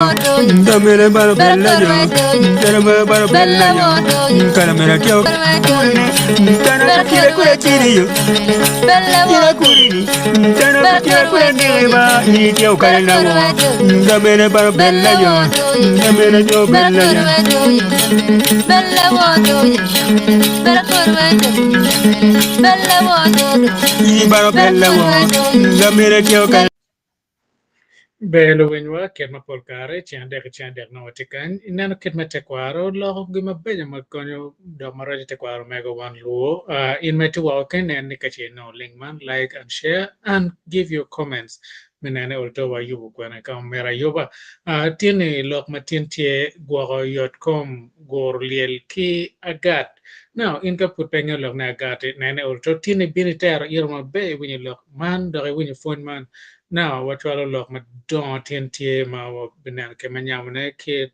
Damele bara bella yo, damele bara bella yo. Caramela kyo, tana kire kure kiri yo, kire kuri, tana kire kure neba, ni kyo karena wo. Damele bara bella yo, damele yo bella yo. Bella wo do, bella kurwe do, bella wo do, bara bella wo, damele kyo karena. Belo winwa ket ma polkare chandek no tikan inano ket ma tekwaro lo gima benya ma konyo do maraji tekwaro mego Wan LUO in my two walking and nikachi no link man like and share and give your comments menane ulto wa yubu kwana kam mera yuba tiene lok ma tie gwoko.com gor Lyel ki Agat now in ka put penyo lok na Agat nane ulto tiene binitero irma be winyo lok man do winyo phone man now what you look ma don TNT ma binan ke manyamne ke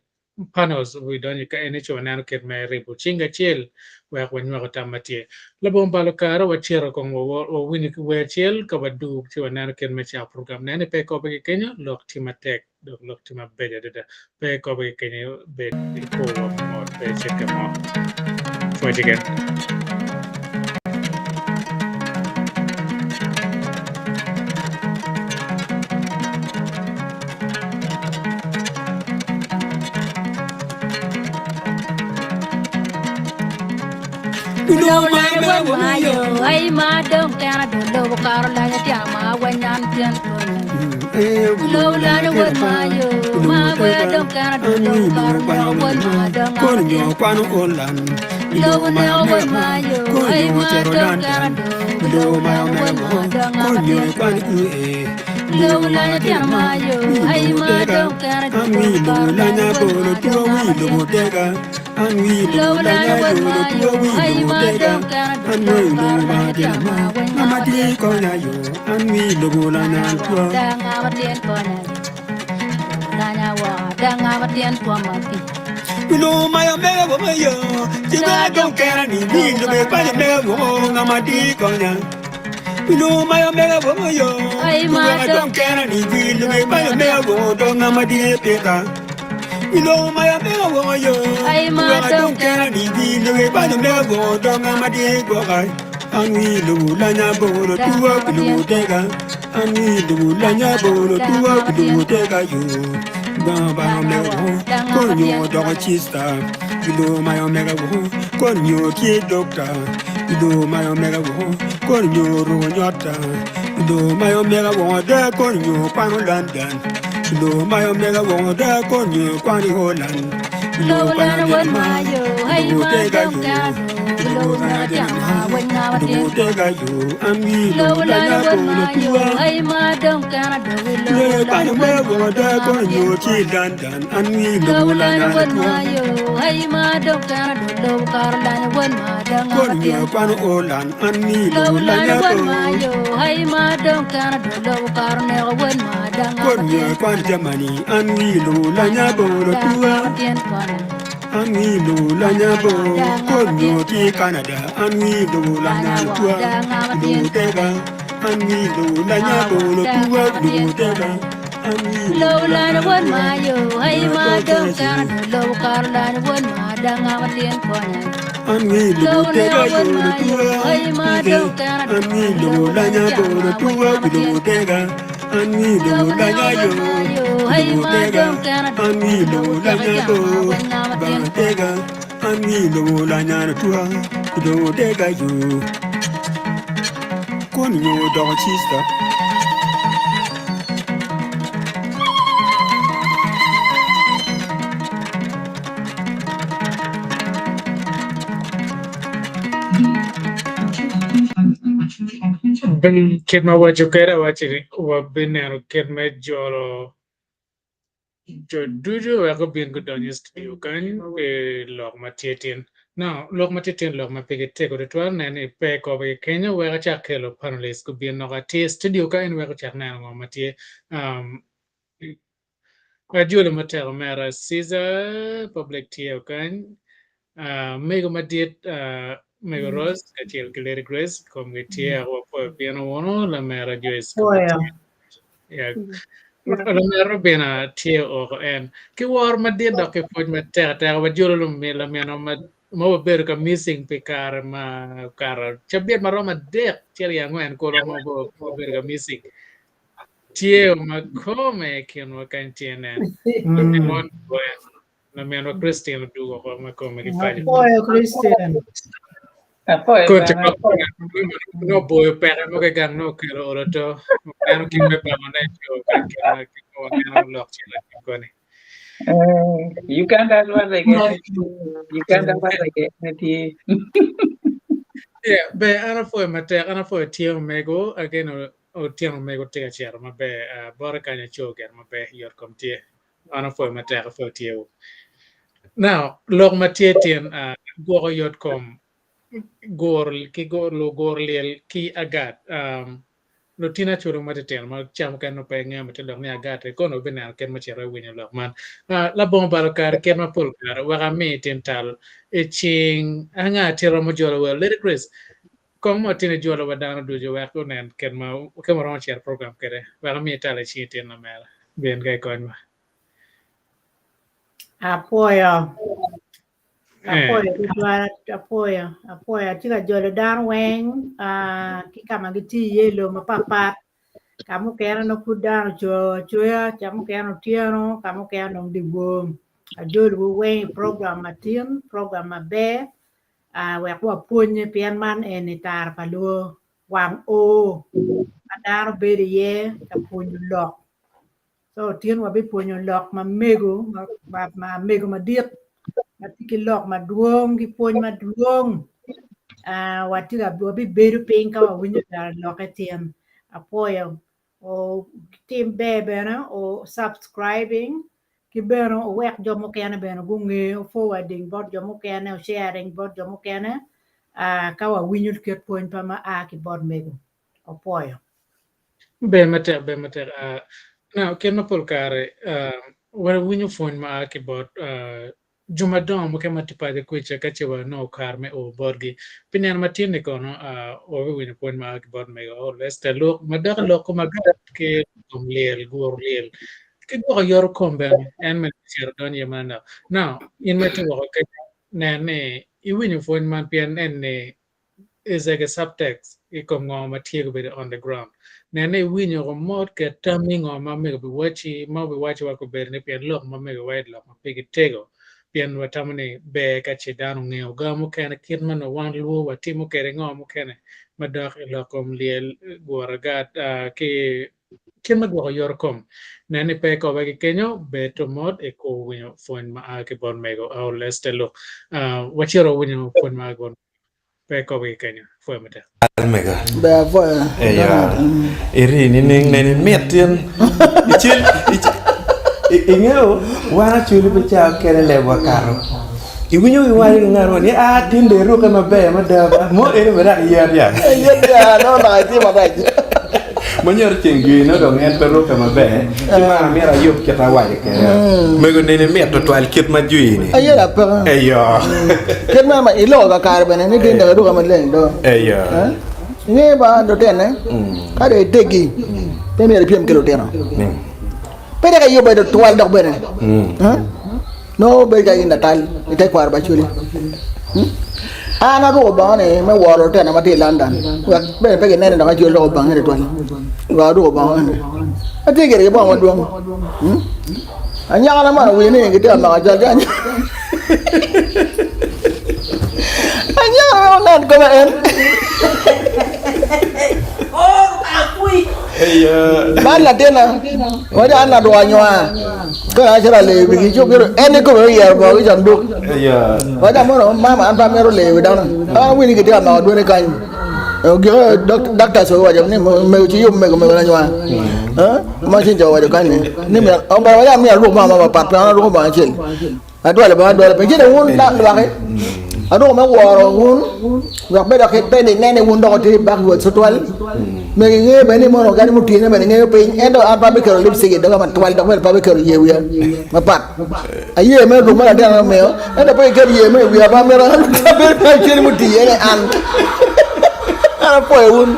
panels we don't you any cho nan ke me ribu chinga chil we when you got matie la bom balo karo wa chero kong wo wini we chil ka wadu cho nan ke me cha program nan pe ko be kenya lok timatek lok tima beja de pe ko be kenya be ko wa mo pe check mo fo again Lo la wa ma yo ai ma dong kana do lo kar la ya tia ma wa nyan tian ko lo la wa ma yo ma wa dong kana do lo kar la wa ma dong ko nyo kwano olan lo na wa ma yo ai ma dong kana do lo ma wa ma dong ko nyo kwano lo la ya tia ma yo ai ma dong kana do lo kar la ya wa ma dong lo tega an wi lo la nya yo lo tu wi lo tega an wi lo ma dia ma ti ko na yo an wi lo la nya tu da nga ba tien ko na la nya wa da nga ba tien ko ma ki lo ma yo me wo ma yo ti ga don ka ni wi lo be pa me wo nga ma ti ko nya lo ma yo me wo ma yo ti ga don ka ni wi lo be pa me wo do nga ma ti pe ka Ilo maya mega wo yo, ai ma don't care ni di le ba no mega wo dong ma di go ai. Ani lu la nya bo lo tu wa lu te ga. Ani lu la nya bo lo tu wa lu te ga yo. Ba ba no mega wo, ko nyo do chi sta. Ilo maya mega wo, ko nyo ki doctor. Ilo maya mega wo, ko nyo ro nyota. Ilo maya mega wo de ko nyo pa no London. Lo mayo mega wo da konyo kwani holan lo la na wa ma yo ai ma dong kana do lo na tia ma wa na ba tien te ga yo ami lo lo la la na ya wa bo ma lo yo tuwa ai ma dong kana do lo le la pa na no wa me ma wo da konyo chi dan dan ami lo lo la la na ya wa tuwa ma yo ai ma dong kana do lo kar la na wa ma dong ba konyo tien kwano olan ami lo lo la la na ya wa bo ma yo ai ma dong kana do lo kar na wa ma dong ba konyo tien kwan jamani ami lo la ya bo lo tuwa ami lo la ya bo konyo ti Canada ami lo la ya tuwa lo te ga ami lo la ya bo lo tuwa lo te ga lo la na wa ma yo ai ma dong kana do lo kar la na wa ma dong ba tien ko na Ami lo te ga yo lo tuwa ami lo la nya bo lo tuwa lo te ga ami lo la nya yo lo te ga ami lo la nya bo ba te ga ami lo la nya lo tuwa lo te ga yo kon yo do chista ben ket ma wacho kera wachiri wa binero ket me jolo jo dujo wa ko bin ko donyo studio kan e lok ma tietien now lok ma tietien lok ma pege teko de twar ne pe ko be Kenya wa ka chakelo panelist ko bin no ka tie studio kan wa ko chakna ngo ma tie Ajulo matero mera Caesar public tie kan mego madit mego Rose katiel kileri Grace kom tie wa po piano wono la mera Joyce Poem. kamatie ya Romero bena tie o en ki war ma dia dok ke poj ma ter wa jolo lo me la meno ma mo ber ka missing pe kar ma kar chabiet ma roma de tiel ya ngwen ko mo ber ka missing tie ma come ken wa kan tienen mon la meno Christian du ko ma come ki fa Apoyo Christian. ko te ko no boy pere mo ke gan no ke ro to ano ki me pa na yo kan ke na ki ko ngano lok ti la ko ni Uganda was like Uganda was like yeah be ana fo tieng mego again o tieng mego te cher ma be bora ka nya choger ma be yor kom tie ana fo tie now lok ma tie tien go yot kom gor lo gor lel ki agat lo tina churu ma ten ma cham kan no pe ngam te dong ni agat ko no bena ken ma chero wini lok man la bon bal kar ken ma pul kar wa ga me ten tal e ching anga tero mo jolo well let it grace kom mo tina jolo wa dana du jo wa ko nen ken ma ke mo ron share program kere wa ga me tal e chi ten na mela ben ga kon ma Apoyo. Apoyo. Chica jolo dan weng. Kika magiti yelo mapapat. Kamu kaya no kudan choya. Kamu kaya no tiano. Kamu kaya no digum. Jolo weng program matin. Program mabe. Wekwa punye pian man enitar paluo. Wan o. Adaro beri ye. Kapunyo lok. So tien wa bi punyo lok ma mego. Ma mego ma diet. Matiki lok maduong ki puony maduong watiga bi bedo piny ka wawinjo dar lok etien apoyo o tim bene o subscribing ki bene o wek jo mokene bene gung'eyo forwarding bot jo mokene o sharing bot jo mokene ka wawinjo ket puony pa ma ki bot mego apoyo be mater now ken ma pul kare wa winyo phone ma ki bot juma dom mo ke matipa de kwiche ka chewa no kar me o borgi pinen matin ne kono o we winyo phone ma ki bot me o leste lo madar lo ko magat ke tom lel gor lel ke go yor komben en me cher don yemana now in me to ke ne I winyo phone man pien en ne is like a subtext I kom ngom matiego be on the ground nene winyo ko mod ke taming o ma me be wachi wa ko ber ne pien lok ma me wide lok ma pigi tego pien wa tamane be ka che dano ngeo ga mo ken kit man wan luo wa timo kere ngom mo ken madok lokom liel goragat ke ken ma go yor kom nene pe ko ba kenyo be to mod e ko winyo fon ma ke bon Mego Aol Esther Luk wachiro winyo fon ma gon pe ko ba kenyo fo mata Mega. Ba foi. Ya. Iri ni ning metin. Ichil ingeo wana chuli pecha kere lewa karo. Iwinyo iwari ngaro ni tinde ro kama be madaba. Mo ere bera ya. Ya no na ti ma ba. Monyor chengi no do ngen pero kama be. Cuma mera yop kita wai ke. Mego ni met to twal kit ma jui ni. Ayera pa. Eyo. Ken ma ilo ga kar bene ni tinde ro kama len do. Eyo. Ni ba do tene. Ka de tegi. Pe mi piem kilo teno. Pe de ka yo ba do twal dok bene. No be ga ina tal ite kwar ba chuli. Ana ro ba ne me woro tena ma ti London. Wa be pe ne na ka chuli ro ba ne twal. Wa ro ba ne. Ati gere ba ma duong. Anya na ma wi ni gite ma ga ja. Anya na ko ma en. Bala tena wada ana do anywa ko ajara le bi jo kero ene ko yer bo jan do Ya. wada mo mama an pa mero le da na wi ni gidi ma do ne kan o ge doctor so wada ni me chi yo me ko me la nywa ma chi jo wada kan ni me o ba wada me ru ma pa pa ru ba chi ado le ba do le pe je de won da ba ke ado me woro won wa be da ke pe ni ne won do ti ba wo so twal me nge be ni mo no gani muti ne be nge pe endo apa be kero lip sigi daga man twal da pa be kero ye wiya ma pat aye me ru ma da me endo pe kero ye me wiya ba me ra be pe kero muti ye an Ana poi un.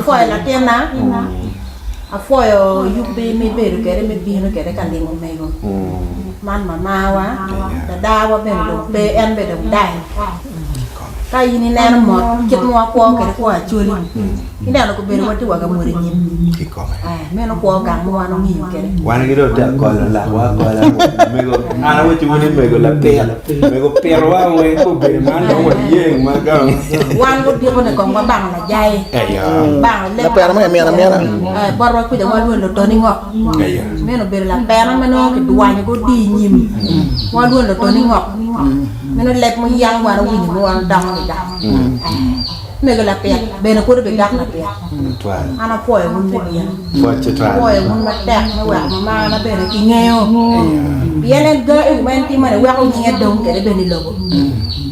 Foi la tena. A foi o yubi mi beru kere mi bino kere kandimo mego. Man mamawa. Da dawa ben do be en be do dai. Kai ni nena mo kit mo ko kere ko achuli. Ina no ko beru wati waga muri nyim. Me no ko gang mo no ngi kere. Wana giro da ko la wa ko la mego ana wati woni mego la mego pero wa we ko be man do wa ye ma ga Wan go di ko ne ko bang la jai. Bang le. La pera me Baro ko de wa lu lo to ni ngok. Me no beru la pera me no ki duanya go di nyim. Wa lu lo to ni ngok. Me no lek mo yang wa wi ni mo wa dang ni da. Mego la pera be no ko be gak na pera. Ana poe mun be bien. Poe mun ma tek na wa ma na be ki ngeo. Yenen ga e men ti ma wa ko ngi dong ke be ni logo.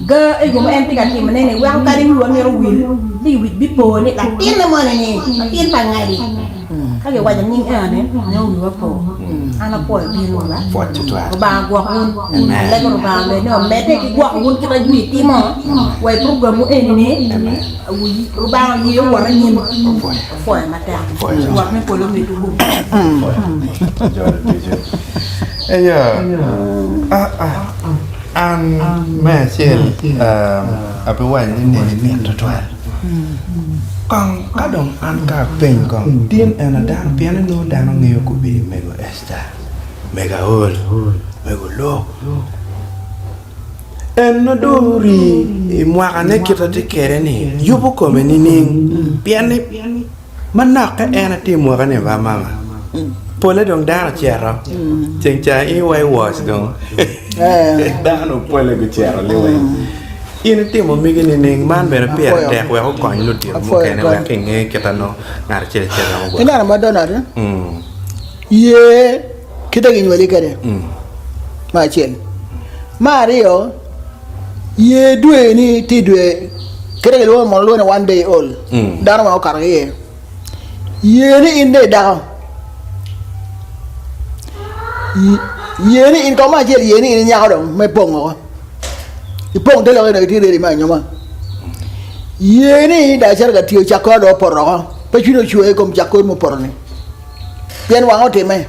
Ga e go en ti ka ti ma ne wa ka ri lu mi ro wil. Di wi bi po ni la tin na mo ni. Tin pa ngai di. Ka ge wa ja ning e ne ne wi wa po. Ana poe bi no la. Ba gwa un. Le ko ba le no me te ki gwa un ki la wi ti mo. Wa program mu e ni wi ba yi wa ra ni foi ma ta. Wa me po lo mi tu bu. An mẹ chen ở bên ngoài nên miền thật thoải còn các đồng ăn cà phê còn tiên em là đang biến nó đang nghèo của bị Mego Esther Mego Aol Mego Luk em nó đôi ri mua cái này kita đi kere này yubu có mấy nín biến này mình nạc cái em là tìm mua cái này vào mà Pole dong da chero. Ceng chai wai was dong. Da no pole go chero le wai. Ini timo migi ni ning man bere pia dek we ko kon lu ti mo kene we kenge ketano ngar chere mo. Ina ma dona de. Ye kita gini wali kare. Ma chen. Mario ye due ni ti due kere lo mo lo na 1 day old. Dara ma kar ye. Ye ni inde da. Ye ni in có mà chuyện ye ni in nhau đâu mày bông rồi thì bông thế là cái này thì để mà nhau mà ye ni đã chơi cái tiêu chắc có đó bỏ rồi bây giờ nó chui cũng chắc có một bỏ này tiền vàng ở trên mày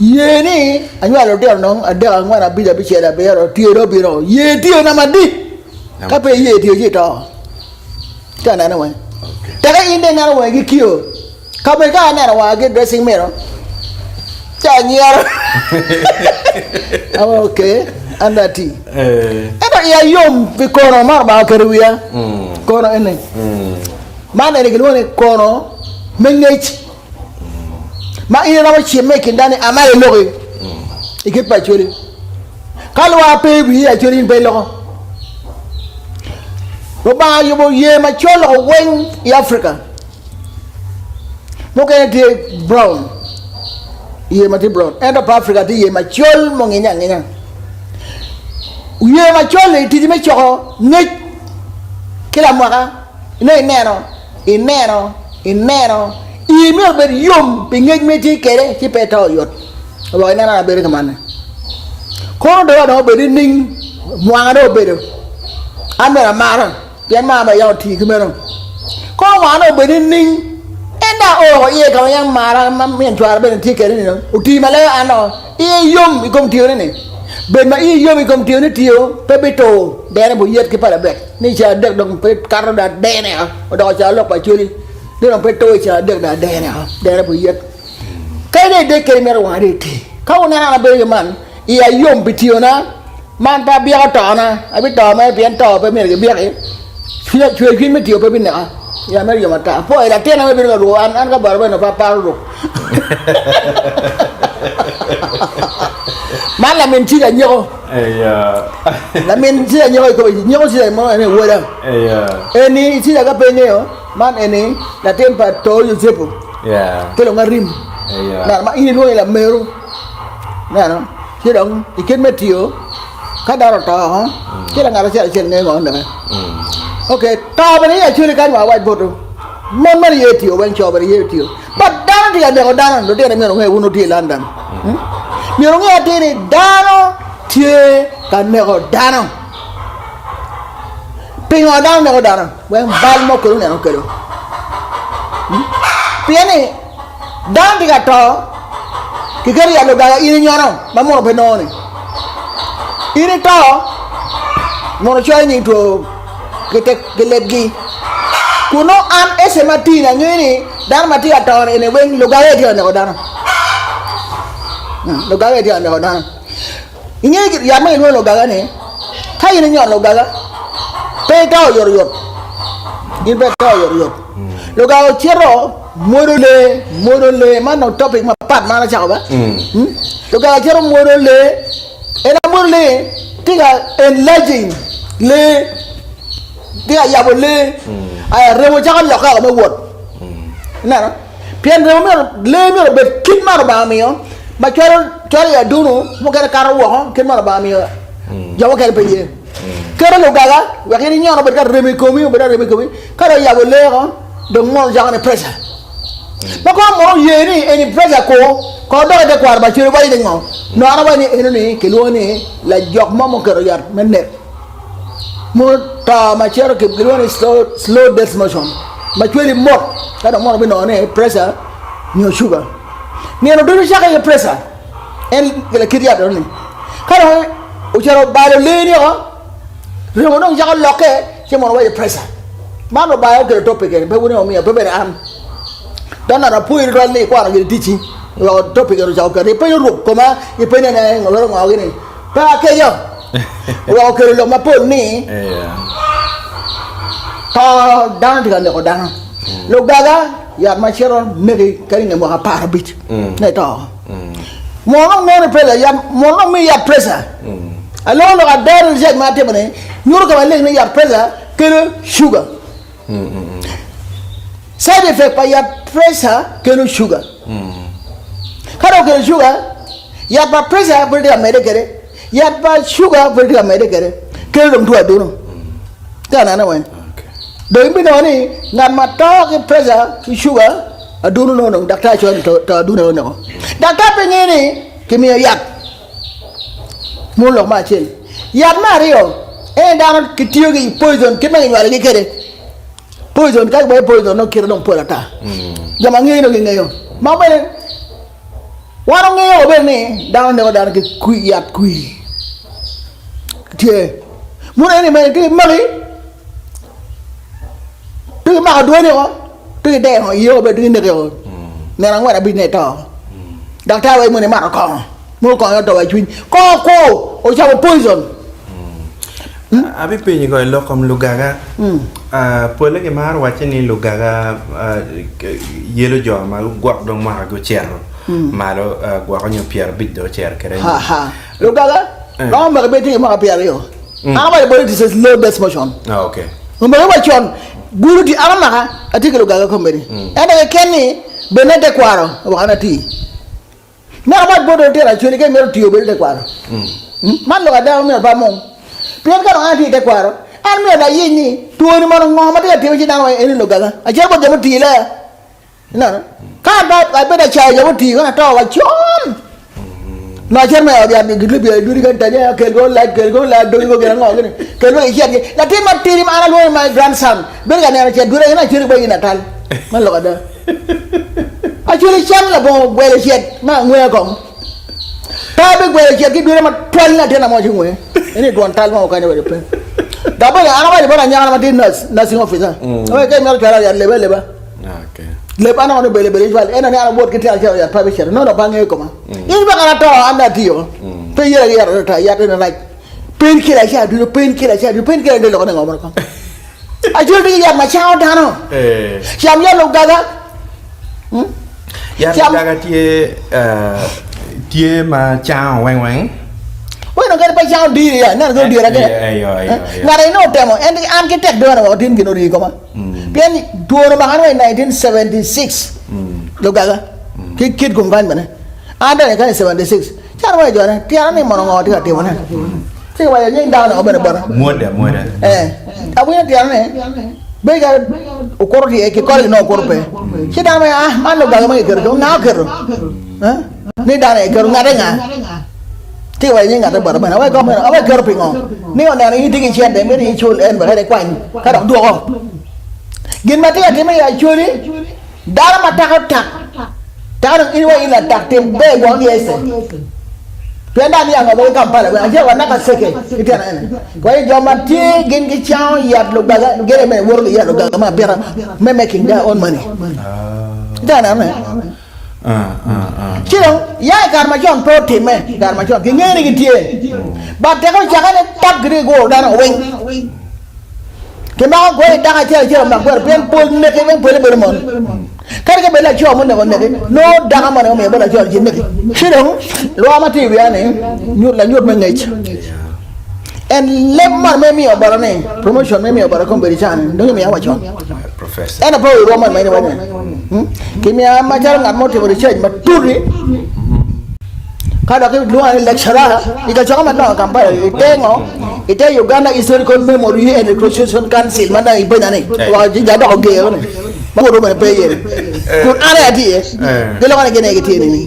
ye ni anh nói là tiêu nó Adek anh nói là bây giờ chơi là bây giờ tiêu đó bây giờ ye tiêu nằm đi các bé ye tiêu gì đó cái này nó vậy cái in đây nó vậy cái kiểu các bé cái này là cái dressing mirror Chanyar. Okay, anda ti. Eba ya yom vi kono mar ba kerwiya. Kono ene. Mana ni gilwone kono ngec. Ma ina na chi make ndani amale logi. Ikit pa chori. Kalwa pe bi ya chori pe logo. Ro ba yobo ye ma cholo wen i Africa. Mo ke ti brown. Ye mati brown end of Africa ti ye ma chol mo ngenya ye ma chol ti me choko ngec kila mwaka inero i me ber yom pe ngec me ti kere ti peto yot lo ina na ber kamane ko do ber ning mwanga do ber amera mara yan ma ba yo ti kumero ko wa no ber ning enda o ye ka yang mara men tuar ben ti kere ni uti male ano ye yom ikom tio ni ben ma ye yom ikom tio ni tio pe beto dere bo yet ke para bet ni cha Adek dong pe karo da de ne o do cha lok pa chuli de dong pe to cha Adek da de ne dere bo yet kai de ke mer wa de ti ka na be man ye yom pe tio na man pa bia to na abi to ma bien to pe mer ke bia e chue kin me tio pe bin na ya mer yo mata po era tena me bino ro an ka barba no pa ro man la men ti da nyo la men ti da nyo ko nyo si da mo ne wo da eni ti da ka pe ne o man eni la tempa to yo sepo ke lo ngarim na ma ini ro la mero na no ti dong iken me tio ka da ro ta ha ti la ngara se ne ngo nda Okay, ta bên ấy chưa được cái mà white board, món mà gì thiếu bên cho bên gì thiếu, but đàn thì anh đang đàn, đối tượng mình nghe uno thì London, mình nghe thì này đàn, thì cái này có đàn, Pingo down the Odana, when Balmoko and Okero. Piani, down the gato, Kikari Aloga in Yano, Mamma Benoni. In it all, Monochoining to Gelegi. Kuno am SMT and Yuni, Dan Matia Town in a wing Lugari on the Odana. Lugari on the Odana. In Yamay Logani, tie in your Logaga, pay down your yacht. In bed your yacht. Loga Chero, Module, man of topic, my part manager. Loga Chero Module, and a Module, take a enlarging, lay, dear Yabole, I remote local the word. No, Pian lay me a bit, kid Marabamio, but Charlie Aduno, who get a car walk, kid Marabamio, Jawaka Pay. Kerala Gaga, we're getting on about Remicomi, but Remicomi, Kara Yabole, the more young pressure. But come on, any pressure call the car, but you're waiting on. No other enemy, Kiloni, like Jock Momo Kerayat, Mende. More my chair keep Kiloni slow death motion. But really more, I don't want to be on a pressure, no sugar. Near a British pressure, and the Kiriat only. Kara, which are by the lady, we don't lock it, came on away pressure. Mano by the topic, but we know me a paper arm. Don't a poor rally quality teaching or topic of Jaka. They pay you, Coma, you pay an angle along again. Pakayo, Rocker, my poor knee. Down to the Odana. Look, Gaga, you have my share of maybe carrying a more part of it. Not all. More no pressure, more me a pressure. Alone, I dare reject my table. You look at me a pressure, kill sugar. Side effect by your pressure, kill sugar. How do sugar? You have pressure, but they are medicated. You have sugar, but they are medicated. Kill them to a dono. Done anyway. Don't be only not my talk pressure, sugar. I don't know, Doctor to do no. Doctor Penny, give me a yak. More of my chin. Yak Mario, and down Kitgum poison, give me a liquid. Poison, cut by poison, no kill on Polata. Yamangino in there. Mamma, one on me over me, down there, down the quee yat quee. Dear, more anybody give money. Do you make a duel? Do you dare you over doing the girl? Never want to be net all. Doctor, I want a marathon. More going to a twin. Go, or shall poison. Abi penye ko lokom Lugaga. Pole ke mar wache ni Lugaga yelo jo ma gwak dong ma go chero. Malo gwak nyo pier bit do cher kere. Ha. Lugaga, no ma beti ma pier yo. Ama body this is low best motion. Okay. Mba wa chon guru di ama atike Lugaga kombeni. Ene kenni benete kwaro wana ti. Na ma bodo tera choni ke mero tiyo benete kwaro. Man lo ada me ba mong. Pian ka ngati te kwaro. An me da yini tuoni mo ngo ma te tiyo chi dang ene Lugaga. A che bo jamo ti la. Na. Ka ba ba da cha jamo ti ko na to wa chon. Na cher me ya bi gidli bi duri kan tanya kel go la do go gena ngo gene. Kel go ichi la te ma tiri ma ala my grandson. Be ga na che dure na chiri ba ina tal. Man lo ada. A chiri cham la bo gwele chet ma ngwe ko. Ta be gwele chet ki dure ma twal na te na mo chi ngwe. Ini don tal ma ka ne be pe. Da ba ana ba ba nya na ma tin nursing officer. O ke me tara ya leba. Okay. Leba na no bele jwal ena ne ana bot ki ta ya private share. No ba nge ko ma. Ini ba kana to anda tiyo. Pe yera ta ya te na like. Pain killer sha du pain killer de lo ko ngomor ko. A chiri ya ma chao dano. Siam ya Lugaga. Ya Lugaga tie ma chao wang. Bueno, que pa chao di ya, na go di ra ke. Ngare no temo, and the architect do na tin kino ri ko ma. Pian do no ma han 1976. Lugaga. Kitgum ban bana. Ada ne kan 76. Char wa jo na, tia ni mo ngo ti ka ti mo na. Ti wa ya ni da na ba ba. Muda. Abu ya tia ne. Be ga okoro ti e ke ko no okoro pe. Chi da ma man Lugaga ma ke ro na ke ro. Ni da ne ke ro ngare nga. ที่ว่ายังไงแต่บ่ได้เอาไว้ก็ไม่เอาไว้เกิดไปงอนี่เอาแนวนี้ที่กินเชียนแต่ไม่ได้ชวนเอ็นบ่ได้กว่าถ้าดอกตัวก็กินมาที่ไม่ได้ชวนนี่ดารามาตักตักini wa ila tak tembe yang dia ese penda ni ang ba kampala ba aje wa naka seke itiana ene kwa hiyo mati gen ki chao ya lo baga gere me wor ya lo baga ma bera me making their own money itiana me chiro ya garma jon protein me garma jon ki ngeni ki tie ba te ko chaka ne tap gre go dana weng ke ma go da ka chiro ma go pen pol ne ke ben pole ber mon kare ke bela chwa mun ne gonne no daga man me bela chwa jinne ke shirong lo amati wi ane nyut me ngec en lemma me mi obara ne promotion me mi obara ko beri chan do mi awa chon professor en pro ro man me ne wane ke mi ama jar ngat mo te beri chan ma turi kada ke lo ane lecturer ika chama ma no kampa itengo ite Uganda Historical Memory and Reconstruction Council mana ibana ne wa jinja do ge ne ma ko do me pe yere ko ara ati e de lo kana gene ke tieni ni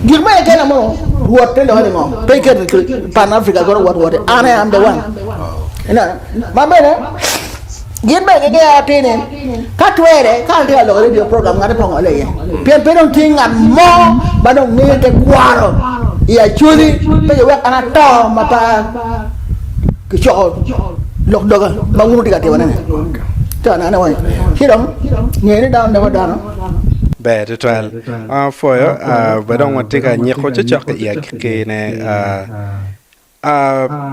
girma e kana mo wote lo ni mo pe ke pan Africa go wote ara am the one ina ma bene girma ke ke ati ne ka twere ka de lo radio program ngade pongo le ye pe don tinga mo ba don ni ke kwaro ya chuli pe yo ana to ma pa ke cho lok doga ba ngunu tiga te wana ne ta na wai khi đó nghe nó đau đâu đau nó bè to twal for ba dong wat ka nye ko cho ka ya ke ne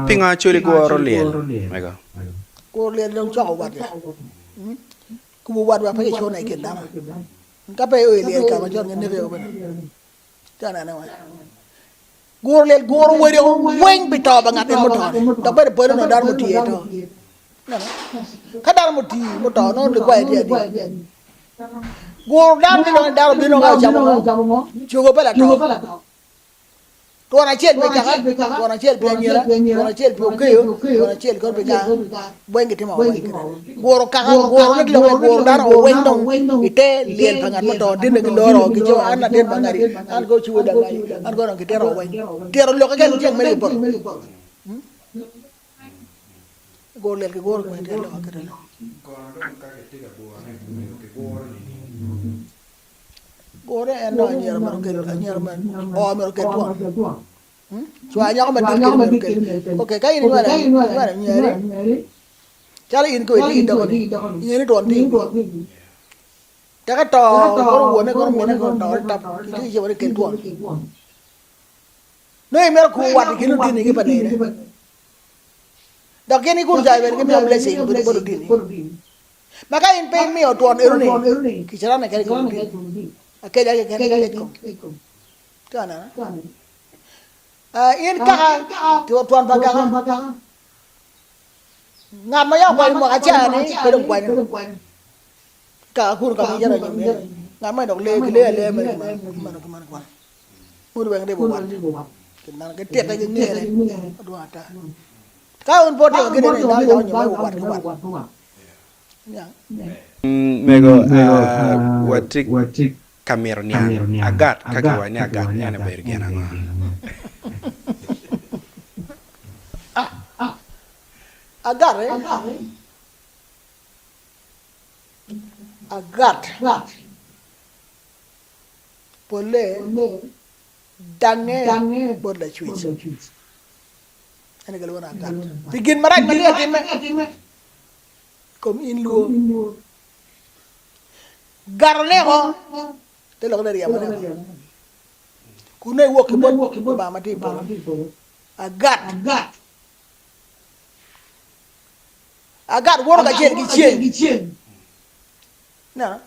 pinga chuli go ro Lyel mega cô liền đông cho vật cô bu vật và phải cho này kiện đam ka pe oi Lyel ka ma cho ne reo ba ta na wai gor Lyel gor wo de weng bi to ba ngat en mo to da ba de no dar mo ti to kadang mesti motor no de kwai dia gor dan ni dar bino ga jamo chugo pala to na chen be ka to na chen be nyera to na chen be ke to na chen ko be ka buen ke timo gor ka gor no de gor dan o wen dong ite Lyel pangat motor din ke loro ke jo ana den bangari an go chuo da ngai an go no ke tero wen tero lo ka ken jeng me por gor Lyel ke gor ko ente lo ka dalo gor en no nyer man ke o mer ke to chwa nya ko man ke okay kai ni wala nyere chali in ko ti to ni ni ton ti ta ka to gor wo ne gor me ne gor to tap ki je wala ke to no mer ko wat ki no ti ni ke pa ne dak ni kur jai ber ke mi blessing bu bodu dini maka in pe mi o ton eru ni ki chara na ke ko ke ja ke ko kana in ka to ton ba ka ngam ma ya ko mo ka cha ni ko dum kwa ka kur ka mi jara ni ngam ma dok le me man kwa mu be ngade bo wat kenan ke tet ke ni re adu ata ka un pote ke ni na yo ni mai wat ya mego watik kamernia agat kaka ni agat ni na bergena nga agat pole dange bola chuit ane galo na agat bigin marak bili atime kom in luo garne ho te lo na riya mane kunai wo ke bo ba mati bo agat wor ga chen gi chen na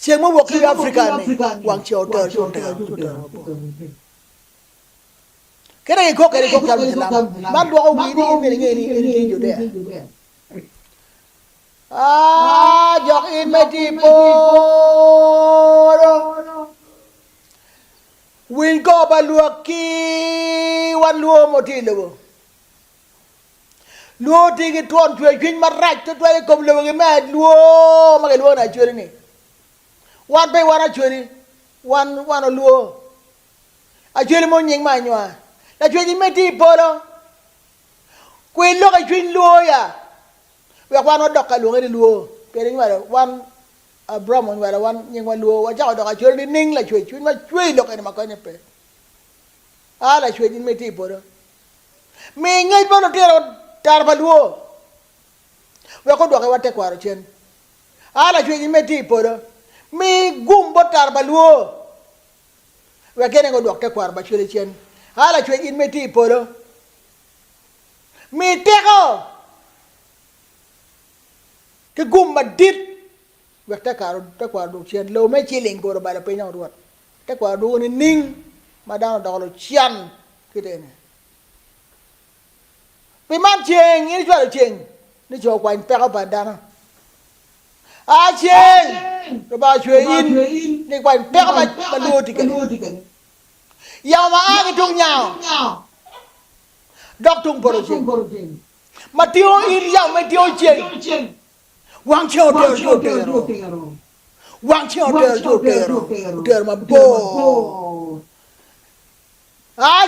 chen mo wo ki Africa ni wang chio ter kere ko ka ba do o gi ni ju de jok in meti poro win ko ba luaki wan luo mo ti lewo luo ti ki ton tue kwin marach to tue kom lewo ki me luo ma ke luo na chweri ni wan pe wan a chweri wan o luo a chweri mo nying ma nywa la chwe ni meti polo quello che chwe luo ya we kwano doka luo ni luo pere ni wala wan Abraham on wala wan nyingwa luo wa jago doka chwe ni ning la chwe ma chwe lo ka ni makone pe ala chwe ni meti polo mi ngai bono tero tarba luo we ko doka wa tekwaro chen ala chwe ni meti polo mi gumbo tarba luo we kene go doka tekwaro ba chwe chen ala chwe ni meti polo mi teko cái gum mà đít việc tất cả đồ chuyện lâu mấy chi lệnh của bài là bên nhau ruột tất cả đồ nên ninh mà đang đào là chăn cái đây này vì mang chèn như cho là chèn nó cho quanh pe các bạn đang chèn rồi bà chuyện in đi quanh pe các bạn lùa thì cái giàu mà cái trung nhau đọc trung bờ chèn mà tiêu in giàu mà tiêu chèn Wang chiao der ma bo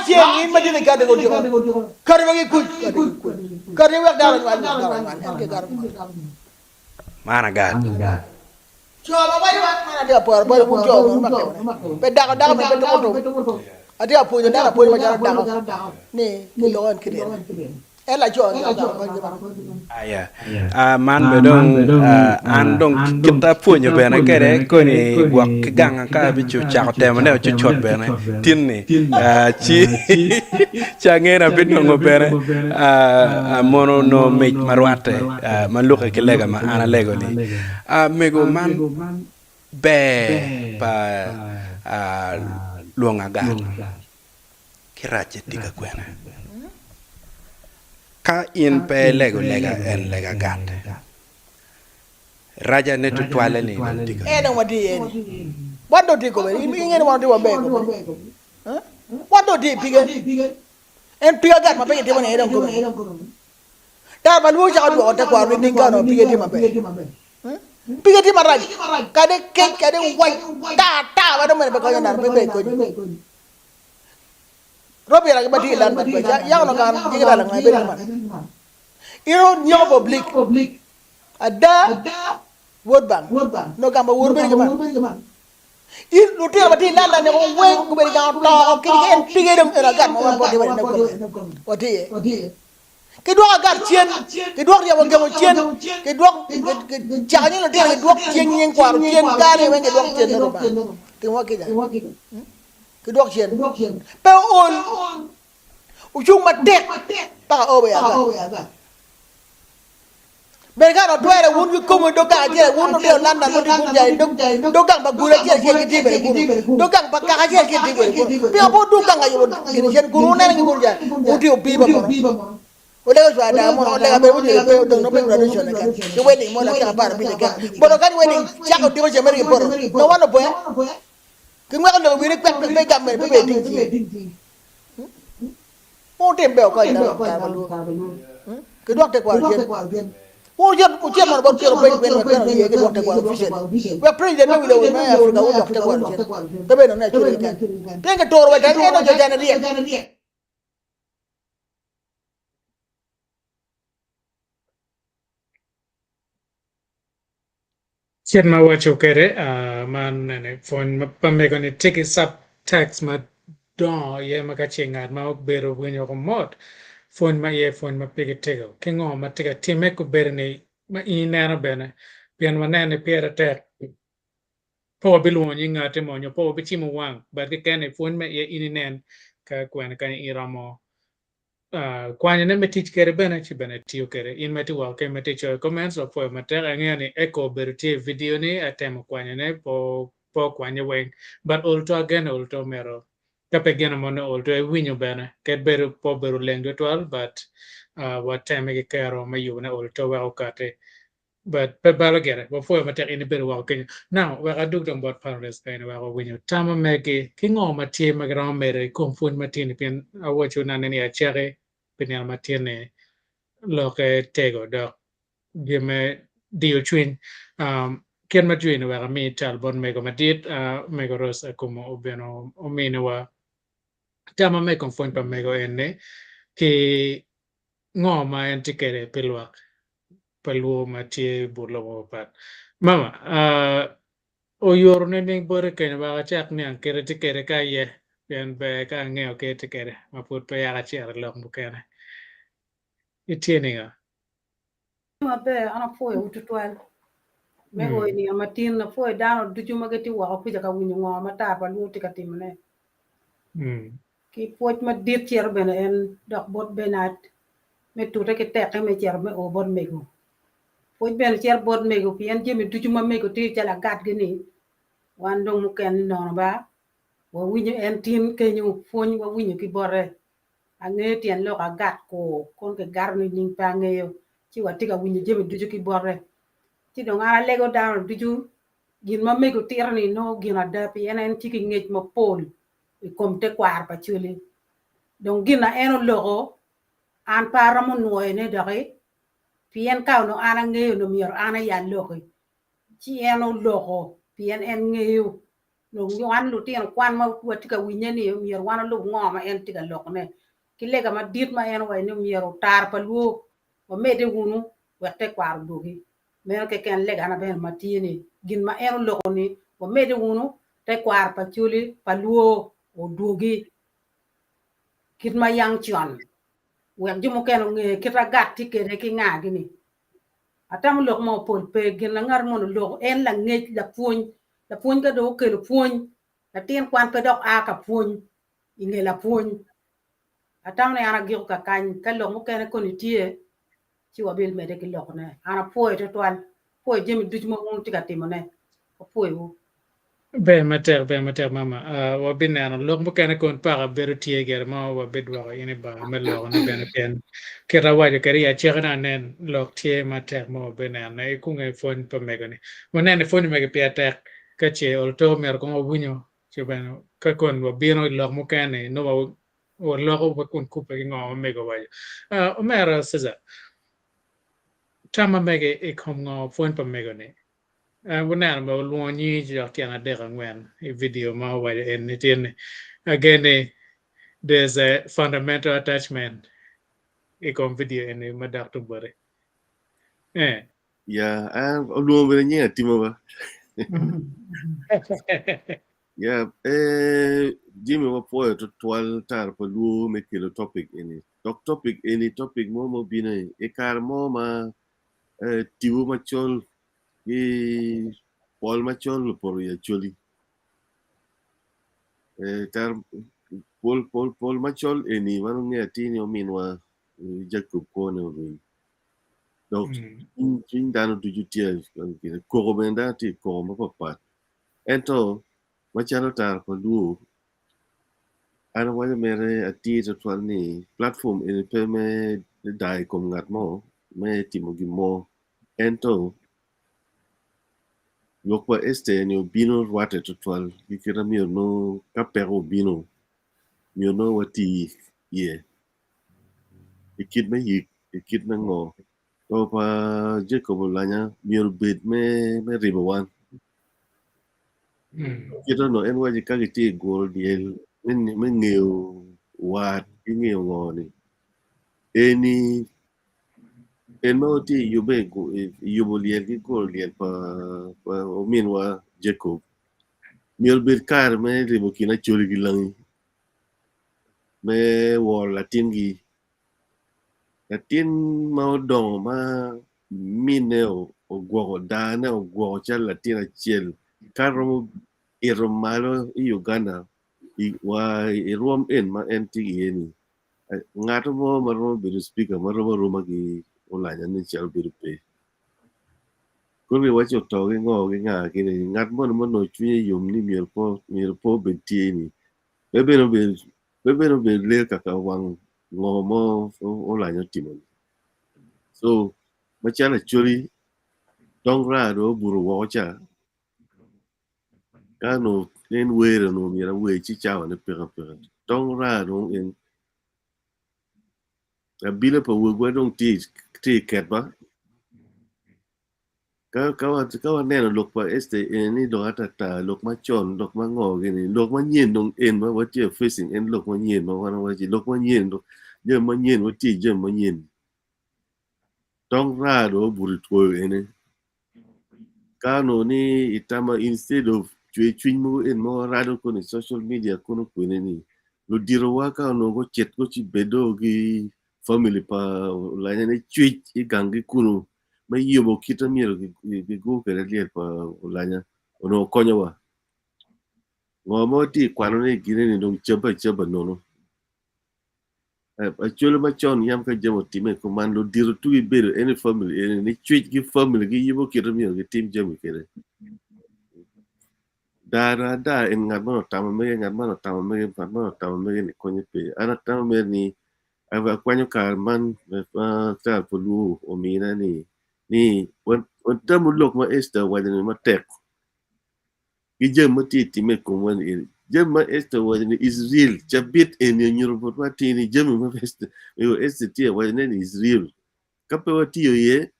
cheng in ma dine kade go jo kare wagi ku kare wak daran wan ke gar mana Agat cho ba bai wa mana dia por ba ku jo ma pe da me pe to adia pu da pu ma jara da ni ki lo an kide ela jo man bedong andong kita punya bena kere ko ni wak gang ka bi chu cha te ma ne chu chot bena tin ni chi changera bin no bena mono no me marwate man lu ke lega ma ana lego ni mego man be pa luong Agat kira tiga kwena ka in pe lego lega en lega Agat raja ne tu twale ni diga no wadi en what do you go in ngene wadi wa be ko what do you piga en piga Agat ma pe te ma ne don ko ta ba lu ja do ta kwa ni ga no piga ti ma be piga ti ma raj ka de ke ka de wai ta ba do me be ko na be ko Robi lagi badi lan bat baca, yang nak kan jika dalam ngai beri man. Iro nyo public, ada word bank, no gambar word beri man. Ir luti badi lan lan yang weng beri gambar tau, kini tiga dong Agat mau bodi beri nak bodi. Kedua Agat cien, kedua dia bangga cien, kedua jangan luti kedua cien yang kuar cien kari weng kedua cien tu bang. Tengok kita. Kedua cien, peon, ujung madek, tak obe Agat. Mereka orang tua ada wun kumu dogang aja, wun dia landa wun di kunjai, dogang bagula aja kita beri guru, dogang pakak aja kita beri guru. Tapi apa dogang aja wun, ini jen guru nene kunjai, wun dia ubi bapa. Oleh kerana ada, oleh kerana berbudi, peon dong nopo tradisi kan. The wedding, mana kita apa pilih kan? Bodoh kan wedding, cakap dia macam mereka bodoh. No one apa ya? Kemana kalau bini kuat pegang mereka wedding. Oh tembel kau ini kedua tekwarowa. Oh dia mana baru kira pen dia kedua tekwarowa. Wah presiden ni wilobo mana Afrika udah tekwarowa. Tapi nona curi kan. Dia ketua wadah dia nak jalan dia. Chen ma wacho kere man ne phone pamego ni tiki sub tax ma don ye ma ka chingat ma ok bero wenyo ko mot phone ma ye phone ma pege tego kingo ma tega time ko berne ma inana bene pian ma nene piera tek po bilu ni ngate mo nyo po bichi mo wang ba ke kene phone ma ye ininen ka kwen ka iramo kwanya ne metich kere bene chi bene tiyo kere in meti wa ke meti cho comments o po matera ngani echo berti video ni atemo kwanya ne po kwanya weng but ulto again ulto mero kape gena mono ulto e winyo bene ket beru po beru lengdo twal but what time ke kero mayu na ulto wa okate but pe balo gere bo po matera in beru wa kenya now wa aduk dong bot paradise kaina wa winyo tama mege kingo matie magra mere konfun matini pin awacho naneni a chere pinial matine loke tego do gime deal twin ken madwin wa mi talbon mego madit mego ros como obeno omino wa Tama me confond pa mego enne che ngoma en tikere pelwak peluo matie burlo pat mama o yor ne ning bore ken ba chak ne kere tikere ka ye pen be ka ngeo ke tikere ma put pe ya chi ar lok bukene itiene ga ma be ana foi ututwal me go ni amatin na foi dano ducu magati wa ko ja ka winyo ngoma ta pa lu ti ka timne ki poj ma dit cher bene en dok bot benat me tuta ke tek me cher me o bot mego poj ben cher bot mego pien je me ducu ma mego ti chala gat gini wan dong mu ken no ba wa winyo en tin ke nyu fony wa winyo ki bore ange tien lo ka gat ko kon ke gar ni ning pa ngeyo ci wa ti ka winyo je me ducu ki bore ti dong ala lego down ducu gin ma mego tir ni no gin ada pien en ti ki ngej ma pol kom te kwar pa chuli donc gina eno logo an para mo noy ne dare pien ka no ana ngeyo no mier ana ya logo ci eno logo pien en ngeyo no wan lu tien kwan ma wati ka winye ni mier wan lu ngoma en tiga logo ne kilega ma dit ma en way no mier tar pa lu o mede wunu wate kwar dogi men ke ken lega na ben matini gin ma eno logo ni o mede wunu te kwar pa chuli pa lu o dogi kit ma yang chon wer jumo ken nge kita gatti kede ki nga gini atam lok mo pol pe gin la ngar mo lok en la nge la pwony ka do ke lo pwony la tien kwan pe dok a ka pwony inge la pwony atam ne ana gyo ka kan ka lok mo ken ko ni tie ci wa bil mede ki lok ne ana poe to twan poe jemi duj mo mo ti ka timone ko poe wo be mater mama wa binana lok bu kana kon para beru tie ger ma wa bedwa ini ba me lok na ben pen kera wa je keri ya chera nen lok tie mater mo benana e ku ngai fon pa megani wonen fon mega piatek ka che ol to mer ko bunyo che ben ka kon wa bino lok mo kana no wa lok wa kon ku pe ngo mega wa o mera seza tama mega e kom ngo fon pa megani Bunan ba luonyi jo tiana deka ngwen I video ma wa en tin again there's a fundamental attachment I kom video en madak to bore ya luo bere nye timo ba ya jimi wa poe to twal tar pa luo me kilo topic topic mo bina e kar mo ma tiwo ma chol pol ma chol por ya choli tar pol ma chol eni manu nge tini o minwa jakub ko ne rin donc in dano du jutia ko benda ti ko ma papa ento ma chalo tar pa luo ana wale mere ati to twal ni platform eni pe me dai kom ngat mo me timo gi mo ento Lokwa este ni bino wate to twal kikira mi no kapero bino mi no wati ye ikid me yik ikid me ngo to pa Jacob lanya mi bed me riba wan kito no en waji kagiti gol diel men ngeo wat ngeo ngoni eni en mo ti yube go yubo liel ki gol diel pa o minwa Jacob miol bet kar me ribo kina chori gi langi me wor latin ma odongo ma mine o gwogo dane o gwogo chal latin achiel karomo irom malo I Uganda wa irom en ma en tigi eni ng'ato mo maromo bedo speaker maromo roma gi olanya ni chal bedo pe kuri wacho to gi ngo gi nga kini ng'at mo no chunye yom ni miel po betieni bebeno be le kaka wang ngo mo olanyo timo so machala chori dong rado buru wocha kano en were no mira we chi chawa ne pera dong rado en abile pa we dong ti ketba kawa neno lok pa este ni do atata lok ma chon lok ma ngo gini lok ma nyien dong en ma wache facing en lok ma nyien ma wana wache lok ma nyien do je ma nyien wati je ma nyien tong ra do burit ko ene kano ni itama instead of chwe mu en mo rado ko ni social media kono ko ni lo diro wa ka no go chet ko chi bedo gi family pa la ne chwe i gangi kuno ma yibo kita miero gi go kere lier pa lanya ono konyo wa ngomo ti kwano ne gine ni dong chaba nono a chulo ma chon yam ka jamo time ko man lo diro tu i bedo any family any ni chwe gi family gi yibo kita miero gi team jamo kere da en ngamo tamo me ni konyo pe ana tamo me ni ava kwanyo karman ta pulu o mina ni wan tamo lok ma esta wadani ma tek Gijama titi me kumwan iri. Jama esta wajani is real. Chabit en nyurupot wati ni jama ma esta. Ewa esta tia wajani is real. Kape wati yo ye.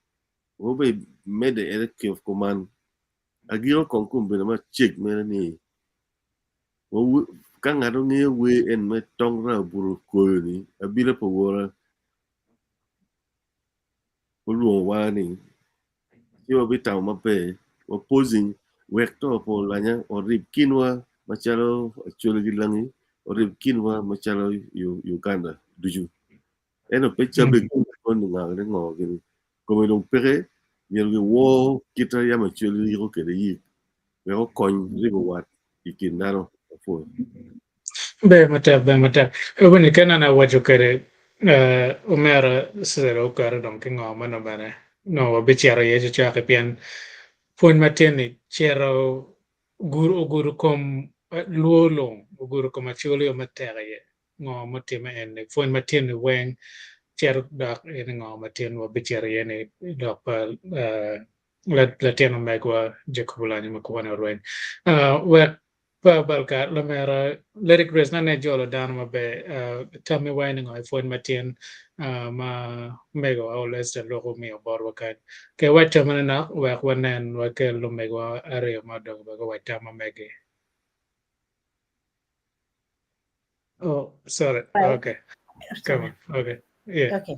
Wobe mede eleki of command. Agiro konkum bina ma check mena ni. Kang ado nge we en me tong ra buru koyo ni. Abila pa wora. Uluwa wani. Siwa bita mape. Opposing. Wekto po lanya orib kinwa machalo chulo gilangi orib kinwa machalo Uganda ducu eno pecha be kon nga ngo gini como don pere yerge wo kita ya machulo yiko kede yi me o kon rigo wat ikindaro fo Be mate ubani kana na wajo kare umera sero kare don kingo mano bane no bichara yeje chake pian pwony matin ni chero guru kom luo long guru kom achiel yo matera ye ngo matime en pwony matin ni weng chero dak en ngo matin wa bichara ye ni dok pa la teno megwa jekubulani makwana rwen we pa balka la mera lyric grace na ne jolo dan mabe tami wine ngo pwony matin ma Mego Aol Esther Luk mi borwa kan ke wacha mana na wa wanen wa ke lumego are madok ba wacha ma mege. Oh, sorry. Okay. Come on. Okay. Yeah. Okay.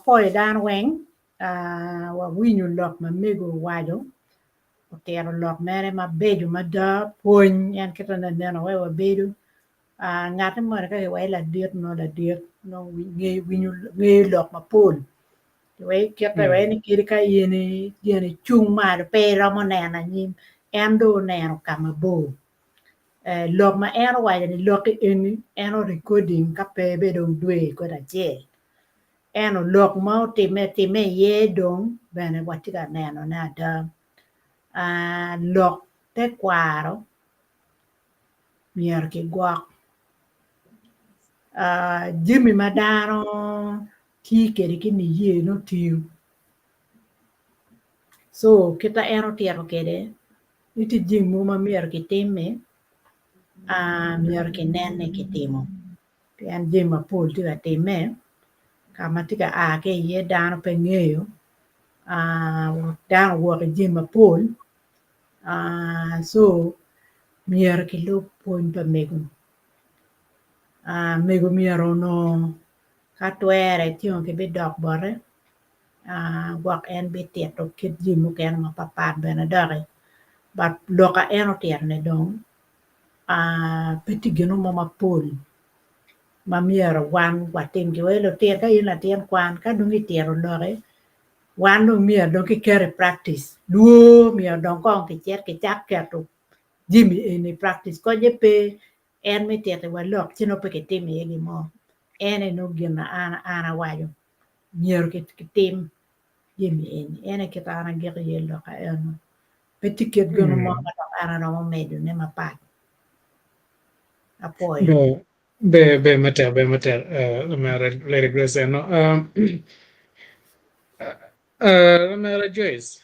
Poi dan weng wa winyu lok ma mego wado. Otero lok mere ma bedo ma da pony yan kita na neno wa bedo. Ngati mo ka wa la diet no winyu lok ma pol. Vậy kia tại vậy này kia cái gì này chung mà pe ra mà nè là nhim em đồ nè nó cả mà bù lọc mà em nó vậy này lọc cái em nó recording các pe bên đồng đuôi có đã chết em nó lọc máu tìm mẹ ye đúng về này vật cái nè nó nè đó lọc tekwarowa mier cái guak Jimmy Madano ki cái ni ye no tiu so kita ero tiaro kede iti jimu ma mier ki teme mier ki nene ki timo pian jima pol tiga teme kama tiga ke ye dano pengeyo dano wo ki jima pol so mier ki lo pon pa mego miero no katwere tion ke be dok bore guak en be tiet to kit jimu ken ma papat bena dare but loka en tiet ne dong peti geno ma pol ma miero wan watin ke welo tiet ka ina tiet kwan ka dungi tiero dore wan no mier do ki kere practice duo mier dong kong ki chet ki chak ke to jimi ene practice ko je pe en me tiet wa lok chino pe ke timi egi mo ene no gina ana wayo mier ke tim jimi ene kita ana gere yelo ka eno petiket gono mo ka ana no medu ne mapat apoy be mater mera lyric grace no mera Joyce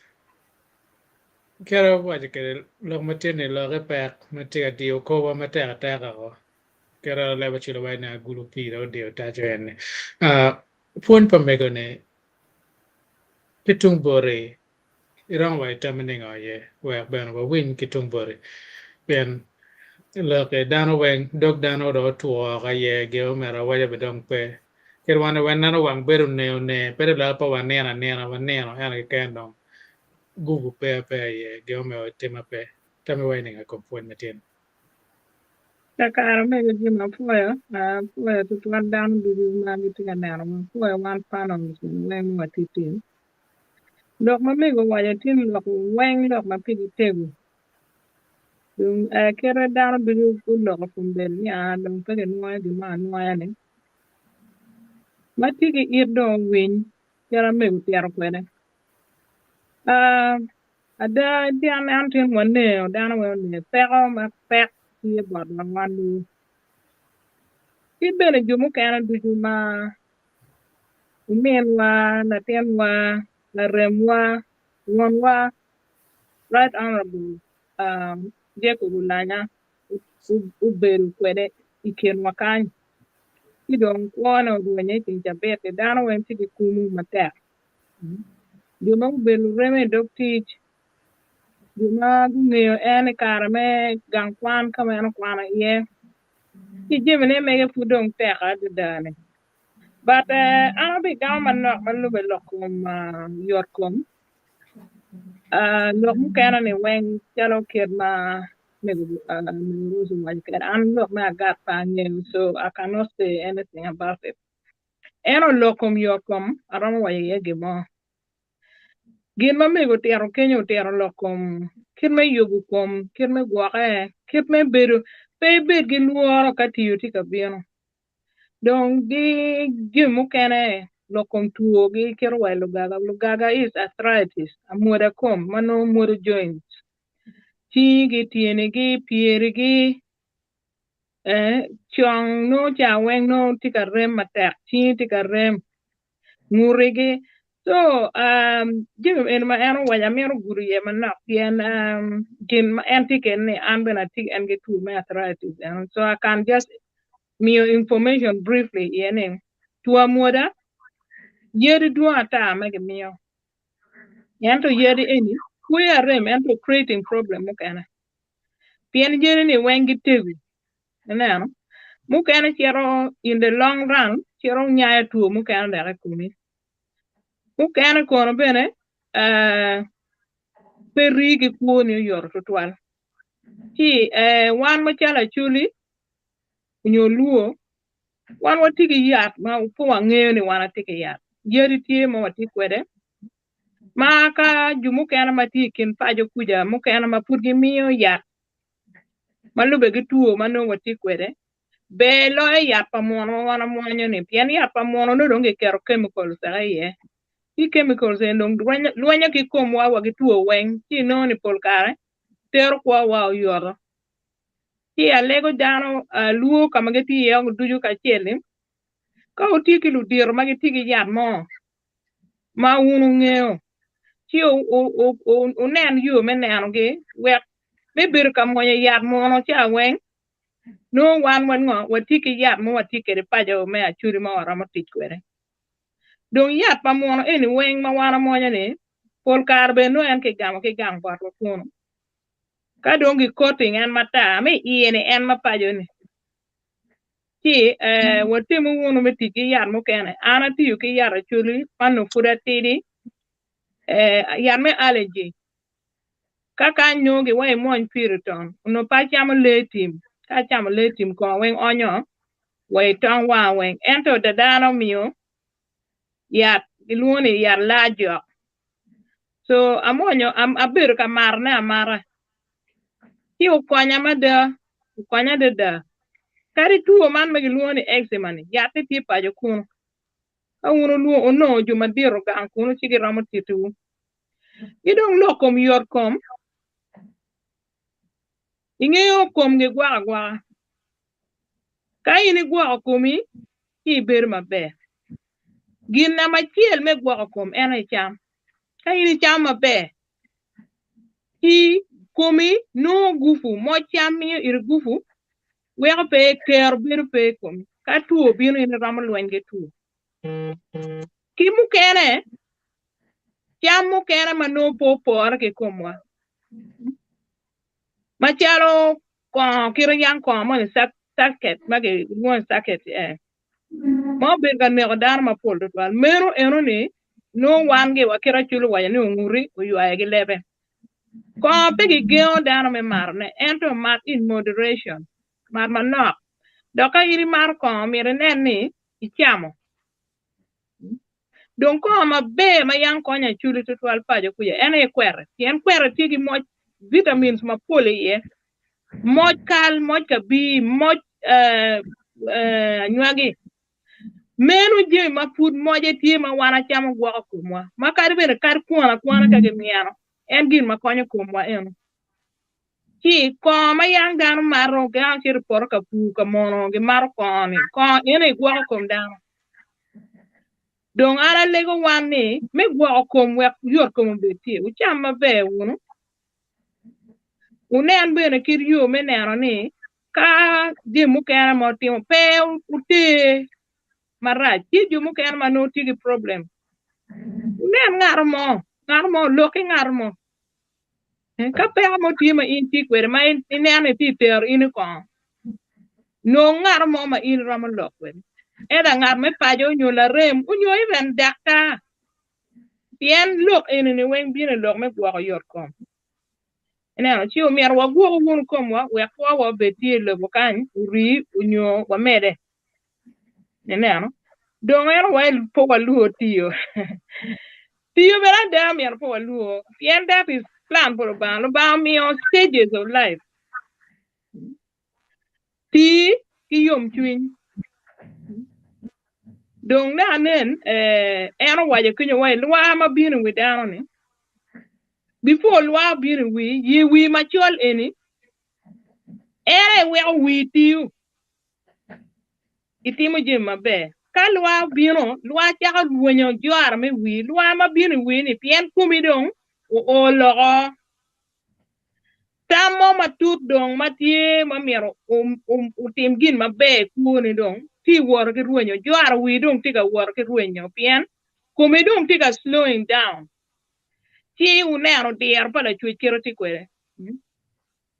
kera waje ke lo matene lo repek matia dio ko wa matera tera ko kera leva chilo wa na gulu piro dio ta jene pon pa Mego ne pitung bore irong wa tamening ye wa ben wa win kitung bori ben look dano weng dog dano do tuo ga ye ge o mera wa be dong pe ker wana wen nano wang beru ne pero la pa wa nena ana ken dong gugu pe ye ge o me o tema pe tame wa ninga kompon metin Kakara Mego Jima Foya, Foya to one down to the Mammy Animal, Foya one pound on the name of Titin. Look, my Mego, why a tin look, wang look my piggy table. Carry down a big good look from the yard and put in wine demand wine. My ticket ear don't win, Yara Mego Tiara. Ada dia mountain one day or down around the fell my back here about one. It been a jumu can do you ma umenwa, na tenwa, na remwa, one right honorable Jacob Ulanya Uberu Quede Iken Wakan. You don't want to do anything to bet the down went to the Kumu Mata. You know, Bill Remy Dog teach. You know, any carame, Gankwan, come and Kwana, yeah. He Jimmy make a food on tech at the dane. But I'll be down and not a little bit your come. Look, can any wing, yellow kid, ma, and look, I got fine, so I cannot say anything about it. And on locum, your come, I don't know why you give more. Give me go tear, can you tear locum? Kid me you come, kid me guac, kid me better, pay big in war, cut you take a beer. Don't give mukene locum to gi kerwa lugaga. Lugaga is arthritis, a mother come, mano mother joints. Chi tiene pieri chong no cha weng no tika rem matak chi tika rem ngurigi. So jim en ma eno waya mero guri ye manak pien gin ma antiken ne ambena tik and get to arthritis, and so I can just mere information briefly yene tua moda yeri dua ta mege mio yanto yeri eni kuya rem yanto creating problem mukana pien yeri ni wengi tegu nana mukana chero in the long run chero nyaya tuo mukana dara kumi mukana kono bene perigi kuo ni yor tutwal ti wan machala chuli nyo luo wan watiki yat ma upo wang'eyo ni wan atiki yat yeri tie ma wati kwede ma ka jumu kena ma ti kin pajo kuja mu kena ma purgi miyo yat ma lube gi tuo ma no wati kwede be lo yat pa mono wana mwanyo ni pien yat pa mono no donge kero chemicals sa ye ti chemicals en dong luanya ki kom wa gi tuo weng ti no ni polkare ter kwa wa yoro ti alego dano luo kama ge ti ye duju ka cheli ka utiki lu dir ma gi tigi yat mo ma unu ngeo ti o nen yu me neno gi wek be bir ka mo yat mo no cha weng no wan ngo watiki yat mo watiki de pajo me achuri ma wara mo tik kwere don yat pa mo no eni weng ma wana mo ne pol kar be no en ke gam par ko kono ka don gi coating en mata me iene en ma pajo ni ti watimu wonu me tiki yat mo kene ana ti yu ki yat achuri panu fuda tidi yat me allergy kaka nyogi wai mon piriton no pa chamo letim ka chamo letim ko wen onyo wai ton wa wen ento da dano miyo yat iluoni yat lajo so amonyo abir ka marne amara ti ukonya mada ukonya da kari tuo man me iluoni eczema ni yat ti pajo kuno awuno luo ono juma diro ga kuno chigi ramo titu idong lokom yor kom ing'eyo kom gi gwa ka ini gwa komi ki ber maber gin na machiel me gwa kom en cham ka ini cham maber ki komi no gufu mo cham mi ir gufu we pe ker ber pe komi ka tuo bino in ram lwen ge tuo ki mu kene Chiamo che era ma no po che come. Ma chiaro kiro yang ko mo saket mage one saket mo be ga ne odar ma pol do wal mero eno ni no wange wa kira chulu wa ni nguri o yu ay lebe ko pe gi geo dar me marne ento mat in moderation mar manok do ka iri mar ko mere ni ichamo don ko ma be ma yang ko nya chulu to wal pa jo kuye ene kwere tien kwere tigi mo vitamins ma pol ye moj kal moj ka bi moj nywagi menu je ma pud moje tie ma wana chamo gwa kumwa ma kar bere kar kwana ka gemiano en gin ma konyo kumwa en ki ko ma yang dan maro ga chir por ka pu ka mono ge mar ko ni ko ene gwa kum dan don ara lego wani me gwa kum we yor kum be tie u chama be wunu unen bene kir yo menero ni ka di mukena mo timo pe uti mara ti ju mukena ma no tigi problem unen ngarmo loki ngarmo ka pe mo timo in ti kwere ma inene ti ter in ko no ngarmo ma in ramo lokwe eda ngar me pajo nyola rem unyo even dakta tien lok ni wen bine lok me gwa yor ko ena chi o mier wa gwo won kom wa we kwa wa betie le bokan uri unyo wa mede ena don era wa po wa luo tio tio bera da mier po wa luo and that is plan for ba mi on stages of life ti ki yom twin don na nen era wa je kunyo wa lwa ma binu we down ni before lwa binu we yi we machol eni ere we tiu itimo je mabe ka lwa bino lwa chaka luonyo jwar me wi lwa ma bino wi ni pien kumi dong o logo tamo matut dong matie mamiero utim gin mabe kuoni dong ti wor ke ruonyo jwar wi dong tiga wor ke ruonyo pien kumi dong tiga slowing down ti unero dier pala chwe kero ti kwere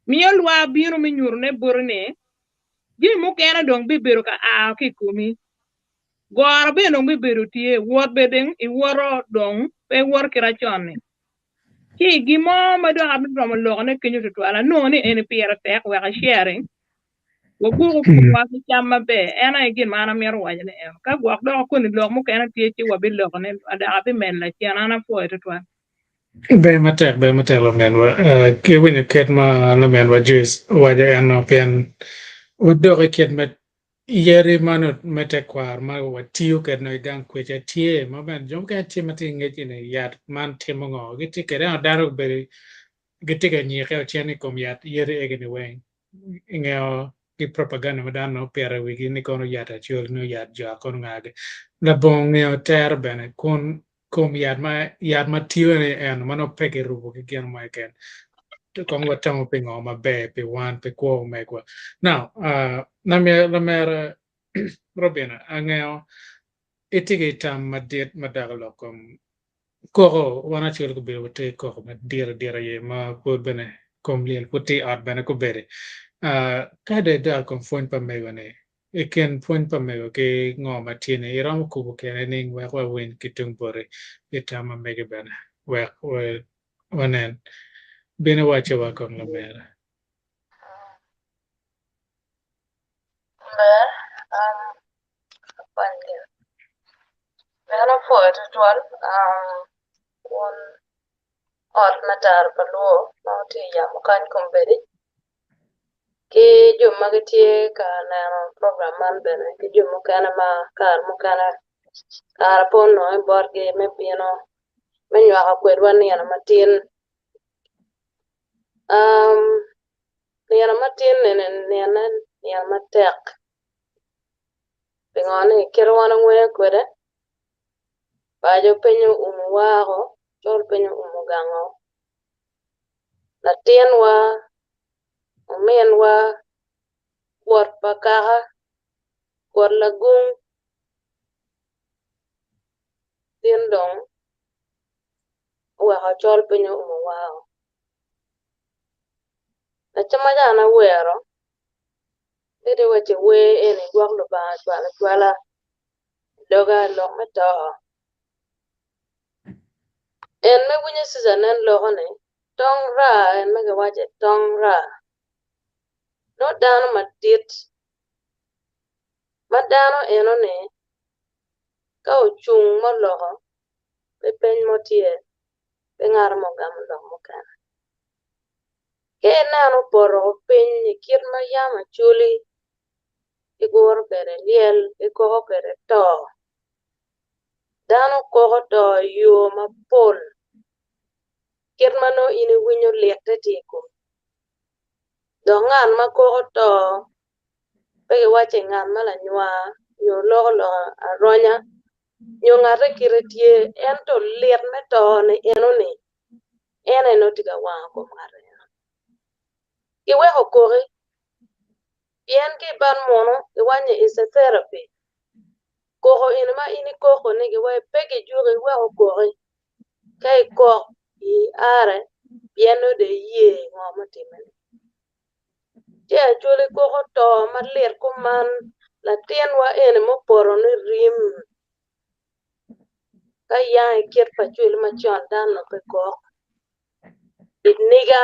miyo lwa bino mi nyurne borne gin mukena dong bibero ka ki kumi gor be no mi beru tie wor bedeng I woro dong pe wor kira chonni ki gimo ma do am do mo lo ne kenyu to ala no ni en piera te wa sharing wo guru ku wa ki chamma be ena gin mana mer wa ne en ka gwa do ko ni lo mu kana tie ci wa bi lo ne ada abi men la ci ana fo to be matek lo men wa ke wini ket ma lo men wa jus wa ja no pen udo ke ket met yeri manut mete kwar ma wa tiyo ket no gang kweche tie ma ben jom ke tie mati ngec ne yat man timo ngo giti ke na daro be giti ke nyi ke cheni kom yat yeri egene wen ngeo ki propaganda madano pere wigi ni kono yata chul no yat ja kono ngage la bon ngeo ter bene kon kom yat ma tiyo ne en mano peke rubo ke gen ma ken to kong wa tamo pe ngo ma be pe wan pe ko me kwa now na me la mer robina angeo itige tam madet madagalo kom ko wana chul ko be wote ko ma dira ye ma ko bene kom liel puti art bene ko bere kada da kon fon pa mego ne ken fon pa mego ke ngo ma tiene iram ko ke ne ning wa wen kitung bore itama mege bene wa wanen bene wache wa kon la mera Ber, panggil. Mereka foto tuan, un ort natar perlu mau tiya makan kembali. Ki cuma kita karena program man bene, ki cuma karena mukana kar pun no borge me piano menyo aku edwan ni ana matin ni ana matin ni ana matek pengone kero wana ngwe kwede bajo penyo umuwaho chol penyo umugango latin wa umen wa kwor pakaha kwor lagung tindong we ha chol pinyo umo wow na chama jana wero dede weche we ene gwak lo ba chwala doga lo meto en me bunye season en lo ne tong ra en me ga wache tong ra no dano matit madano eno ne ka ochung moloho be peny motie be ngar mo gam lo mo kan ke nano poro piny ni kit ma yama chuli igor kere liel ikoho kere to dano koho to yo mapol kit mano ini winyo liete tiko do ngan ma koho to be wache ngan mala nywa yo lo aronya yo ngare kiretie en to liet me to ne eno ne ene no tiga wa ko ngare iwe okore yen ki ban mono iwanye is a therapy koho inma ini koho ne ge we pege jure we okore kai ko i are yeno de ye ngomo timene je chule koho to maler ko man la tienwa ene mo poro ne rim ka ya kier pa chule ma chon dan no pe ko niga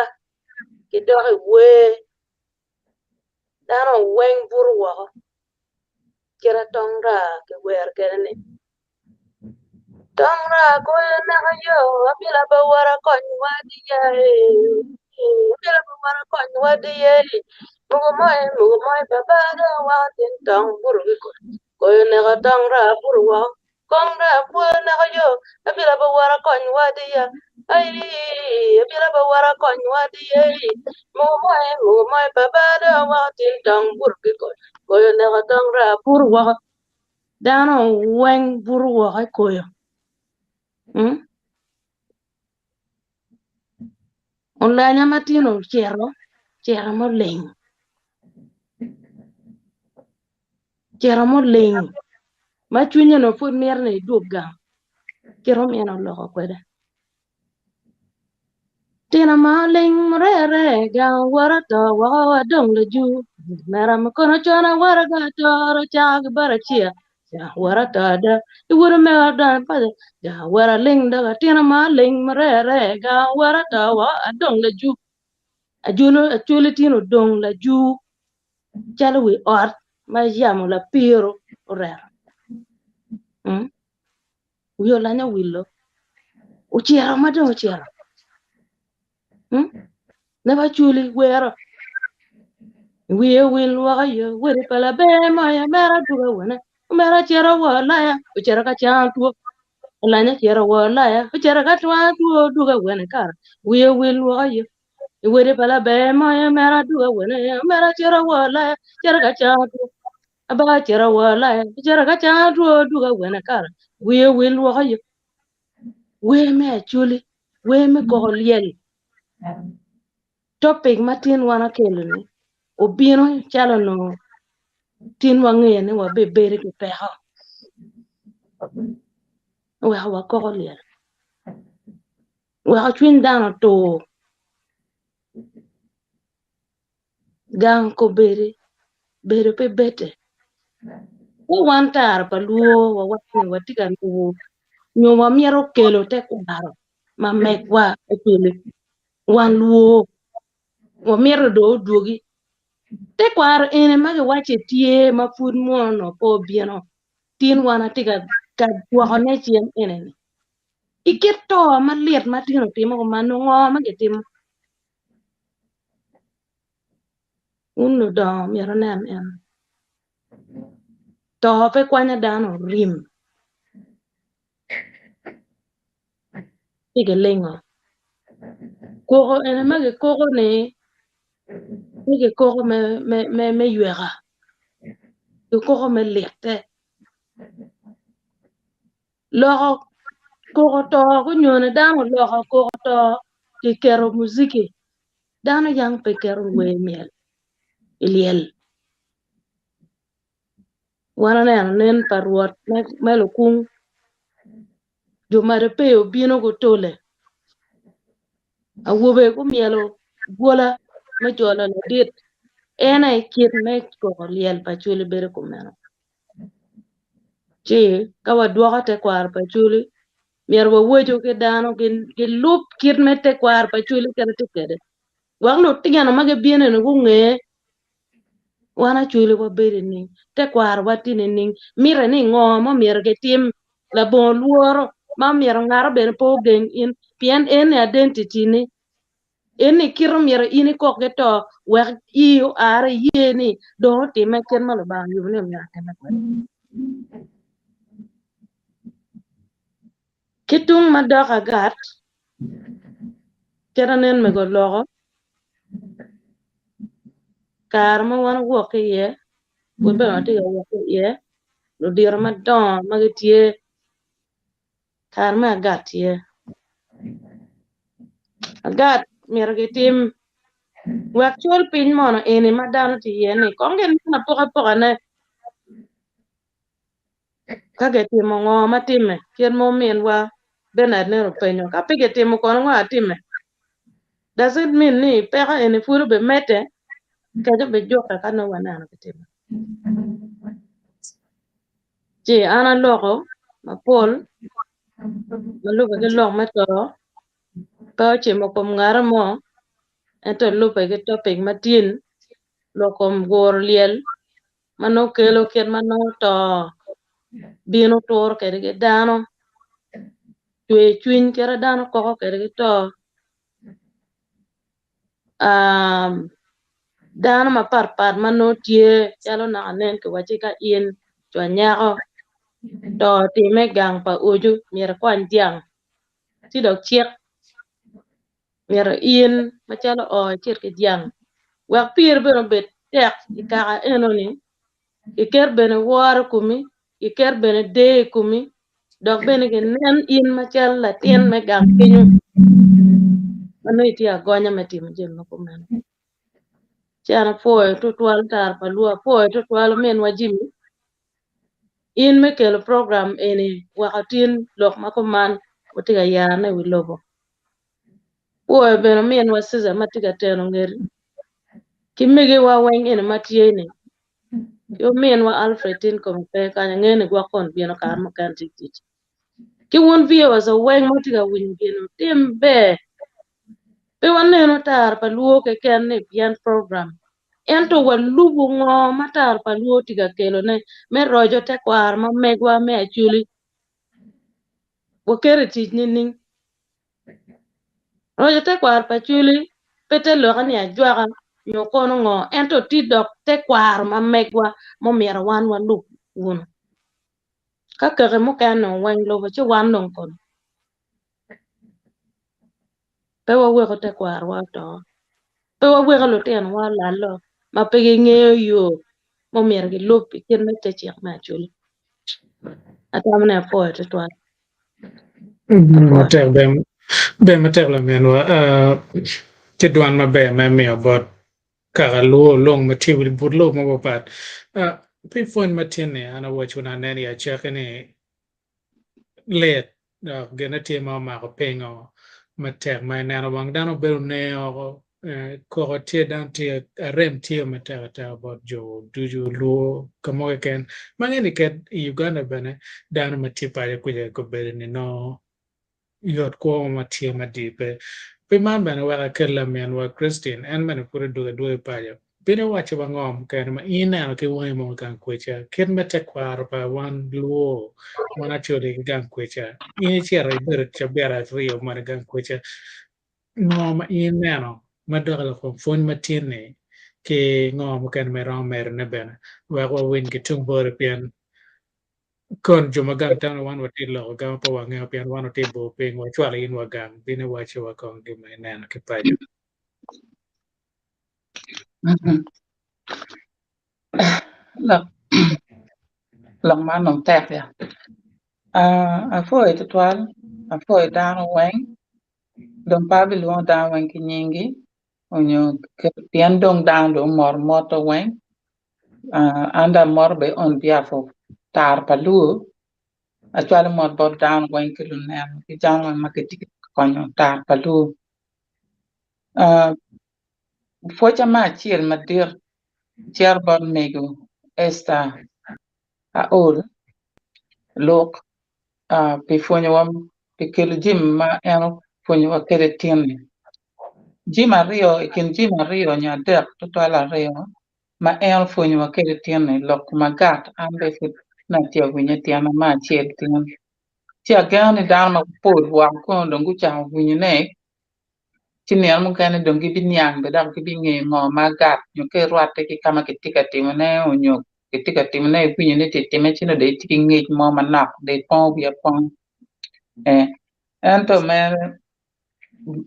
kidore we dano weng burwa kira tongra ke wer kene tongra ko na yo apila ba wara kon wadi ya apila ba wara kon wadi ya mugo moy baba da wa tin tong buru ko ne ga tongra burwa kongra ko na yo apila ba wara kon wadi ya ai apila ba wara kon wadi ya mugo moy baba da wa tin tong buru ko ne ga tongra burwa dano weng burwa ko yo Onlanya matino chero mo leng ma chunye no fu mier ne duga chero mieno loko kwede tina ma leng re ga wara to wa dong le ju mera ma kono chona wara ga to ro cha bara chia ya wara to da iwuru me da pa ya wara leng da tina ma leng re ga wara to wa dong le ju achule tino dong la ju chalo wi ot ma yamo la piro orero wiyo lanya wilo uchiero madong uchiero ne ba chuli wero wiyo wil waka yo wiri pala be maya mera duga wena mera chiero wala ya uchiero ka chantuo lanya chiero wala ya uchiero ka tuo duga wena kar wiyo wil waka yo wiri pala be maya mera duga wena mera chiero wala ya chiero ka chantuo aba chiero wala ya chiero ka chantuo duga wena kar wiyo wil waka yo we me chuli we me ko liel topic matin wana kelo ni obino chalo no tin wange ne wa bebere ke peha we wa ko liel we ha twin down to gang ko bere pe bete we wan tar pa luo wa wa tiga luo nyo wa miero kelo te kwaro ma mekwa epele wan luo wa miero do duogi te kwaro ene mage wache tie ma fud mono po bieno tin wana tiga ka duokone chien ene ni iketo ma liet matino timo ko mano ngo ma gitimo uno do miero nem en to pe kwanya dano rim tige lengo koko ene mage koko ne tige koko me yuega koko me liete loko koko to kunyone dano loko koko to ki kero muziki dano yang pe kero we miel iliel wana nen parwat melo kung jomare pe obino go tole Awube ku mielo gola ma jola la dit ena kit me ko Lyel pa chuli bere ku meno ci ka wa duoka te kwar pa chuli mier wa wojo ke dano ke lup kit me te kwar pa chuli kene te kede wang lo tingana mage biene no nge wana chuli wa bere ni te kwar watine ni mire ni ngo mo mier ke tim la bon luoro ma mier ngaro bene po gen in pien en identity ni eni kiro mier ini ko ke to wer iyo are yeni do ti me ken malo ba yu ne mier ke na kitung madok Agat keranen me go logo kar ma wan wo ke ye wo be ma te wo ke ye lo dir ma don ma ke tie kar ma Agat ye Agat mier ke tim wek chol piny mono eni ma dano ti ye ni kongen na poka ne kage timo ngo matime kien mo min wa Bernard ne penyo ka pige timo kono ngo atime does it mean ni peka eni furu be mete kaje be joka kana wana na kitimo ji ana loko ma pol ma lupa ke lok ma to pa chimo kom ngara mo ento lupa ke topic matin lokom gor Lyel mano kelo kien mano to bino tor ke dano chwe chwin kera dano koko ke to dano ma par mano tie chalo na anen ke wachi ka in chwa nyako to time gang pa uju mier kwan tiang ti dok chiek mier in machalo o chier ke diang wak pir beno bet tek ikaka enoni iker bene war kumi iker bene de kumi dok bene ke nen in machal latien me gang kinyu mano iti agonya matimo jem no kumeno chana poe to twal tar palua poe to twal men wajimi in me kelo program eni wakatin lok makoman watiga yana wilobo poe beno men wasiza matiga teno ngeri kimege wa weng eni matieni yo men wa Alfredin kompe kanya ngene gwakon bieno kar makan tiktik ki won vie wasa weng matiga win bieno tembe pe waneno tar paluo ke ken ne pian program ento walubu ngo matar paluo tiga kelo ne me rojo te kwar ma megwa me achuli wakere tich ning rojo te kwar pachuli pete loka ni ajwaga nyokono ngo ento tidok te kwar ma megwa mo miera wan walub wun kakere mo kano wang lobo che wan nong kon pe waweko te kwar wa to pe waweko lo ten wa lalo ma pege ngeo yo mo miera gi lupi kien me te chiek ma achuli atamne poe to twal matek be matek la menwa ke duan ma be ma mi about kaka luo long material but lo mo pat pe phone matine ana wachuna nani a check ni let gena tema ma ko pengo matek ma nana wang dano beru ne ko tie dan tie rem tie matek ta about jo duju luo kamo ken mangeni ket Uganda bane dano matipa ya kuja ko bere ni no yot ko matie madipe pe man bane waka kella men wa Christian en bane pure do pa ya bine wacho bangom ken ma ina ke woi mo kan kwecha ken mete kwar pa wan luo wana chori gan kwecha ini chera ibere chabera rio man gan kwecha no ma ina madok la ko fon matine ke ngom ken me ram mer ne bene wa win ke tung bore pian kon juma gang tan wan wati lo gang pa wa ngeo pian wan wati bo pe ngo chwala in wa gang bine wacho wa kong gi me nana ke pa Look, long man nong tek ya. A foi to twal, a foi down wang, dong pa bi luong down wang ki nyingi, onyo pian dong down dong mor moto wang, anda mor be on behalf of tar palu, a twal mor bot down wang ki lunem, ki jang wang maketi konyo tar palu. Fochama chiel madir Chairman Mego Esther Aol Luk pifonywa pikelo jim ma en fonywa kede tienni. Jim ariyo ekin jim ariyo nyadek total ariyo ma en fonywa kede tienni lok magat ambe fit na tiyo winye tiana ma chiel tien. Chia gani down ma pod wa ko dongu cha winye ne chini amu kane dongi binyang bedam ki binge ngo magat nyuke ruate ki kama kitika timone unyo kitika timone winye ne titime chino de tiki ngej mo manak de pon bia pon ento mer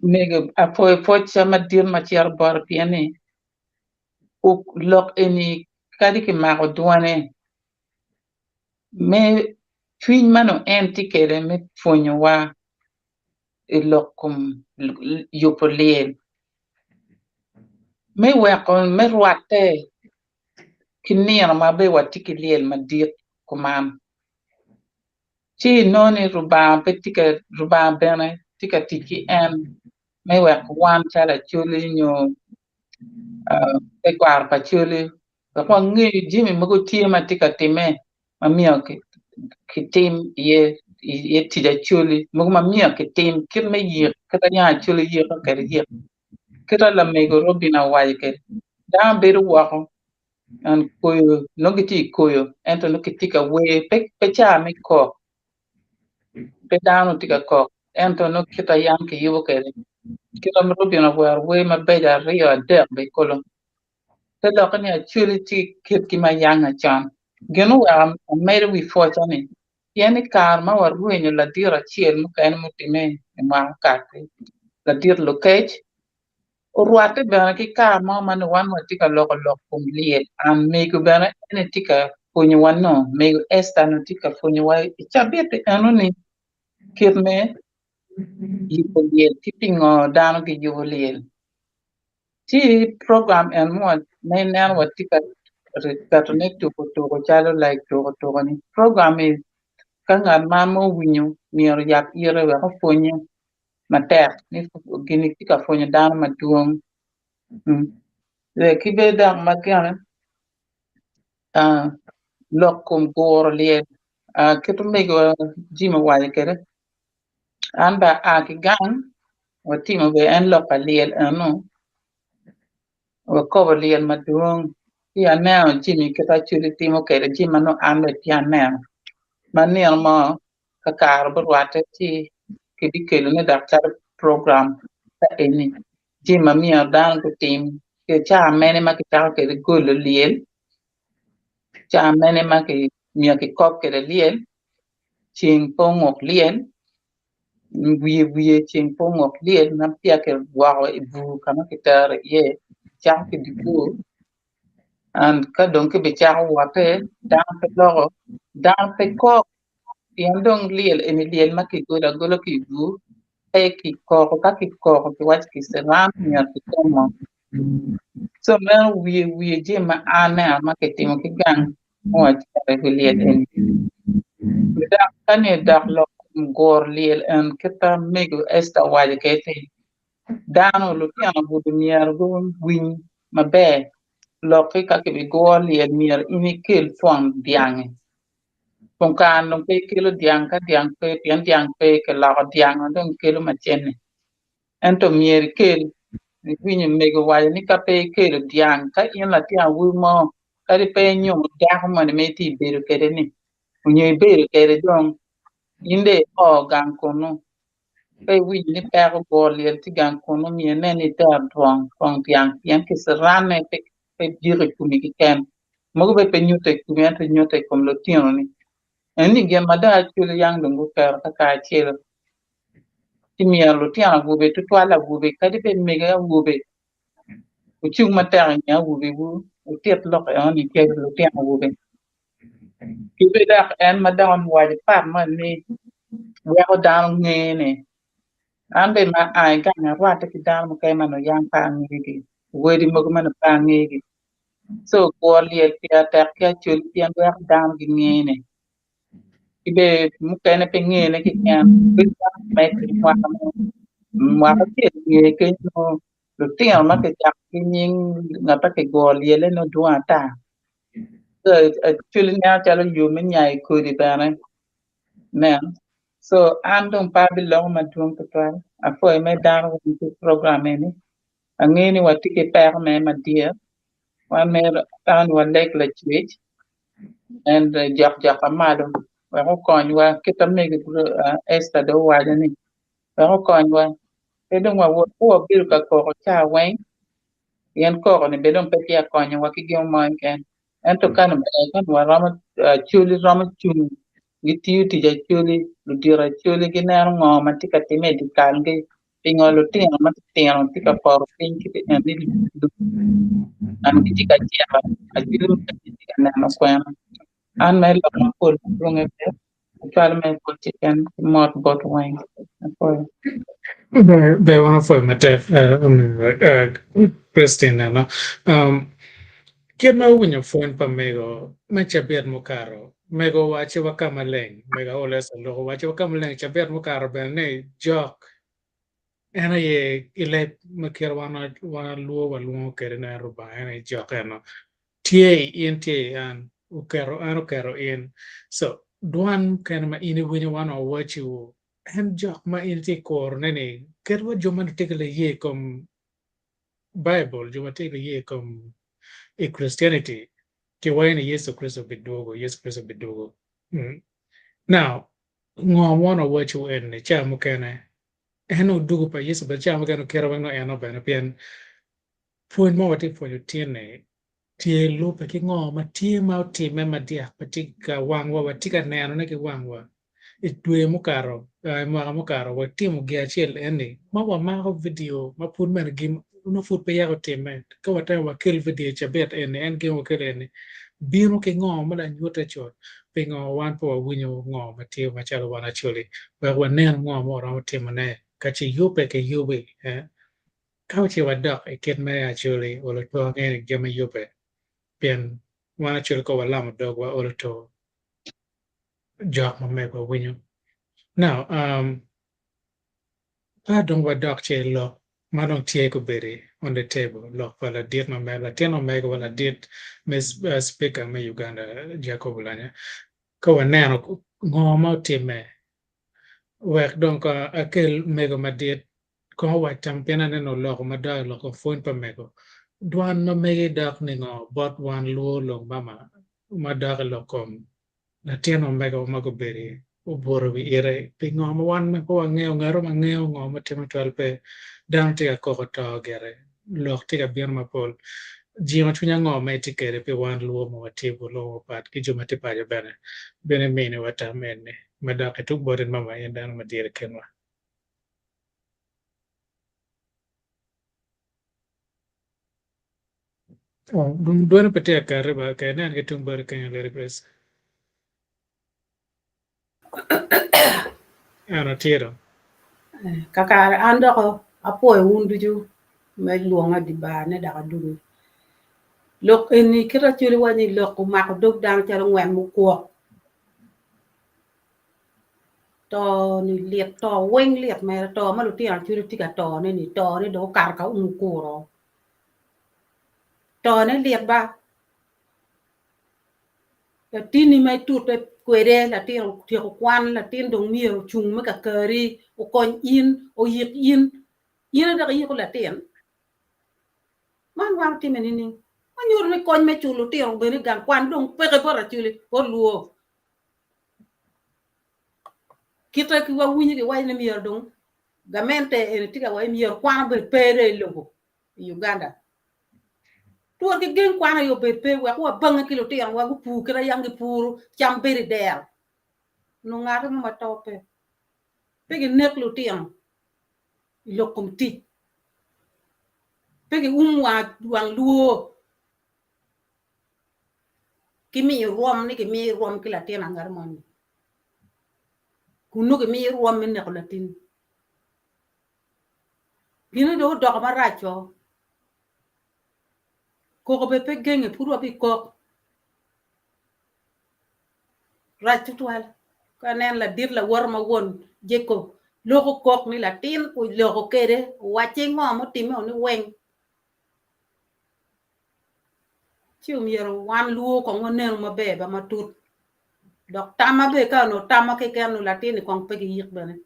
mega apo chama dir ma chiar bor piani u lok eni kadi ki mago duane me twin mano en tikere me fonyo wa lokum yopoliel me wekon me ruate kinir ma be watiki liel ma dir kumam chi noni ruba petika ruba bene tika tiki en me wek wan chala chuli nyo tekwar pa chuli kwa ngi jimi mgo tie ma tika time ma miyo ki tim ye tida chuli mgo ma miyo ki tim kir me yir kata nya chuli yir ka kere yir kira la mego robina waye ke da beru wako an koyo nogiti koyo ento nokitika we pecha me ko pe dano tika ko ento nokita yanke yubo kere kira me robina war we ma beja rio Adek be kolo te lokani a chuli ti kit ki ma yanga chan genu wa made we fortune yani kar ma war ruenyo la dira chiel mu kan mutime ma ka la dir lokech ruate bana ki ka ma man wan wa tika loko kum liel am mego bana ene tika fonyo wano mego Esther no tika fonyo wa chabete anoni kirme yipo liel tipingo dano ki yubo liel ti program en mo nan wa tika retane to chalo like to ni program is kanga mamo winyo mier yak yere wa fonyo matek ni gini tika fonyo dano maduong le kibe dang magana lokum gor liel kitu mego jima wale kere anda ki gang watimo be en loka liel anu wa cover liel maduong ya na jimi kita chuli timo kere jima no ande tia na manil mo kakar berwate ti kibikelo ne daktar program ta eni jima mia dan ko tim ke cha mene makita kere golo liel cha mene maki mia ki kop kere liel ching pongok liel wiye ching pongok liel na pia ke wawa ibu kama kitar ye cha ki dibu and ka don ke be cha wape dan pe logo dan pe kop pian dong liel eni liel maki golo ki ibu e ki ko ka ki ko ki wat ki seram mia ki tomo so men wiye jema ana marketing ki gang mo cha ke liel eni da kane da lo gor liel en kita Mego Esther waje kete dano lu piano budu mier go win mabe lo ka ke be gor liel mier ini kel fon diange kon kan no pe kelo diang ka diang pe pian diang pe ke la diang don kelo machene ento mier kel win Mego waje ni ka pe kelo diang ka in la tia wu mo ka pe nyu da mo ne meti beru kede ni unye beru kede don inde o gan kono pe wi ni per bol yel ti gan kono mi ne ni ter twang pian pian ki serane pe dire kumi ki ken mo be pe nyute kumi ante nyute kom lo tino ni eni gen mada chule yang dungu per ka chelo ti mi lo tiana gube to twala gube kadi pe mega gube u chu mater nya gube bu u tet lo ka ni ke lo tiana gube ki be da en madam wa de pa man ni wa down ngene ambe ma ai gana rwata ki dal mo kay mano yang pa ngigi wodi mo man pa ngigi so ko liel ti ata ka chul ti an wer dam gi ngene ibe mo kay na pe ngene ki kan bi ta mai ti wa mo ti ngi ke no lu tiang ma ke chak ki ning na pa ke go Lyel no duan ta chuli na chalo yu min nyai ku di bana men so an dong pa bi long ma tuong to pa a fo me dar wo ti program ni angeni wa ti ke per me ma dia wa me tan wa lek la chwech and jak jak amado wa ko kon wa ke tam ne ke esta do wa ni wa ko kon wa te dong wa wo bil ka ko cha wen yen ko ni be dong pe ya kon wa ki gyo man ken en to kan ba kan wa rama chuli rama chuli gitu ti ja chuli lu dira chuli ki na ngo ma ti ka ti medical ge pingo lu ti ma ti no ti ka por pin ki ni du an ki ti ka ti a ti lu ti ka na no ko an me lo no ko lu nge pe chal me ko ti kan mot bot wang ko Be one of them Christina no kid ma winyo phone pa mego ma chabiat mo karo mego wache wakamaleng Mego Aol Esther Luk wache wakamaleng chabiat mo karo ben ne jok ena ye ile makir wana luo wa luo kere na ruba ena jok eno tie an ukero in so duan kan ma ini winyo wana wachi en jok ma inti kor nene kerwa joma tikale ye kom Bible joma tikale ye kom e Christianity ke wayne Yesu Kristo bidogo now ngo wana wachi en chamu kene eno dugu pa Yesu ba chamu kene kero wano eno bana pian point mo wati for you tiene tie lupe ki ngo ma tie ma time ma dia patika wangwa watika neno ne ki wangwa itwe mukaro mukaro wa timu gi achiel eni mawa mako video ma pun men gi no fut pe yago time ka wata wa kill video chabet eni en gi wa kill eni biro ke ngo ma la nyota chot pe ngo wan po winyo ngo ma tie ma chalo wana chuli wa nen ngo mo ra time ne ka chi yupe ke yubi ka chi wa dok e ket me actually wala to ngene gema yupe pien wana chuli ko wala ma dog wa wala to jok ma me ko winyo. Now, I don't want doctor law. Madong tie ko beri on the table. Law wala diet no me la tieno mego wala diet Miss Speaker me Uganda Jacob Lanya. Ko wanano ngoma time. Wek donc akel mego ma diet ko wa champion ne no law ma da law ko phone pa mego. Duan no mege dak ni ngo bot wan luo long mama ma da law kom. La tieno mego mago beri. Uboro wi ire pi ngoma wan me ko ngeo ngaro ma ngeo ngoma tema twelve dang tiga koko to gere lok tiga bian ma pol jima chunya ngoma etikere pi wan luo mo watibu lo pat ki juma ti paja bene mene wata mene madok e tuk borin mama yendan ma dire kenwa dum duwana pete akare ba kene an tung bor kenya le request ano tiro kaka ando ko apo e wundu ju me luonga di ba ne da dulu lok eni kira chuli wani lok ma ko dog dang charo ngwen mu ko to ni liet to weng liet me to ma lu ti an chuli ti ka to ne ni to ne do kar ka ko ro to ne liet ba la tini mai tut pe kwere la tin ti ko kwan la tin dong mi chung me ka kari o kon in o yik in da yi ko la tin man wang ti men ni man yor me kon me chulu ti on beri gan kwan dong pe ke bora chuli o luo kita ki wa wunyi ki wai na mi dong gamente en ti ka wai mi kwan be pere logo Uganda tuwa ki gen kwana yo be pe wa banga kilo ti an wa gu pu kra yang pu cham beri del no ngata ma tope pe ki nek lo ti an lokum ti pe ki wa wang luo kimi rom ni kimi rom ki la tin angar mon kunu kimi rom min ne ko la tin bino do do ma racho ko be pe genge puro bi ko racho twal ka nen la dir la war ma won jeko loko kok ni latin ku loko kere wache ngomo time oni weng chium yero Wan LUO ko ngonen mabe ba matut dok tama be ka no tama ke kanu latin ko pe yik bane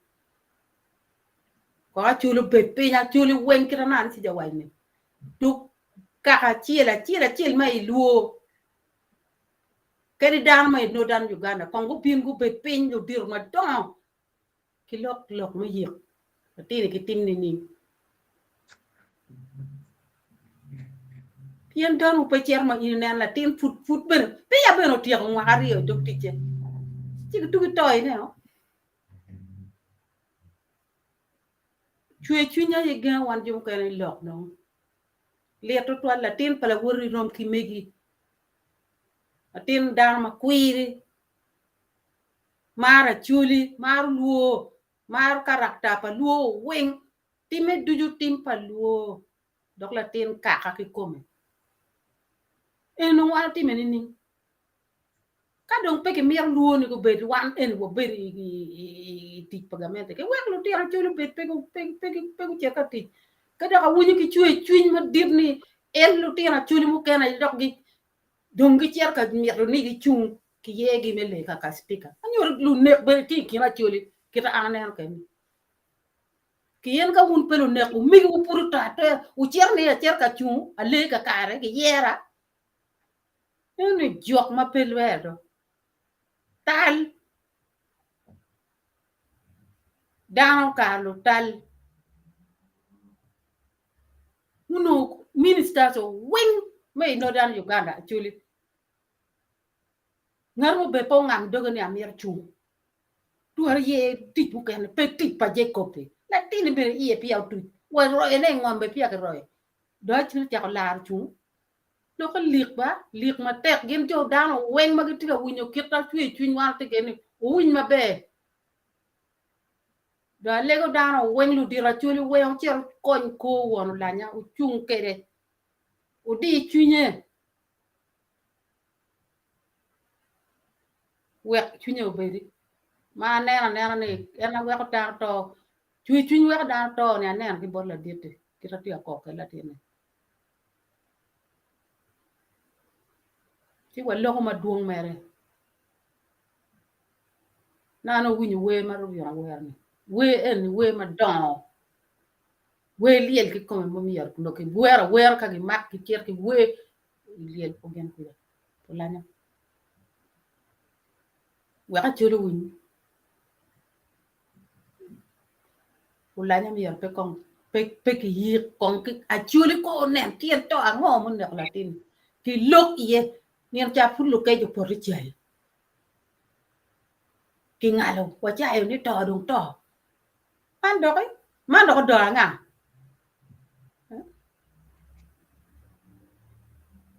ko achulu be pinya chulu weng kiranan si jawai ni duk kaka chiel mai LUO kedi dan mai no dan Uganda kongo pin gu be pin gu dir ma don kilok ma yik latin ki tim ni Yen don upe cher ma inen la tin fut ben pe ya ben o tiek ngari o dok tije ti tu toy ne o chue chunya ye gan wan jum kan lok no le to la tin pala wori rom ki megi atin dar ma kwiri mara chuli mar LUO mar karakta pa LUO weng time duju tim pa LUO dok la tin ka ki kome eno wa ti menini kadong pe ke mier LUO ni ko bet wan en wo ber ti pagamente ke wek lu tira chulo bet pe ku cheka ti kada ka wuni ki chuin ma dir ni en lu tira chulo mu kana dok gi dong gi cher ka mier ni gi chung ki yegi mele ka speaker anyor lu ne ber ti ki na chulo kita anen ka ni ki yen ka wun pelu ne ku mi ku puru ta te u cher ni cher ka chung ale ka kare ki yera ni jok ma pelwedo tal down Carlo tal uno minister so wing may no dan Uganda actually ngaro be po ngam dogo ni amir chu tu har ye tit bu kan pe tit pa je kopi la tin be ye pi au tu wa ro ene ngom be pi ka ro do chi ta la chu lo ko lik ma tek gen jo dan wing ma giti ga winyo kita chu wa te gen win ma be da lego dano wen lu dira chuli wen cher kon ko won la nya u chung kere u di chunye wek chunye obedi ma nena ne ena wek ta to chuny wek da to ne nen ki bor la dite ki ta ko ke la tine ti wa lo ma duong mere nano winyo we ma ru yo wer ni we ma don we liel ki ko mo mi yar ko ki wer ka gi mak ki cher ki we liel ko gen ko la nya wa ka chulu win ulanya mi yar pe kong pe ki yi kong ki a chulu ko nen tien to a ngo mun nek latin ki lok ye nien cha pulu ke ju por chai ki ngalo wa cha yo ni to dong to man do do nga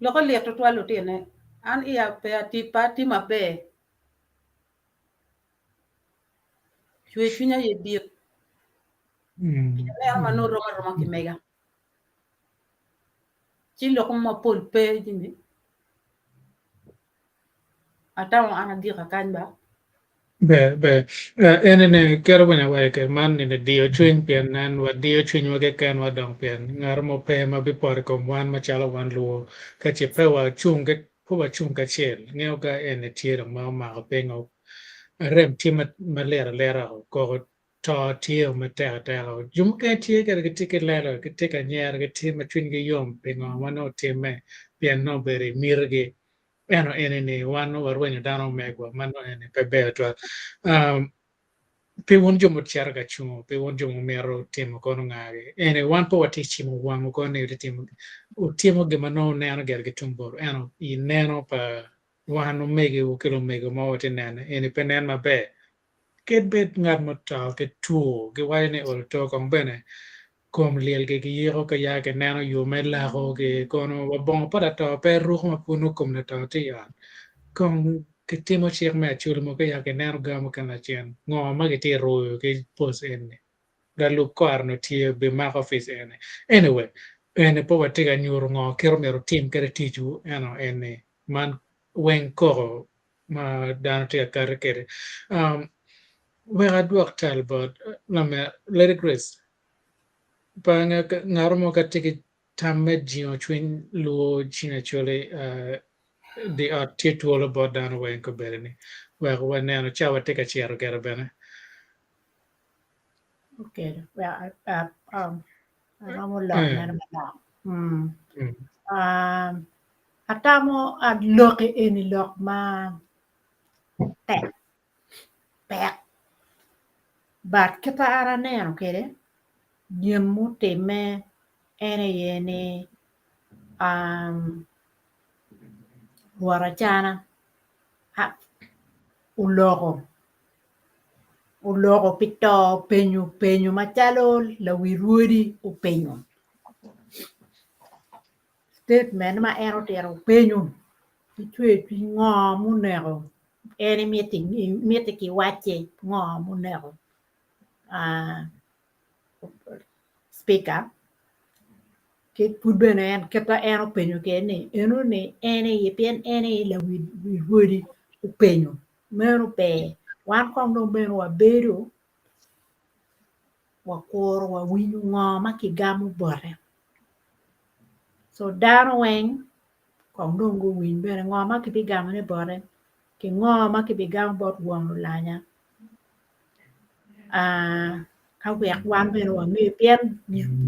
lo ko le to to lo tien an ia pe ti pa ti ma pe chue chunya ye bi ya ma no ro ki mega chi lo ko mo pol pe jini ata ana di ka kan ba be ene kero banya wa ke man ne dio chuin pian nan wa dio chuin wa ke kan wa dong pian ngar mo pe ma bi por ko wan ma chala Wan LUO ka che pe wa chung ke pu wa chung ka chen ngeo ka ene tier ma pe ngo rem ti ma lera ko to tio ma ta jum ke tie ke tiket lera ke te ka nyer ke ti ma chuin ke yom pe ngo wa no te me pian no bere mirge eno ene wan no warwenyo dano megwa mano ene pe beto pe won jomo tiara ga chumo pe won jomo mero timo kono ngage ene wan po wati chimo wango kono ne timo timo ge mano neno ger ge tumbor eno I neno pa wan no mege o kilo mege mo wati nene ene pe nen mabe ket bet ngat mo tal ke tuo ge waine ol to kong bene kom liel ke yero ka ya ke neno yo me la ho ke kono wabong pa da to pe ruho ma puno kom na to ti ya kong ke timo chiek me chulo mo ke ya ke neno gamo kana chen ngo ma ke ti ro ke pos ene da lu kwar no ti be ma office ene anyway ene po wa tiga nyuro ngo kero mero tim kere tiju eno ene man wen ko ma dan ti kare kere Where duak talbot lama let it grace. Panga ngaromo katiki tamed jino twin luo china chole the art titual about down away in Koberni. Where when nano chawa take a chair get a banner. Okay. Well, I don't want lock na naman na. Atamo at look any lock ma tek pek. But kita ara nero kere. Yemu teme ene yene warachana ulogo pito penyu machalo la wirudi upenyu statement ma ero tero penyu tue ngo munero ene mieti ki wache ngo munero speaker ke pudbene en keta ero penyu ke ne eno ne ene yepien ene la wirudi upenyu mero pe wan kong no beno wa bedo wa koro wa winyu ngo makigamu bore so dano weng kong dong go win bene ngo makigamu ne bore ke ngo makigamu bot wong lanya ka wek wan bene wa me pien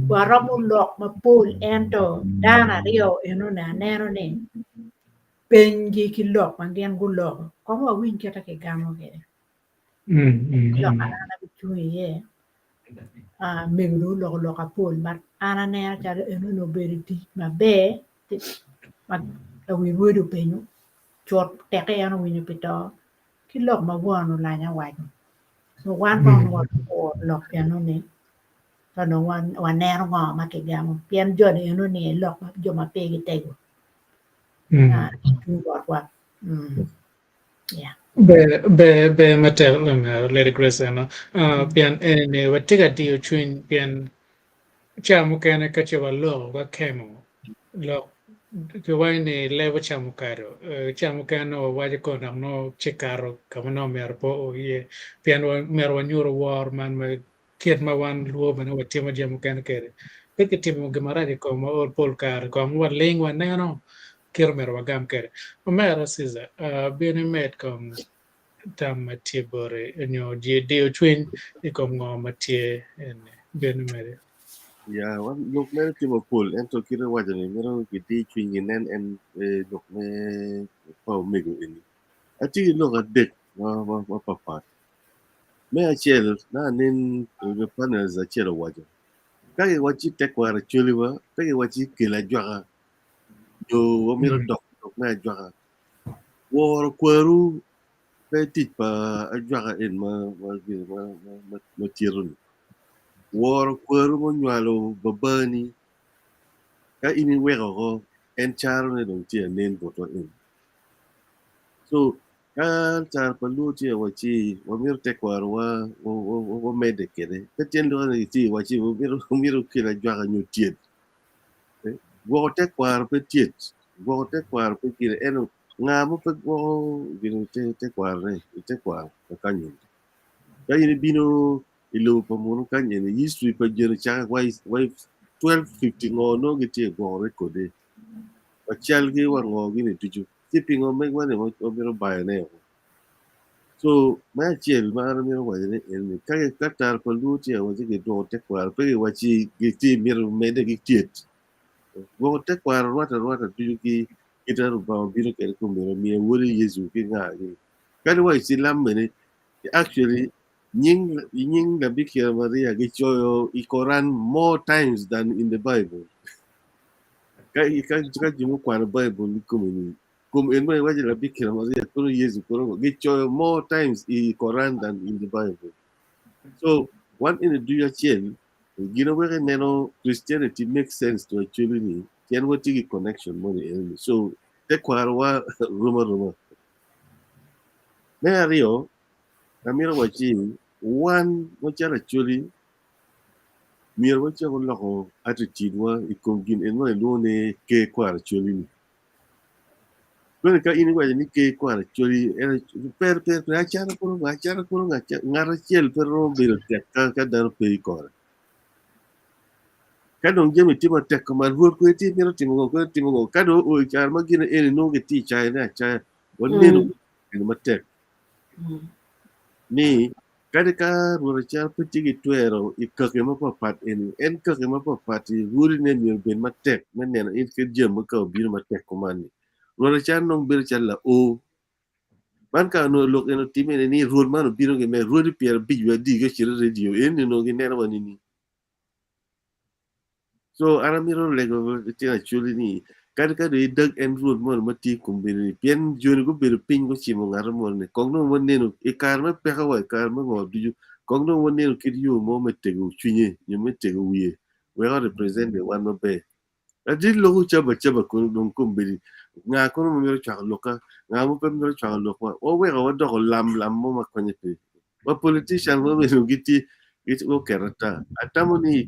waramu lok ma pul ento dana rio eno na nero ne penji ki lok mangien gu lok kong wa win keta ke gamu ke lok ana bichuye ye Mego lo kapol but ana ne cha eno no beriti ma be ma wi wodo penyu chot teke ano winyo pito ki lok ma wano la nya wa so wan kon wo lok piano ni to no wan ne ro ma ke gamo pian jo ne eno ni lok jo ma pe gi tego tu wa yeah Be matel let grace no pian ene watiga dio twin pian chamu kana kachewa lo wa kemo lo Kiwaini levo chamukaro chamukano waje kona no chikaro kama no merpo ye piano merwa nyuro war man ma kiet ma wan luo bana watima jamukano kere peke timu gemaraje como ol polkar como wa lengua nano kero merwa gam kere o mera siza bene met kom tam matibore nyo je deo twin e kom ngo matie en bene mere Ya, wan lok me ti mo pul en to kira waja ni mero kiti chwingin en lok me pa mego ini. Ati lok adek wa papa. Me achel na nin the panels achel waja. Kage wachi tekwara chuliwa, kage wachi kila jwaga. Yo wa mero dok me jwaga. War kweru pe tit pa jwaga en ma tirun. War kweru mo nywalo babani. Ka ini wego go en charo ne dong tia nen boto in. So ka char palu tia wachi wa mir tekwarowa wa mede kede. Ka tiendo ne ti wachi wa miru kila jwaga nyu tiet. Go tekwar pe tiet. Go tekwar pe kile eno nga mo pe go gino tekwar ne tekwar ka kanyo. Ka ini bino ilo pa mo kanyo ne history pa jeno chaka wai 1250 ngo no gite go rekode. Achal gi war ngo gini tuju tipping o meg wane o biro bayo ne so ma chiel mar miro waje ne en kage katar ko luti o ji do te kwar pe wachi giti miro mede gi tiet go te kwar rota tuju ki kitar ba biro ke ko miro mi wori yezu ki nga gi kadi wa islam mene actually nying la bikira maria gi choyo i Quran more times than in the Bible ka jimu kwana Bible kumini kum en mai waje la bikira maria kono yesu kono get more times in Quran than in the Bible so one in the duya chen gina wege neno Christianity makes sense to actually ni chen wati connection money enemy so te kwarwa ruma me ario amira wachi one wacha actually mir wacha ko lako attitude wa ikongin en mai lone ke kwar actually Bueno, ka ini waje ni ke kwara chori era per achara kuro ngara chiel pero biro tek ka daro pe kora. Ka dong jemi timo tek kamar ruor ko ti miro timo go ka do o char ma gina ene no ge ti chai na cha wonne no ma tek ni kada ka ruor char piti gi twero I kake ma papat en kake ma papat ruor ne mi ben ma tek men ne in ke jem ka biro ma tek komani. Ruor char nong biro challa o man ka no lok eno time ni ruor man biro ge me ruor pier bijwa di ge chire radio en no ge nera wanini. So aramiro lego tina chuli ni kada ka do dag en ruor mon mati kumbiri pien joni go biro ping go chimo ngara mon ne kongno wonne no e kar ma pe ka wa kar ma ngo du kongno wonne no kid yo mo metego chunye yo metego wiye we are represent the one be adil logo chaba ko don kumbiri nga ko mo miro chak loka nga mo pe miro chak lokwa o we ga do lam mo ma konye pe wa politician mo me giti o kerata atamoni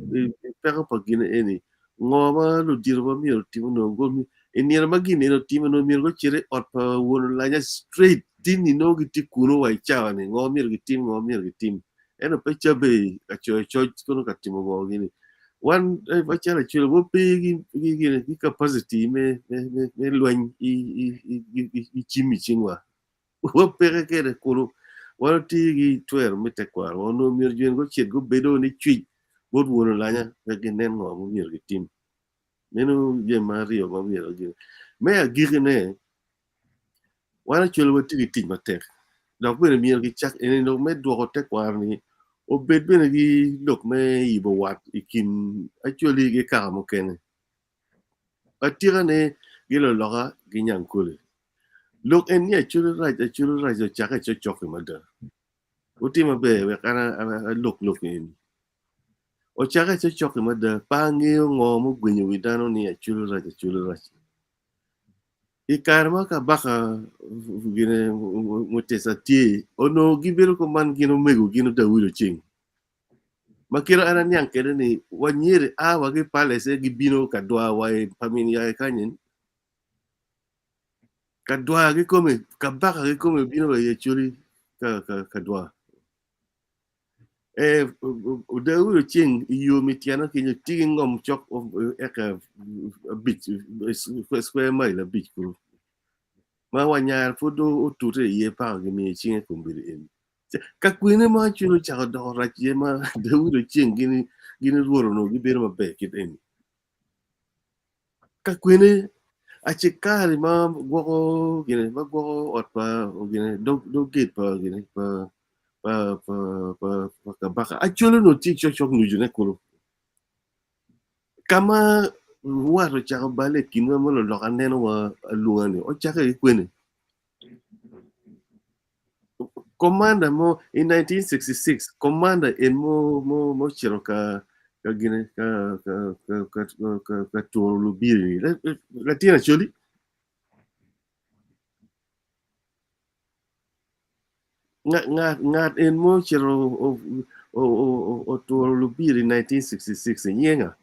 pe ka pagine eni ngoma lu dirba miro timo no gomi enira magine no timo no miro chire ot pa won la straight tini no giti kuno wa chawa ni ngomiro gitim eno pe chabe a cho kono ka timo go gini one vachara chulo bo pigi gi capacity me lwen I chimi chingwa wo pege kere kuro wano tigi twer me tekwar wano mir juen go chet go bedo ni chui bod wono lanya pege nen ngo mo mir gi tim nenu je mario mo mir gi me a gigene wano chulo bo tigi tim matek dok bene mir gi chak ene no me do tekwar ni o bet bene gi dok me ibo wat ikin actually gi kamo kene atira ne gilo loga gi nyankule look en ya chulo right so chaka chok mada utima be we kana look in o chaka chok mada pangeo ngo mo gwenyo widano ni ya chulo right ikarma ka baka gine mutesa tie ono gibero ko man gino mego gino da wilo ching makira ana nyang kere ni wanyere wage pale se gibino kadwa wae pamini ya kanyen kadwa ge kome kabaka ge kome bino ya chuli kadwa da wilo ching iyo mitiana kinyo tigi ngom chok eka beach square mile beach kuru ma wanyar fodo otute ye pa ge mi chinge kumbiri en ka kwene ma chulo cha do rachie ma da wilo ching gini ruoro no gibero mabe kit en ka kwene achikari ma gwoko gine ma gwoko ot pa gine do gate pa gine pa baka actually no tik chok nuju ne kulu kama waro chaka bale kinwa mo lo loka neno wa luani o chaka ikwene commander mo in 1966 commander en mo chiro ka gine ka toro lubiri la tina choli ngat en mo chiro o toro lubiri 1966 yenga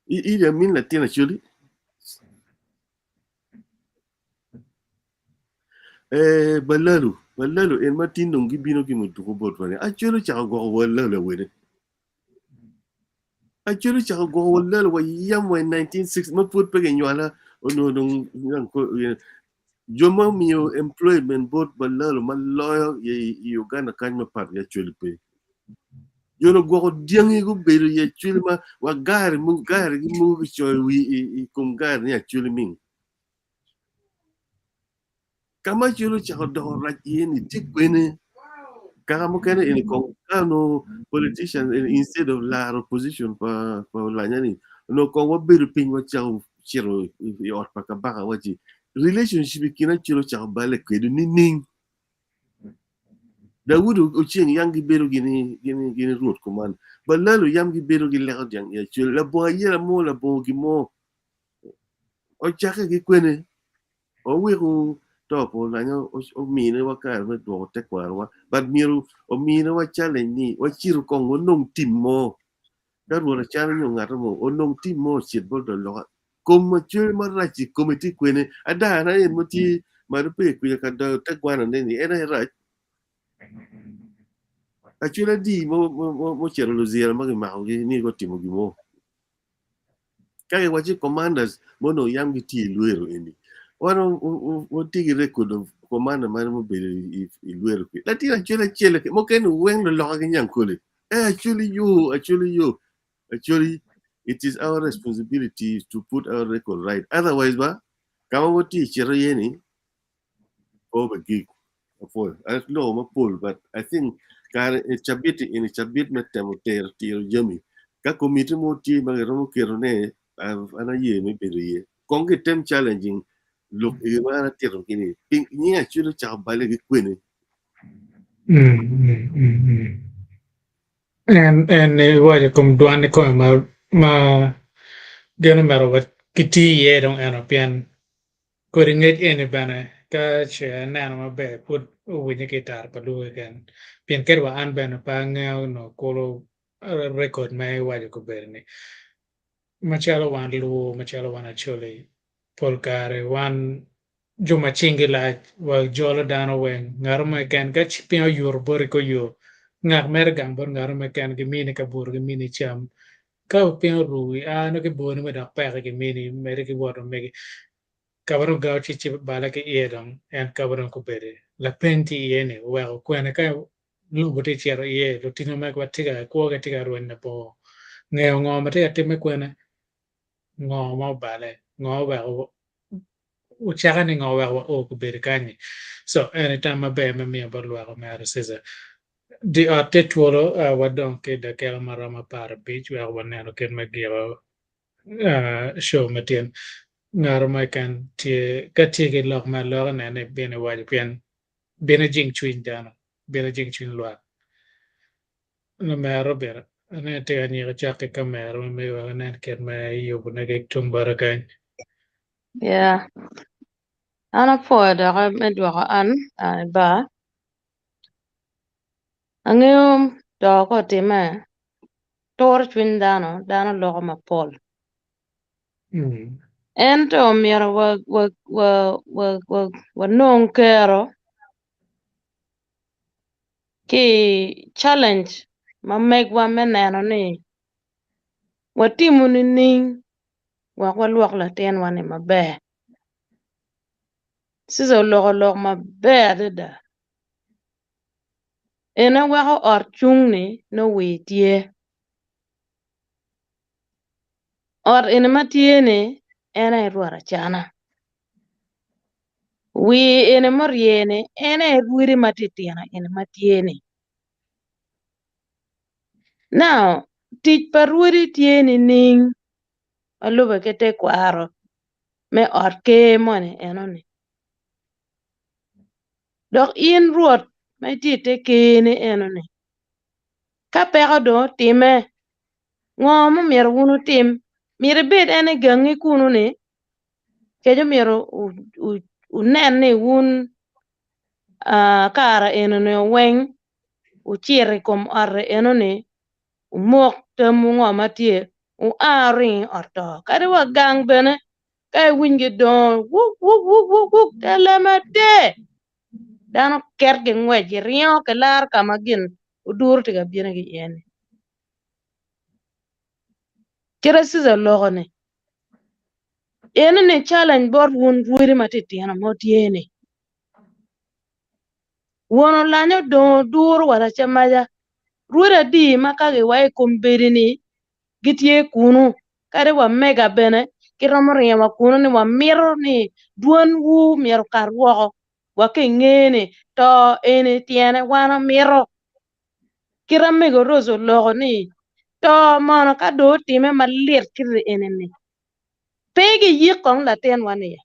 ile min la tina choli balalu en matin dong gibino ki mutu ko bot fane acholo cha go wala wede acholo cha go wala wa yam wa 1960 ma put pe nyala ono dong yang ko joma mio employment board balalu ma lawyer ye Uganda kan ma pat ya choli pe yono go diangi go belu ye choli ma wa gari mu choy wi kum gari ya choli min kama cholo cha do ra yeni tikwene kaka mukene in no politician instead of la opposition pa la nyani no ko wabiru ping wa chao chiro yor pa ka baka waji relationship kina chiro chao bale kwedu ning da wudu uchien yangi beru gini root command balalu yangi beru gi lego jang ya chiro la bo yera mo la bo gi mo o chaka gi kwene o wiru topo lanyo o mine wakar me do tekwarowa but miru o mine wa challenge ni wa chiru kongo nong timmo darwo la challenge ngato mo o nong timmo chit bol do lo Como chul marachi committee kwene ada na en moti marupe kuya kada tekwana neni era right. Achula di mo chero luzia magi maugi ni go timo gimo. Kaya wachi commanders mono yam giti luero eni. One tigi record of commander man mo be luero. Latina chula chele mo ken weng lo lo nyang kole. Actually it is our responsibility to put our record right. Otherwise, kama woti chero yeni over gig. I know my pool, but I think chabit metamoter tiro jami. Ka committee mo ti magaro kerone ana ye me beriye. Konge tem challenging look mana tiro kini. Ping ni actually chabale gi kwene. And waje kum duan ko ma gana mero wat kiti ye dong pian ko ngec ene bana ka che nana ma be put winye gitar pa lu again pian kerwa an bana pa ngao no kolo record mai waje ko berni machalo wan lu machalo wan actually polkare wan juma chingi la wa jolo dano wen ngarma kan ka chipio yur bor ko yo ngar mer gam bor ngarma kan gi mini ka bur gi mini cham ka pio rui a no ke bor me da pa gi mini mer gi wor me kabaro ga chi bala ke edong en kabaro ko bere la penti yene wa ko na ka lu bote chero ye lo tino me ko tiga ko ga tiga ro na po ngeo ngo mate ate me ko na ngo mo bale ngo wa uchaga ni ngo wa o ko bere kani so anytime ma be me mi ba lo ma seza di ate tuolo wa don ke da ke mara ma par beach wa wa ne no ken ma giro show matien ngaro mai kan tie ka tie ke lok ma lo na ne bene wa pian bene jing chuin dano bene jing chuin lo no me ro bere ne te ani ga cha ke kamera me wa ne ken ma yo bu ne ke tum barakan Yeah. Ana po da ka medwa ka an ba. Ang'eyo to ko time tor chwiny dhano loko mapol. Ento miero wanong kero ki challenge ma megwa meneno ni watimu ni ning wak waluok latin wane maber. Sisa lok maber adada. Ena wako ot chung ni no witie. Ot ene matie ni ena irwara chana. Wi ene moriene ene ruiri matitiana ene matiene. Now, tich paruiri tieni ning aluba kete kwaro me ot ke mone enoni. Dok in ruot me tite kene enoni. Ka peko do time ngomo miero wunu tim mire bed ene gangi kunu ni kejo miero unen ni wun kara enoni weng uchiri kom arre enoni umok temu ngoma tie ring orto kadi wa gang bene kay wingi don wuk telemete dano kerge ngweji rio ke lar kamagin udur tiga biene gi yene kira siza logo ne ene ne challenge bor wun ruiri matitiana motiene wono lanyo don dur wala chamaja ruira di makage wai kumbiri ni gitie kunu kare wa mega bene kiromo riema kunu ni wa miro ni duon wu miro karwoko wa ke ngene to ene tiene wana miro kira mego rozo logo ni to mono ka do time malir kiri ene ni pegi yikong la ten wane ya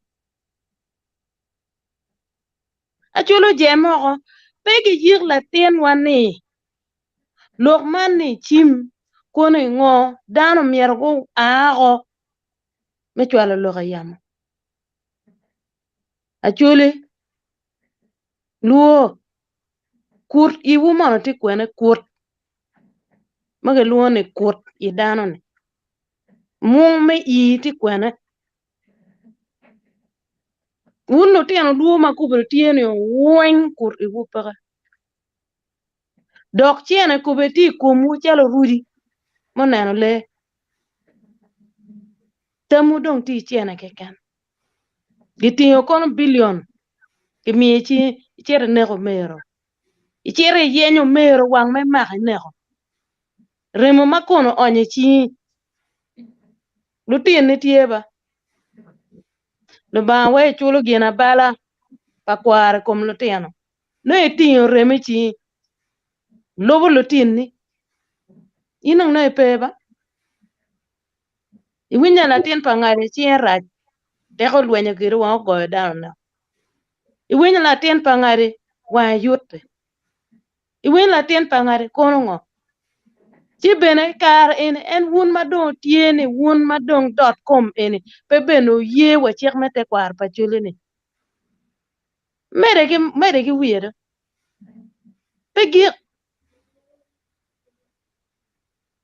achulo jemoko pegi yik la ten wane lok man ni chim kone ngo dano miero go aago me chwalo loka yamo achule luo kurt iwu mono ti kwene kurt mage luo ni kurt i dano ni mung me i ti kwene wun lo tiano luo ma kubro tieno weng kur igu paka dok chiene kubeti kumu chalo rudi mo neno le tamu dong ti chiene keken gitiyo kono billion kimi chi chere nego mero chere yenyo mero wang me maka nego remo makono onye chi lutin ne tieba lo ba we chulo gina bala pakwar kom lutiano no etiyo reme chi lobo lutin ni inang na peba iwinya na tin pangare chi raj deko lwenyo giro wa go down na iwinya na tin pangare wa yutte iwinya na tin pangare kono ngo chi bene kar en wun madong tiene wun madong.com ene pe beno ye wa chek mete kwar pa chule ni mere gi wiere pe gi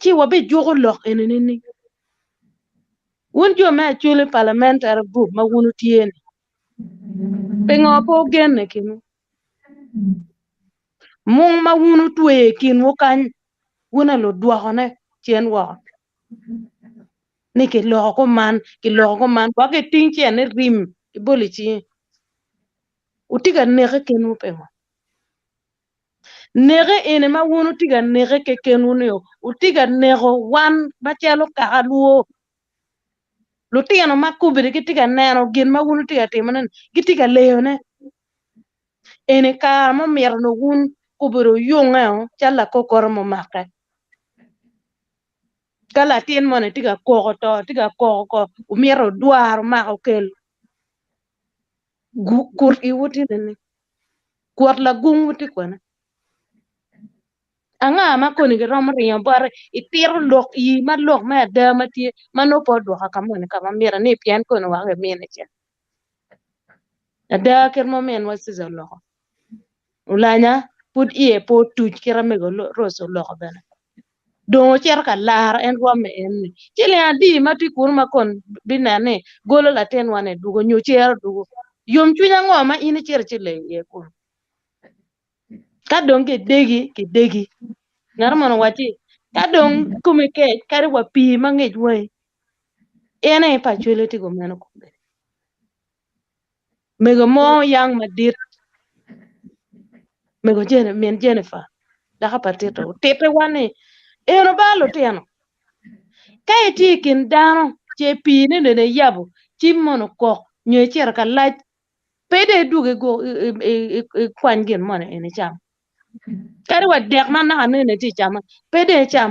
chi wa be jogo lok ene ni wun jo ma chule parliamentary group ma wunu tiene pe ngo po genne kinu mung ma wunu tuwe kinu kan wuna lo duokone chien wo ni ke loko man kwa ke ting chien rim iboli chi utiga nege kenu pengo nege ene ma wunu tiga nege ke kenu yo utiga nego wan bachelo ka luo lutiano makubiri kitiga neno gin ma wunu tiga timonen kitiga leone ene ka mo merno wun kubiro yungeo chala kokoro mo maka kala tin mone tiga koko ko umero duar mako kel kur iwuti ni kuat la gung wuti kwana anga ma koni ke rom riyo bar itir lok yi ma lok ma da ma ti mano po do ha kamone kama mera ni pian kono wa ga mene che ada ker mo men wasi za lok ulanya put ie po tuj kira me go roso lok bana do cher ka lar en wa me en ni chile adi ma ti kur ma kon binane golo la ten wane dugo nyu cher dugo yom chunya ngo ma ini cher chile ye kun ka dong ke degi ngar mono wati ka dong kumi ke kari wa pi mangej we ene pa chule ti go meno ko mego mo yang madit mego jene men Jennifer da ka patito tete wane eno balo tiano kay ti kin dano che pi ne ne yabo ti mono ko nye cher ka laj pede duge go kwan gen mono ene cham kari wa dek man na ne ti cham pede cham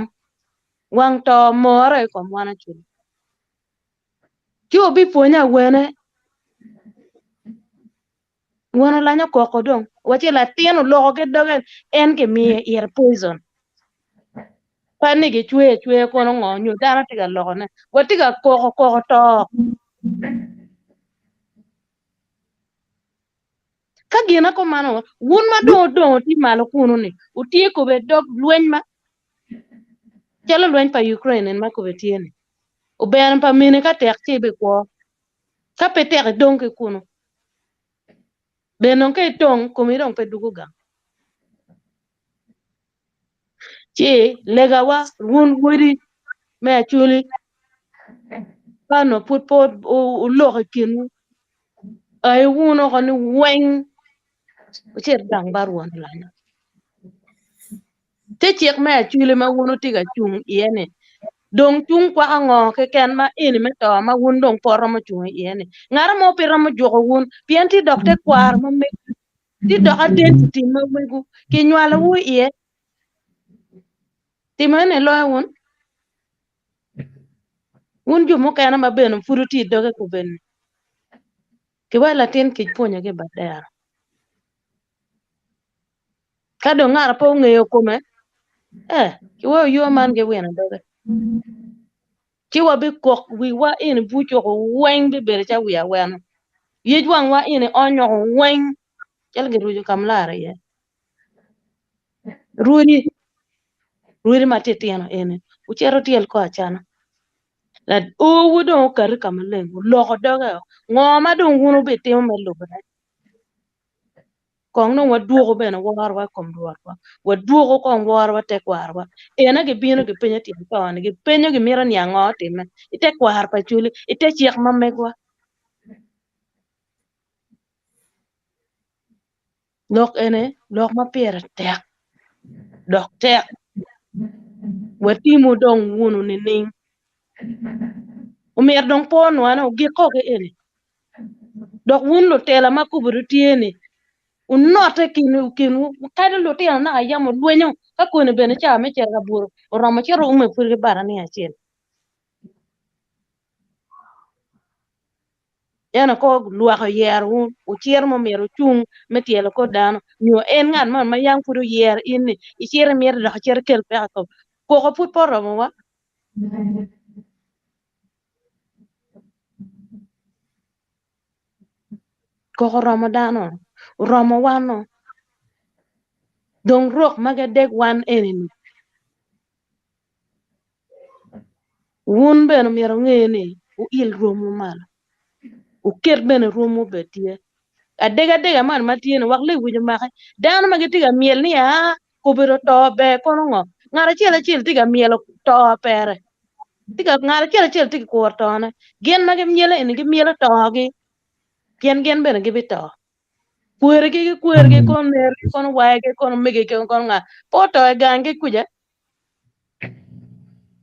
wang to more ko mwana chule Kyo bi ponya wene wana lanya koko dong wache la tieno loko ke dogen en ke mi ear poison pani ke chwe kono ngonyo dana tiga loko ne watiga koko to ka gina ko mano wun ma do ti malo kunu ni utie ko be dog lwen ma chalo lwen pa Ukraine en ma ko be tiene o ben pa mine ka tek ti be ko ka pe tek dong ke kunu be non ke tong ko mi dong pe dugu ga chi legawa wun wuri me chuli pano put pot o loko kinu ay wuno ko ni weng o cher dang barwan lana te chek me chuli ma wuno tiga chung yene dong chung kwa ngo ke ken ma ini me to ma wun dong poro ma chung yene ngara mo pira mo jogo wun pienti dokte kwar ma me ti do identity ma wegu ki nywala wu ye ti mane lo wun ju mo kana ma beno furuti doge ko ben ki wala tin ki ponya ke badar ka do ngara po ngeyo kome ki wo yo man ge wena doge ki wa bi kok wi wa in bu cho ko wen bi bere cha wi a wen ye jwang wa in onyo wen chal ge ruju kam lara ye ruri ma tetiano ene u chero tiel ko achana la o wudo kar kamalen lo doga ngoma don wono be te melo bra kong no waduogo bene warwa kom dwarwa waduogo kong warwa tek warwa ena ge bino ge penyo tim ton ge penyo ge mira ni ango time ite kwar pa chuli ite chiek mamegwa lok ene lok ma pier tek dok tek watimo dong wono ni ning umier dong pon wana gi ko ge ene dok wun lo tela makuburu tiene unote kinu kada lo tela na ayamo luenyo ka kone bene cha me cherga buru oromo chero ume purge barani achiel yana ko luako yer un uchier mo mero chung metielo ko dano nyo en ngan man mayang puro yer inni ichier mier da chier kel pe ko put poro mo wa ko romo dano romo wano dong rok maga dek wan enemy wun beno mero ngene u il romo mal u ker beno romo betie adega man matien wak le wujo make dano mage tiga miel ni ko bero to be kono ngo ngara chiel tiga miel to pere tiga ngara chiel tiga ko to na gen mage miel en gi miel to gi gen beno gi bito kuergi kon ner kon waege kon mege kon nga poto gange kuja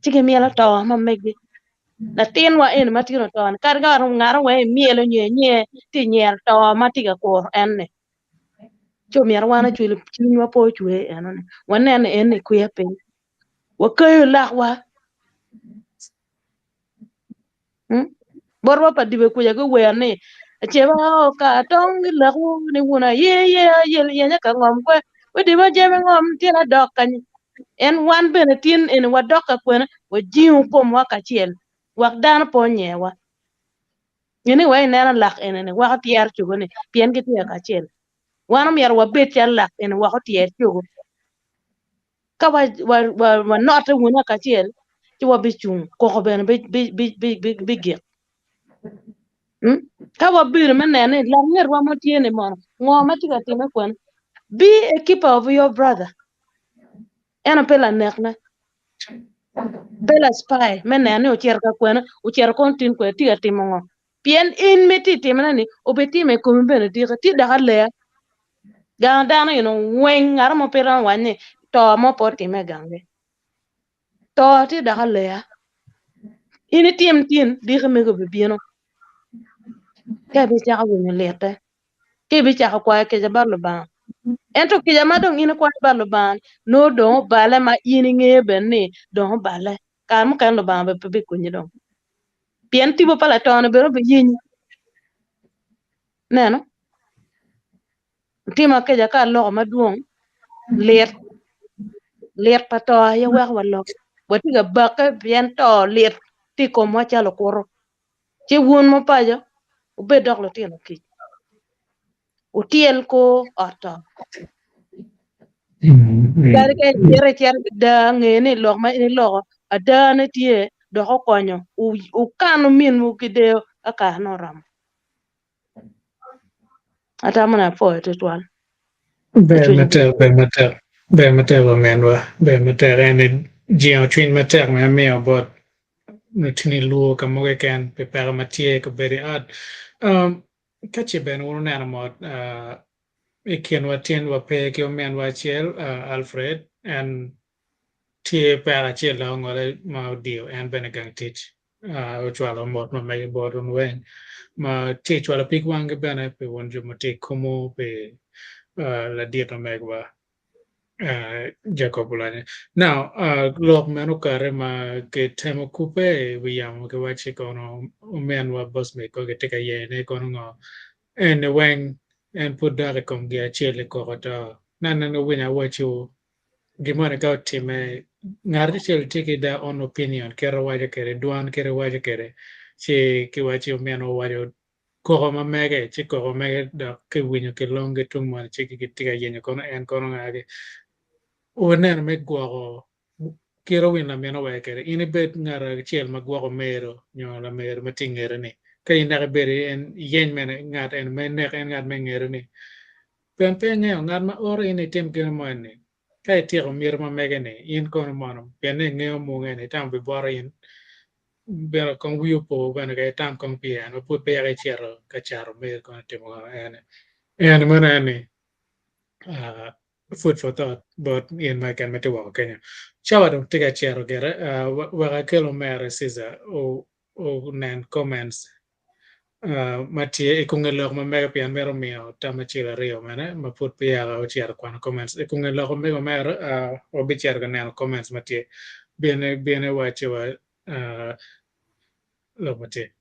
tiga miel to ma mege la tin wa en matino to kar gar ngara we miel nye ti nyer to matiga ko enne cho mier wana chuli chinywa po chwe enone wanene ene kuya pen wakayo lakwa borwa pa dibe kuya go werne cheba ka tong lakwu ni wuna ye nya ka ngom kwe we dibe jebe ngom tiena dok kan en wan bene tin en wa dok ka kwena wa jiu pom wa ka chiel wak dan po nyewa ni we nena lak enene wa tier chugone pien ki tier ka chiel wana mier wa bet ya lak en wa tier chugo ka wa not wuna ka chiel ti wa bichung ko ben bi ge ka wa bir menene la nger wa mo tiene mo ngo ma ti ka time kwen be a keeper of your brother ena pela nekna pela spy menene o cher ka kwen o cher kon tin kwen ti ka timo ngo pien in me ti timna ni o be time ko ben ti da le ga dano wen ngar mo pera wane to mo po time gange to ti da le ini tim tin di me go bieno ke bi cha ko ni lete ke bi cha ko ke jabar lo ba ento ke jama dong ina ko ba lo ban no do bale ma ini nge ben ni do bale ka mo kan lo ba be ko ni dong pien ti bo pala to no be yin neno ti ma ke ja ka lo ma duong let pa to ya wa lo wati ga ba ka pien to let ti ko mo cha lo koro ti won mo pa jo be dok lo ti no ki utiel ko ata dari ke chere da ngene lo ma ni lo ada ne tie do ko konyo u kanu min mu kide aka no ram ata mana po te twal be mater wa menwa be mater ene jio twin mater me meo bot nutini luo kamoge ken pe per matie ko beri ad kache ben uno na mo ikin wa tien wa pe ke men wa chiel Alfred and tie per chiel la ngore ma dio en benegang tich o chwalo mot ma me bot un wen ma tich wala pik wange bene pe won jo ma te komo pe la dieta megwa Jacob Ulanya. Now, lok manu kare ma ke temo kupe wiyamo ke wachi kono umen wa boss me ko ke teka ye ne kono ngo en weng en pudare kom ge achele ko kota nana no winya wachu gimana ka time ngarde chel tiki da on opinion kero waje kere duan kere waje kere che ke wachi umen o wajo ko ma mege che ko mege da ke winyo ke longe tung man che ke teka ye kono en kono ngage unen me gwaro kiro win la meno we kere ini bet ngara chiel magwako mero nyo la mero matingere ni ka ina beri en yen men ngat en men nek en ngat mengere ni pen ngeo ngat ma oro ini tim kene mo ni ka tiro mir ma megene in kono mono pen ngeo mo ngene tam be boro in bera kon wiyo po bana ka tam kon pia no pu pe ga chero ka charo mer kono timo en mana ni food for thought but in my can mete wa Kenya chawa dum tiga chero gere wa kelo mere siza o nan comments matie ikungelo ma mega pian mero mio tama chila rio mana ma put pia o chero kwana comments ikungelo ko mega mere o bi chero nan comments matie biene wa chewa lo matie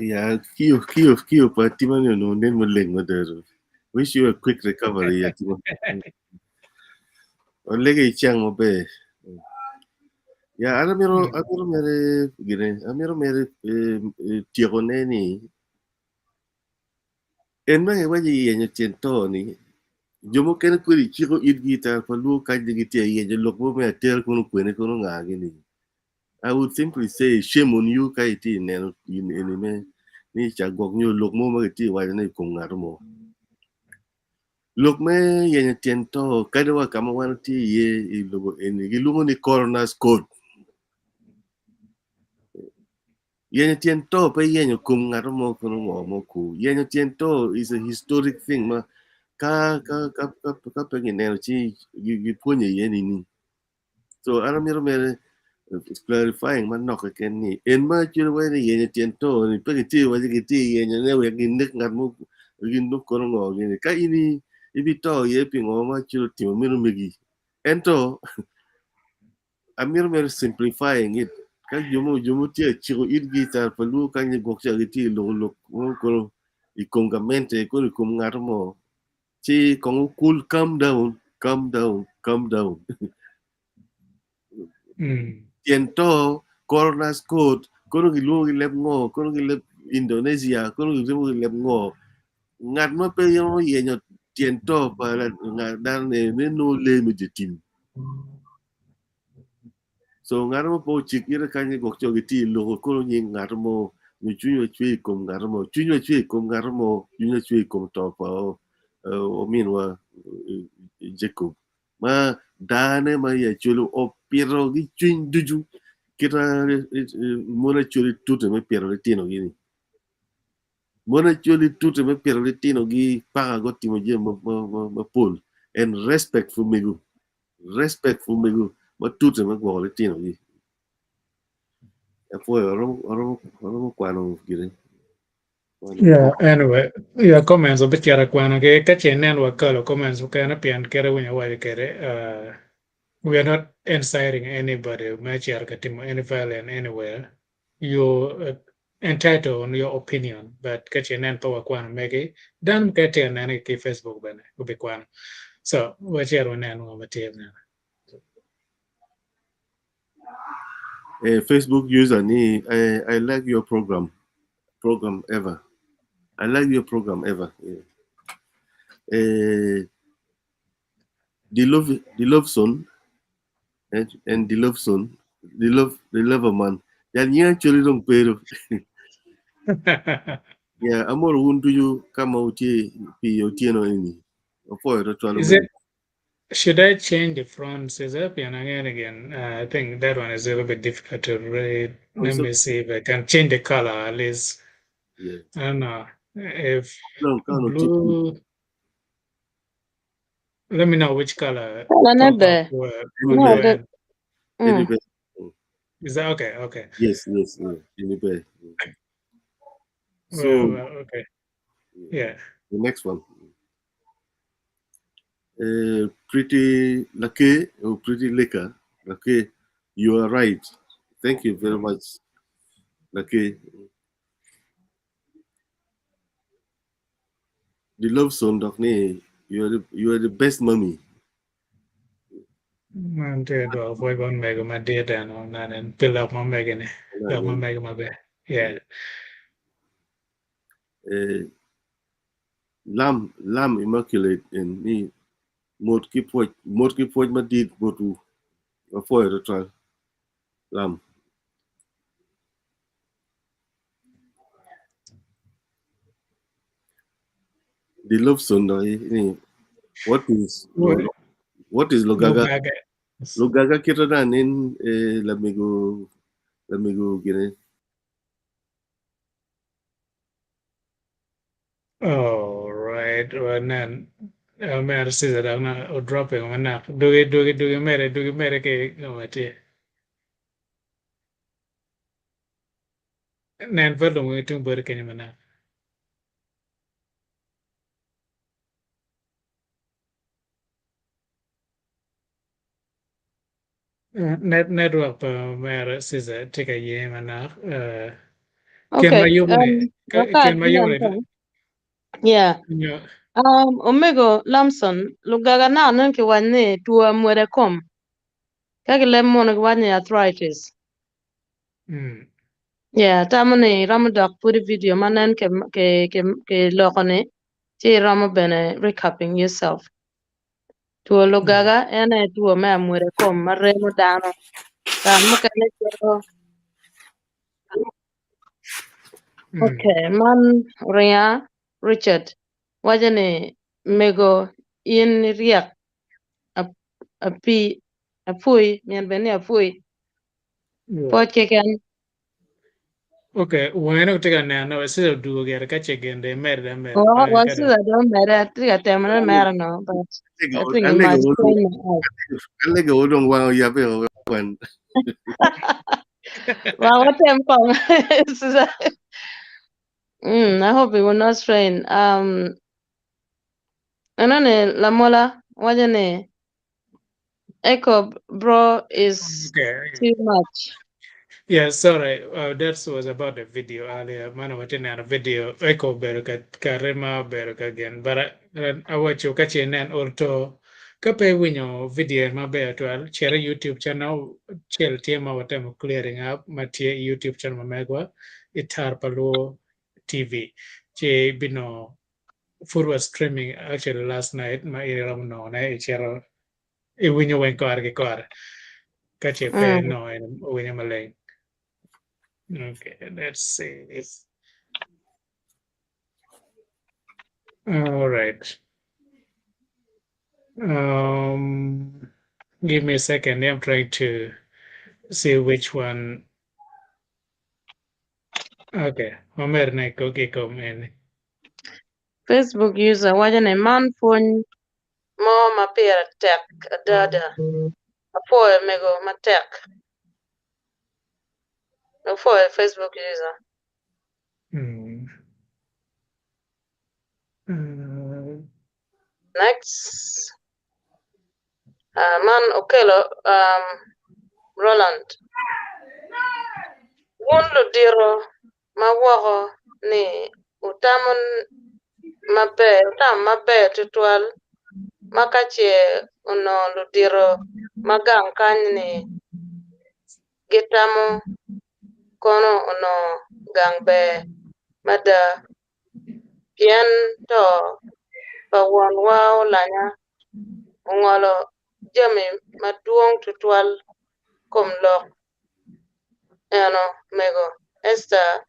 Yeah, kio pa timano no nen mo leng mo der. Wish you a quick recovery ya timo. O lege chang mo be. Ya amiro mere gire amiro mere tiagone ni en ma waji yenyo tiento ni jomo ken kuri chiko it gita pa lu ka de gita yenyo lokbo me tel kono kwene kono ngagi ni. I would simply say shame on you ka iti neno in me ni chagok nyo lokmo ma iti wa ne kongaro Look me yenye tiento kada wa kama wana ti ye ilogo eni gilungo ni coroner's code. Yenye tiento pe yenye kum ngaro mo kono mo ku. Yenye tiento is a historic thing ma ka pe neno chi pwony yeni ni. So ana miro mere clarifying man no ken ni. En ma chiro we ni yenye tiento ni pe ti wa ti yenye ne we ginnek ngamo ginno kono ngo gini. Ka ini ibito ye pingo ma chiro timo miro megi. Ento amir mer simplifying it ka jomo tie chiro it guitar palu ka ni gokcha giti lo ko ikongamente ko kum ngarmo chi kong cool calm down tiento coroner's code kono gilu gileb ngo kono gileb Indonesia kono gileb ngo ngat ma pe yo yenyo tiento para ngadar ne no le mi tim so ngarmo po chikira kanye gokcho giti lo ko ni ngarmo ni junyo chui kom ngarmo junyo chui kom ngarmo junyo chui kom to pa o minwa Jacob ma dane ma ya chulo o pero gi chin ducu kira mona chuli tutte me pero le tino gini mona chuli tutte me pero le tino gi paga gotti mo je ma pol and respect for megu ma tutte me go le tino gi poi oro quando gire yeah anyway yeah comments obit yara kwana ke ka chenen wa kalo comments ka na pian kere winya wa kere we are not inciting anybody match yara ka timo any violence anywhere you entitled on your opinion but ka chenen pa wa kwana mege dan ka tenen ke Facebook bane ubi kwana so wa chero nen wa matem na Facebook user ni I like your program ever I like your program ever yeah. The love son and the love son the love a man yan yan chori dong pero yeah amor wundu you kama utie pi otyeno ini opo ro twalo is it should I change the front setup and again I think that one is a little bit difficult to read let me see if I can change the color at least yeah I don't know if no blue let me know which color Nana pop up be. on No, your the end. anyway Is that okay? Okay. yes anyway so Okay. Yeah. the next one pretty lucky or pretty liquor lucky you are right thank you very much lucky the love song of me you are the best mommy Man, dude, well, we're going to make my dear dan on that and fill up my making it. Fill up my making my bed. Yeah. lamb immaculate and me mod ki poj ma dit botu Before the trial. Lam. The love son what is Lugaga? Lugaga kita nanin lamigo gini. Oh, right. Well, then, may I say that I'm not dropping one up. Do you mere ke gamati. Nan perlu menghitung berkenya mana. Network pa may Caesar take a year mana. Can Okay. can mayone. Yeah. Yeah. Omego Lamson, lugaga na nanke wane tuwa mwere kom. Kaki lemon wane arthritis. Yeah, tamane ramadok put video manan ke lokone. Ti ramo bene recapping yourself. Tuwa lugaga ene tuwa me mwere kom maremo dano. Ran mukane jero. Okay, man Ria Richard. Wajane Mego in riak a pui mian bene a pui pot keken. Okay, bueno take a no se do get a catch again the mer Was it I don't matter 3 a matter no, but I think it might explain my eyes. Kale go dong wow ya pe wan. Well, what I hope it will not strain. Anone la mola wajane echo bro is too much. Yeah, sorry. That was about the video earlier. Man, what in a video? Echo beruka karema beruka again. But I watch you catch in and also kape winyo video ma be to share YouTube channel chel tema what I'm clearing up my YouTube channel megwa itar palo TV. Che bino forward streaming actually last night my iram no na ichero I winyo wen kar kache pe no and winyo malay. Okay, let's see. All right. Give me a second. I'm trying to see which one. Okay, Homer Neko Gikom and Facebook user wajane man phone mo mapira tek dada apoe mego matek apoe Facebook user. Next, man Okelo Roland wonlo diro mawoko ni utam mabe tutwal makache uno ludiro magang kanyni gitamo kono uno gangbe mada pien to pawon wow lanya ungolo jami maduong tutwal kumlok eno Mego Esther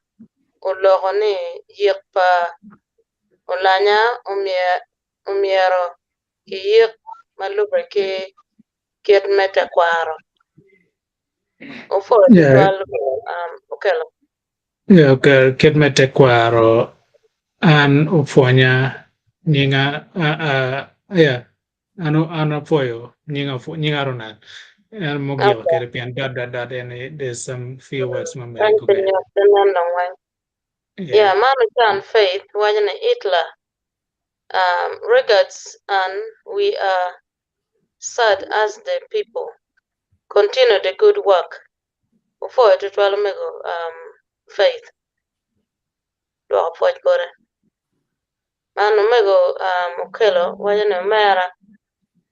uloko ni yikpa ulanya umiero ki yik malubre ki kiet mete kwaro ufo tutwal Okelo. yeah, okay, kid me tekwaro an ufonya nyinga yeah, ano foyo nyinga ronan. And Mogio Caribbean and there's some few words my Yeah, Mama Faith, Wajana Itla, regards, and we are sad as the people. Continue the good work. Before to Mego Faith. Do a point gore. Manu Mego Okelo, Wajana Mara,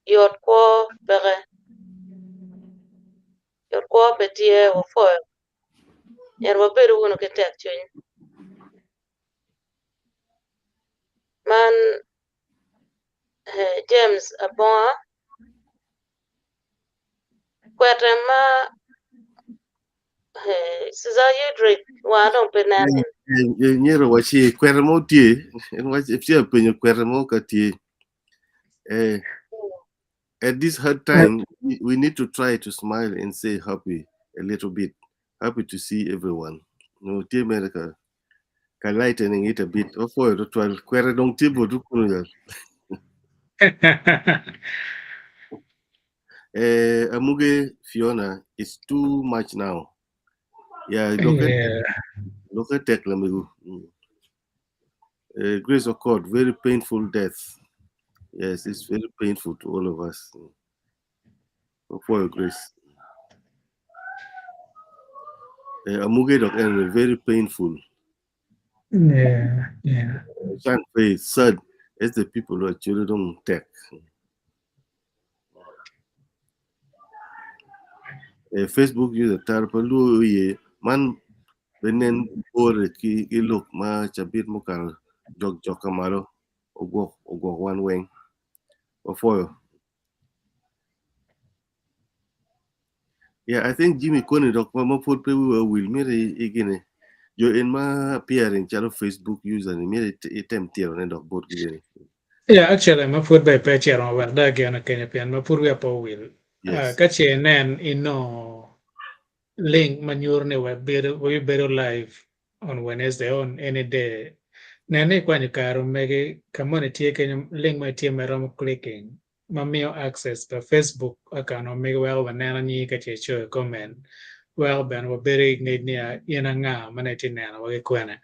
your quo bere. Your quo petie or foil. Yerwa beru wunu ketek chewing. Man James Aboa Kwetema siza yidrik wadon penanin. Nyero wachi kweremo tie. En wachi pia penyo kweremo ka tie. At this hard time, we need to try to smile and say happy a little bit. Happy to see everyone. No, tie America. Ka lightening it a bit. Ofo to 12 kwere dong tie bodu kuno. Amuge Fiona, it's too much now. Yeah, look at Teklamigu. Grace occurred, very painful death. Yes, it's very painful to all of us. For your grace. Amuge dok very painful. Yeah. Can't pay sad as the people who actually don't take. Facebook user tarpalu ye man benen ore ki look ma chabit mukal jog kamaro ogo one wing or foil. Yeah, I think Jimmy Coney dok ma put pe will mere again. Yo in ma appear in channel Facebook user ni mere item tier and dok board gini. Yeah, actually, ma put by peche on where again Kenya pian ma put we po will. Yes. Kache nen ino link manure ne we better live on Wednesday on any day. Nene kwa nyukaro mege kamone tie Kenya link my team merom clicking. Mamio access to Facebook account or mege well banana ni kache show comment. Well ben wa beri need niya nga maneti nana wage kwene.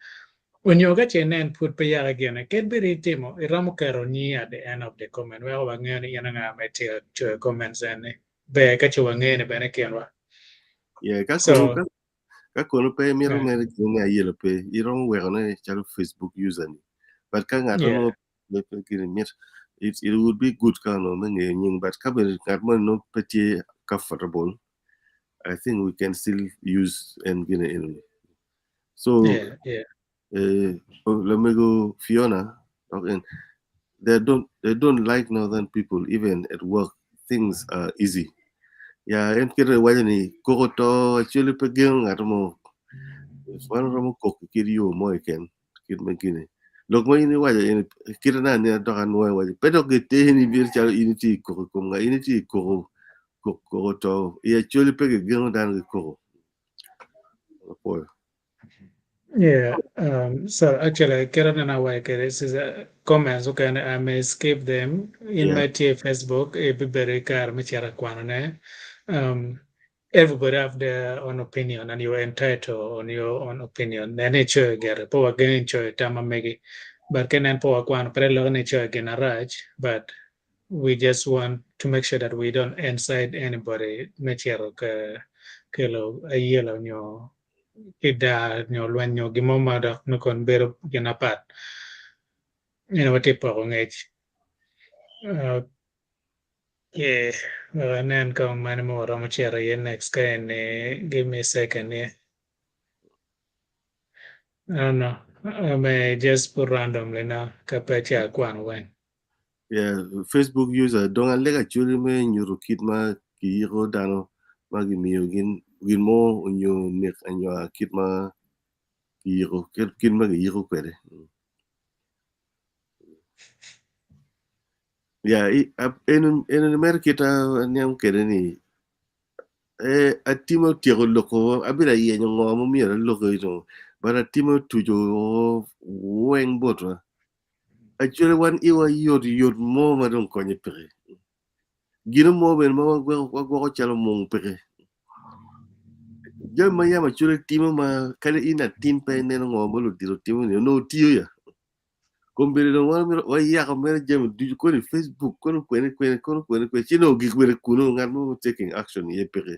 When you get your name put pay again, get very timo, Ramukaroni at the end of the comment. Well, I'm going to material to comments and be catch you again a benecanwa. Yeah, So, kakono pe miro mere kini ayelo pe iron we on channel Facebook user ni. But kang atono le pe kini mir it would be good kano menge but kaber karmo no peti comfortable. I think we can still use and get it. So Mego Fiona, okay, they don't like northern people even at work. Things are easy. Yeah, and kira wajani kokoto actually pegeng atamo. One ramo kok kiriyo mo iken kid magine. Log mo ini waja ini kira na ni dokan mo waja. Pero kete ni bir chalo initi koko konga initi koko to. Yeah, actually pegeng dan koko. yeah, so actually, Kerana this is a comments, okay, I may skip them in my Facebook, everybody car Michara Kwanane. Everybody have their own opinion and you're entitled on your own opinion. And it's get power gain choy tama megi. But can and power kwan prelo nature again a raj, but we just want to make sure that we don't inside anybody Michara kilo a yellow nyo ida nyo lwen nyo gimoma da nukon bero ginapat. What tipo ko ngec. Yeah, and then come many more. I'm yen next guy and give me a second. Yeah, I don't know. I may just put randomly now. Kapacha kwan when. Yeah, Facebook user don't alega churi me nyuru kit ma kiro dano ma gimiyo gin mo unyo nek anyo kit ma kiro kit ma kiro kwere. Yeah, in America nyam kere ni atimo tiego loko abira ye nyongo mo mira loko ito but atimo tujo weng botwa actually one iwa yod mo ma don konye pere gino mo ben ma gwa chalo mong pere jam ma yama chure timo ma kale ina tin pe ne ngo mo lo diro timo no tiyo ya kombere no wa ya ko mere jam du ko ni Facebook ko kwene chino gigwere kuno ngamo taking action ye pere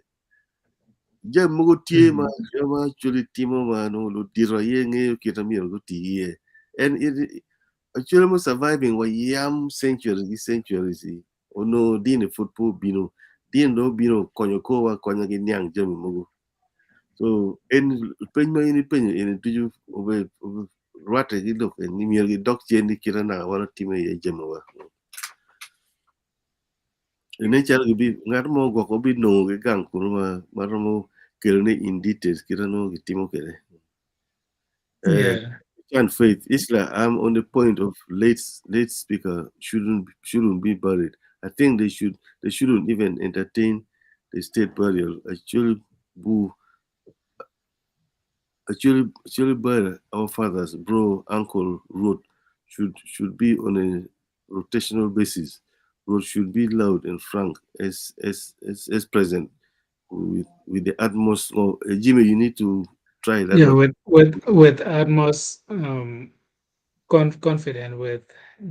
jam mo tie ma jama chure timo ma no lo diro ye nge kita mi go tie and it actually mo surviving wa yam centuries ono din football bino din do bino konyo ko wa konyo gi nyang jam mo so en penyo ini penyo en tuju obe rate gi dok en mi gi dok chendi kira na wala time ye jam wa Ene chal gibi ngat mo Gwoko bi no ge gang kuruma maromo kelne in details kirano gitimo kere. Yeah. And Faith Isla, I'm on the point of late speaker shouldn't be buried. I think they shouldn't even entertain the state burial. Actually burial our fathers, bro, uncle, road should be on a rotational basis. Road should be loud and frank as present with the utmost. Jimmy, you need to try that Yeah, one. with utmost confident, with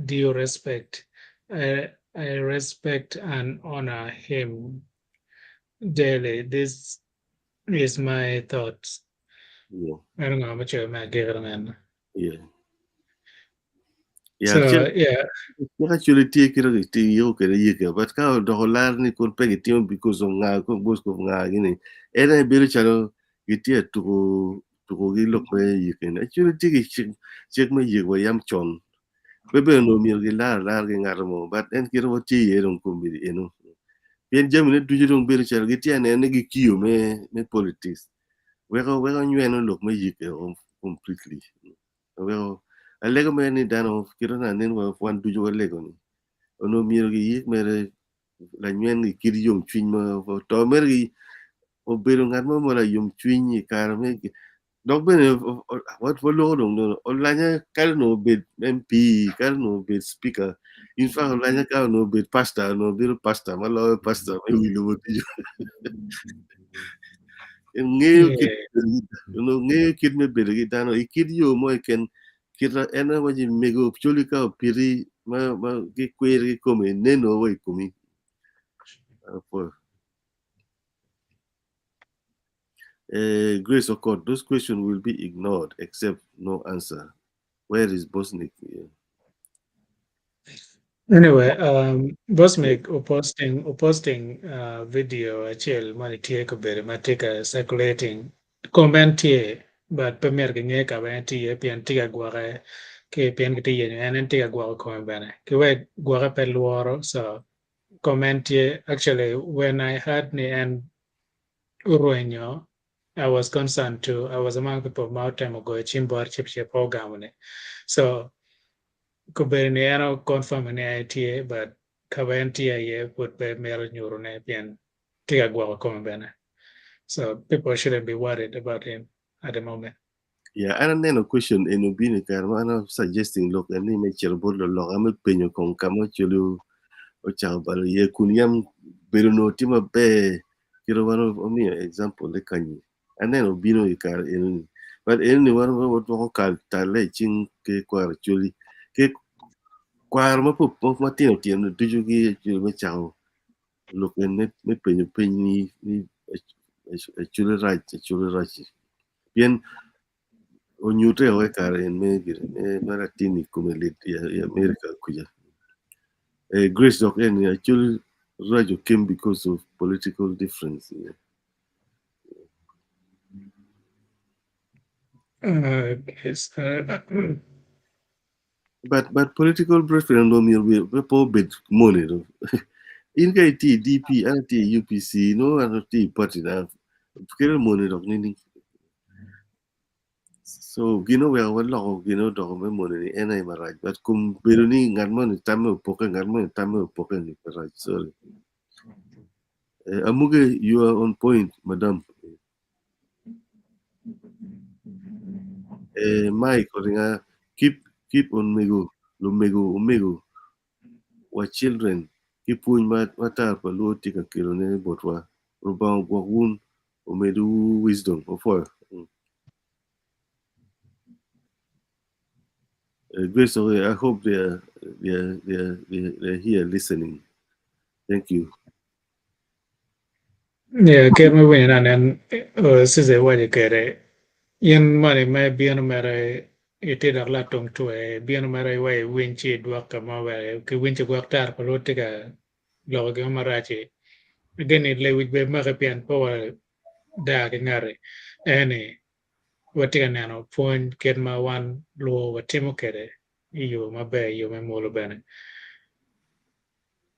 due respect. I respect and honor him daily. This is my thoughts. Yeah. I don't know how much I'm man. Yeah. Yeah, So yeah, actually take it yo kere yeke but ka do holar ni kon pegi timo because of nga ko bos ko nga gini ena biro chalo giti to gi lok me yeke actually tiki check me yek wa yam chon bebe no mi gi la gi ngar mo but en kiro ti yeron ko mi eno bien jamine du jidong biro chalo giti ene gi kiyo me politics wego nyweno lok me yeke completely wego alego me ni dano kiro na nen wa wan du jo lego ni ono miero gi yik mere la nyen gi kir yom chuny ma to mer gi obedo ngat mo la yom chuny kar me dok bene wat lo dong no olanya kal no bed MP kal no bed speaker in fact olanya kal no bed pastor no bed pastor ma lo pastor me wilobo ti ngeo kit yeah, no ngeo kit me bedo gi dano ikid yo mo ken kira ena waji mego chuli ka piri ma gi kwer gi kome neno wa kumi Grace Okot, those questions will be ignored except no answer. Where is Bosniak? anyway, boss make posting video chill money take a bit matika circulating comment here but premier ge ka ba ti pian tiga gware ke pian ke ti en tiga gware ko bene ke we gware per luoro so comment here actually when I heard ni and Uruenyo, I was concerned too. I was among people more time ago, Chimbor chip program. So Kuberniano confirm in ITA, but Kavantia would be Mel Neuronapian Tiagua Combana. So people shouldn't be worried about him at the moment. Yeah, I don't know question in Ubini Karmana suggesting look and name cherbo lo I'm a penyo con chulu o chabal ye kunyam beruno tima be kiro one of me example le kanyi. And then Ubino Ikar in but anyone what call tale ching ke kwar chuli ke kwar ma pup ma tino tino dujugi chulu chao look and me penny ni chulu right bien onyute we kare en maratini come ya America kuja Grace Doc en actually Rajo came because of political difference. Yes, But political preference we po bit money no. In kai DP anti UPC no anti party na kere money dok nini. So gino we awal lo gino dok me money ni enai maraj but kum beruni ngarmo ni tamu poke ngarmo ni tamu poke ni maraj sorry. Amuge you are on point madam. Mike oringa keep on mego wa children keep puny matar pa luwoti ka kelo ne botwa rubang gwakun omedu wisdom ofo Grace I hope they're here listening. Thank you. yeah, get me win and then says a way kere. Yen money may be on mere it did a lot to a be on mere way winchi dwaka mawe ke winchi gwaktar palotika logo marachi. Again it lay with be marapian power dag ngare. Any watika nano point get my Wan LUO watimo kere. You my bay you me molo bene.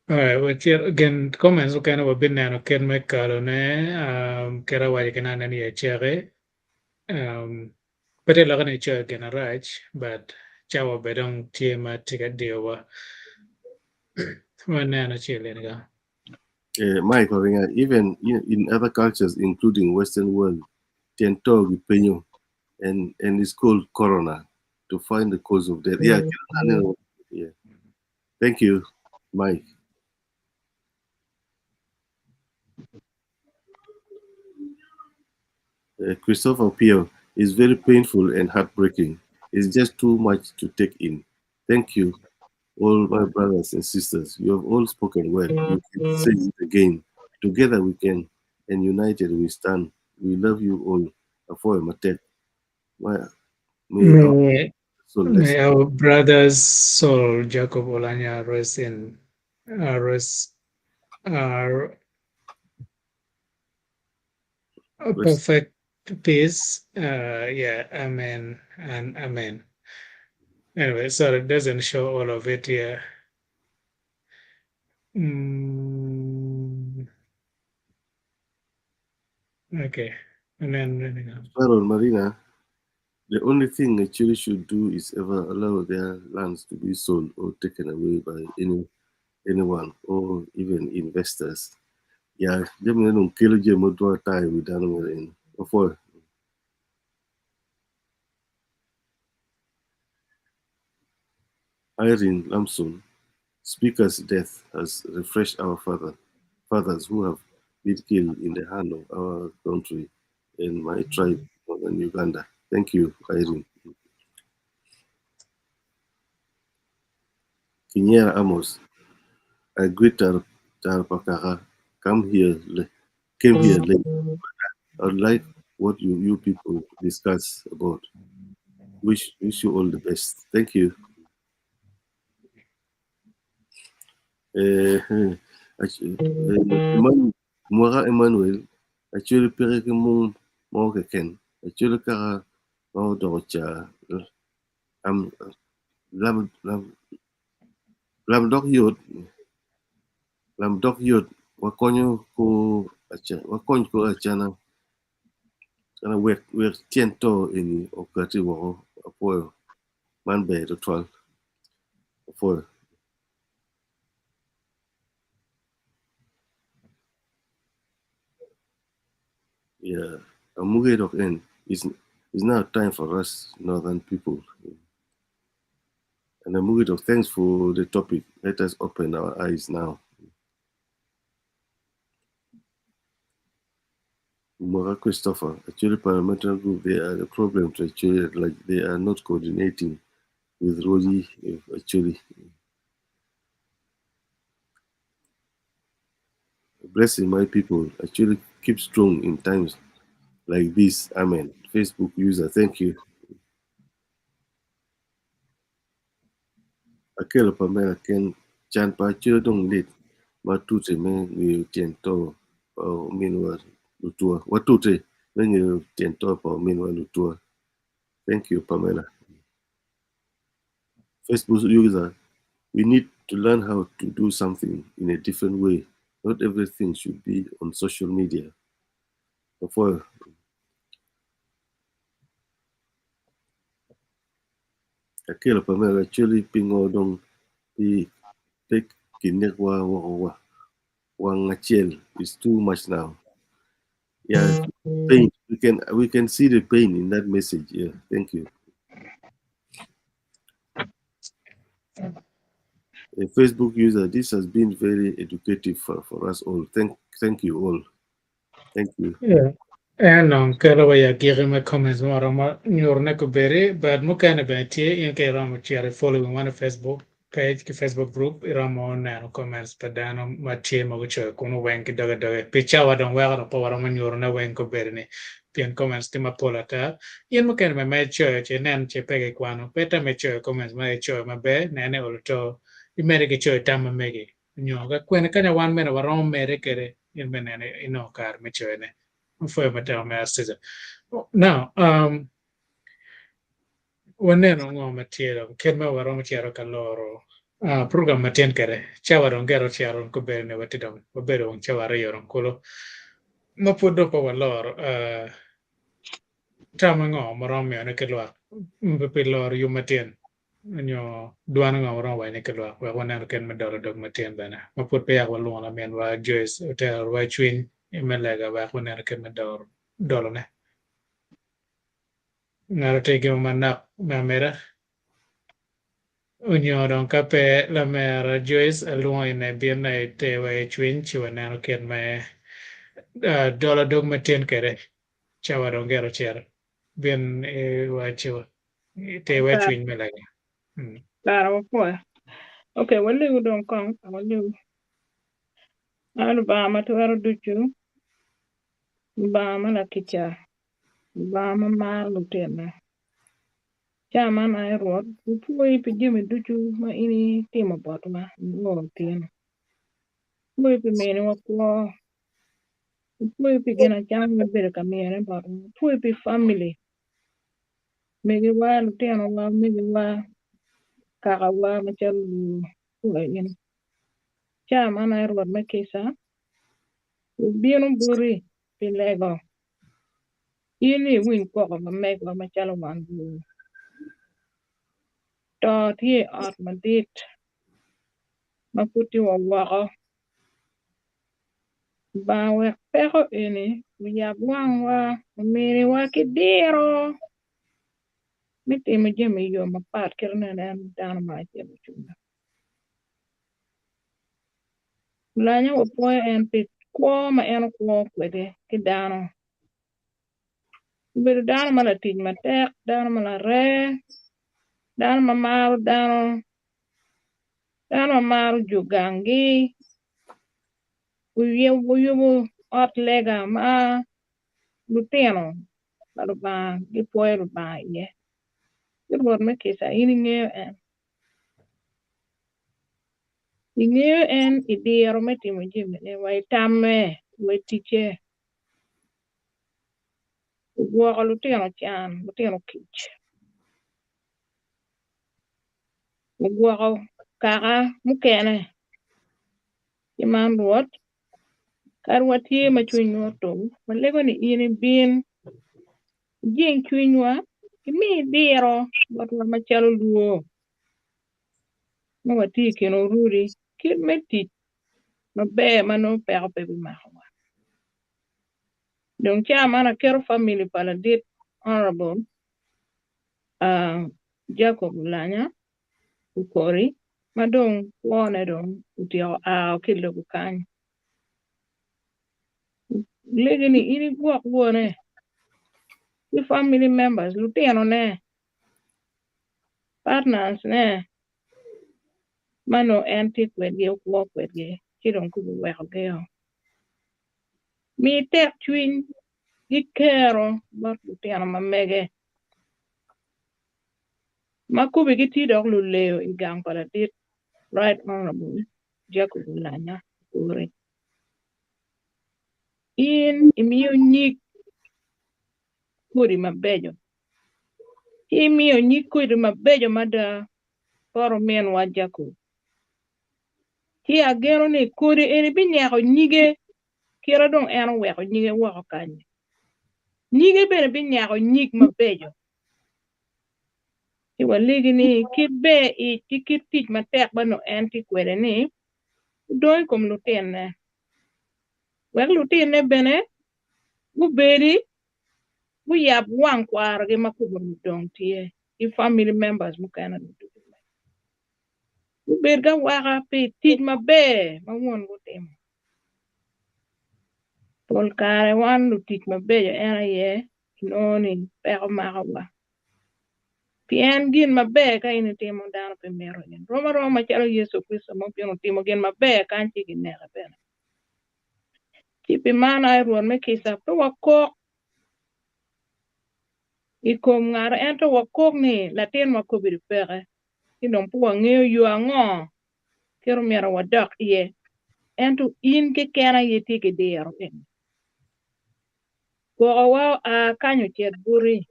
Alright, well, again, comments okay no bin na no ken me kalo ne kera wa kana na ni chere but la kana chere again right but cawa bedong tie ma tika dewa wana na chile nga Mike, even in other cultures, including Western world, tiento penyo, and it's called corona to find the cause of death. Yeah, yeah. Thank you, Mike. Christopher Pio is very painful and heartbreaking. It's just too much to take in. Thank you, all my brothers and sisters. You have all spoken well. You can say it again. Together we can, and united we stand. We love you all. Afoy Matek. May our soul may rest. our brother's soul Jacob Olanya rest in rest a perfect peace. Yeah, amen and amen. Anyway, so it doesn't show all of it here. Okay, and then Carol Marina, the only thing a Chile should do is ever allow their lands to be sold or taken away by anyone or even investors. Yeah, Germany don't kill German to tie with animal in. Before Irene Lamson, Speaker's death has refreshed our fathers who have been killed in the hand of our country and my tribe in Uganda. Thank you, Irene. Kinyera Amos, I greet Tarapakara, came here late. I would like what you people discuss about. Wish you all the best. Thank you. Mwara Emmanuel, actually pereke mo ken. Actually kara mo docha am lam dok yot wakonyo ko achana kana wek tiento ini okati wo apoyo man be to 12 apoyo. Yeah, a movie of end is now time for us northern people. And a movie of thanks for the topic. Let us open our eyes now. Mora Christopher, actually parliamentary group, they are the problem to actually like they are not coordinating with Rosie actually. Blessing my people, actually keep strong in times like this. Amen. Facebook user, thank you. Akela Pamela Ken Chan Pa Childong Lit Matute Me Ni Tiento Minwa Lutua. Watute when you Tiento or Minwa Lutua. Thank you, Pamela. Facebook user, we need to learn how to do something in a different way. Not everything should be on social media. Therefore, Akela Pamela actually pingo dong the take kinekwa wangachel is too much now. Yeah, pain. We can see the pain in that message. Yeah, thank you. A Facebook user, this has been very educative for us all. Thank you all. Thank you. yeah. And kero ya giri me comments mo rama nyorne ko bere but mo kana beti in ke rama chiare following one Facebook page ki Facebook group rama na comments padano matie mo cho kuno wen ki daga picha wa don wa pa wa rama nyorne wen ko bere ne pien comments ti ma polata yen mo kana me cho che nan che pege kwano peta me cho comments ma cho ma be nene olto imere ke cho tama mege nyoga kwene kana wan mena wa rama mere kere in menene ino kar me cho ne fue down masters. Now, waneno ngo matiro, ken ma waro matiro kaloro. program matien kere cawa dong gero ciaron ko bere ne wati dong ko bere wong cawa re yoron kolo mapudo ko walor tamango morom me ne kelwa mbe lor yu matien nyo duan nga morom wa ne kelwa wa wana ken me doro dog matien bana mapud pe ya walon la men wa joes hotel wa twin emelega wa wana ken me doro ne ngara te ke manak mamera unyo don kape la mera Joyce aloi ne bien ne te we twin chi wana ken me dollar dog matin kere chawa don gero cher bien wa chiwa te we twin me lagi Claro, pues. Okay, wale udon kong, wale alu ba matuwaro ducu, ba mala kicha, ba mama lutena. Chama na erot, upuwe pijimi ducu ma ini tima bot ma, otyeno. Upuwe pi mene wakwa, upuwe pi gena chama bere kamere bot, upuwe pi family. Mege wa lutena wa, mege wa kaka wa machalu uwe yun. Chama na erot me kisa, ubino buri pi lego. Ini win koko ma mego machalu Wan LUO. To tie ot madit maputi wa wako ba wek peko ini wiyab wang wa mini wa kidiro miti mi jemi yo mapat kirne nen dan ma jemi chunga lanya wa poe en pit kwa ma en kwa kwede kidano bir dan mala tij matek dan mala re dan mamaru dan mamaru jugangi uyubu ot lega ma luteno ba gi poe ba ye Good me kisa ini ngeo en idiro metimo jimi ne wai tamme wai tiche gwoko lutino chan lutino kich gwoko kaka mukene iman ruot kar watie ma chunywa to malego ni ini bin jing chunywa kimi diro watwa machalo luo ma wati keno ruri kit meti mabe mano peko pebi mahawa Dong chama na kero family pala dit honorable Jacob Lanya ukori madong wone dong utio kilo bukany legini ini gwak wone the family members lutino ne partners ne mano anti kwedge gwak kwedge chidong kubu weko geo mi tek twin gikero bat lutino mamege makubi giti dog luleo igang pala dit right honorable Jacob Lanya ukori in imiyo nyik kuri mabejo imiyo nyik kuri mabejo mada poro men wa Jacob ti agero ni kuri eni binyako nyige kira dong eno weko nyige wako kanye nyige bene binyako nyik mabejo ti waligi ni kit be i kit tich matek bano en ti kwede ni doi kom lutin ne wek lutin ne bene gubedi yab wang kwaro gi makubo dong tie i family members mukana gubed ga waka pi tich mabe mawon gutim pol kare wan lu tich mabejo ena ye inoni peko makawa Pien gin mabe ka ini timo dano pe mero yen. Roma chalo Yesu Kristo mo pino timo gin mabe ka anchi gin nera bene. Kipi mana ai ruon me kisa to wakok ikom ngara ento wakok ni latin wakobiri peke. Kinong puwa ngeo yu ango kero mera wadak iye. Ento in ke kena ye tiki dero eni. Kwa wao kanyo chet buri.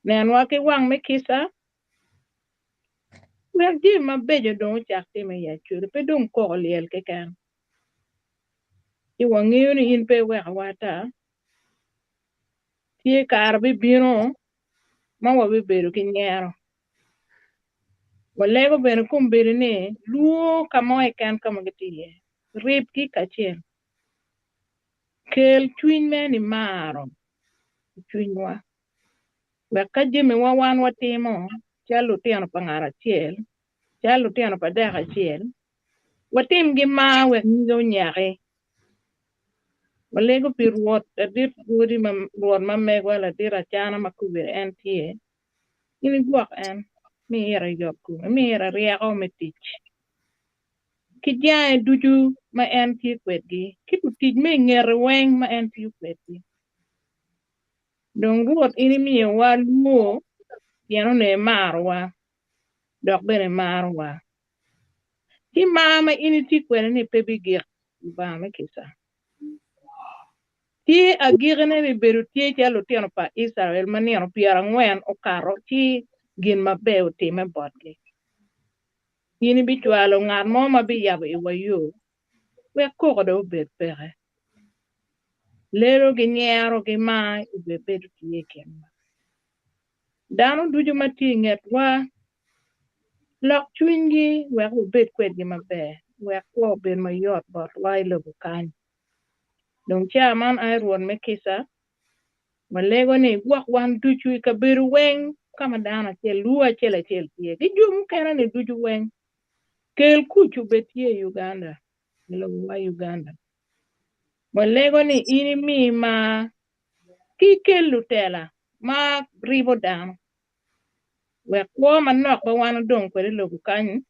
Nen wake wang me kisa Well, di ma bejo don chak ti me ya churu pe don ko Lyel ke kan. Ti wangiyo ni in pe we wata. Ti kar bi bino ma wa bi beru ki nyero. Walego bene kum bere ne luo kama e kan kama gitiye. Rip ki kachel. Kel chuin me ni maro. Chuin wa. Weka jime wa wan watimo. Chalo tiano pangara chiel. Chalo tiano pa deka chiel. Watim gi ma wek nyo nyare. Walego pi ruot adir gudi ma ruot ma megwa la dira chana ma kubir en tiye. Ini guak en. Mi era yopku. Mi era riako me tich. Kijaya ducu ma en tiye kwetgi. Kitu tij me ngere weng ma en tiye kwetgi. Dong ruot ini mi wa luo. Tiano ne marwa. Dok bene marwa. Ti mama ini ti kwene ni pebi gik. Ba me kisa. Ti agirene bi beru ti chalo tiano pa Israel maniano piara ngwen o karo ti gin mabe o time bodgi. Ini bi chwalo ngar mo ma bi yabo iwa yo. We koko do bed pere. Lero gi nyero gi ma ibe beru ti kemba. Dano duju mati nget wa lok chwingi we ko bed kwet gi mabe. We ko bed ma yot bot wa ilobo kany. Dong cha man ay ruon me kisa. Malego ni guak wan ducu ka beru weng kama dana chel lua chela chel tiye. Di jum kena ni ducu weng. Kel kuchu betie Uganda. Wilobo wa Uganda. Malego ni ini mi ma ki kel lutela ma ribo dano. We kwa manok ba wana dong kwere lobu kanyi.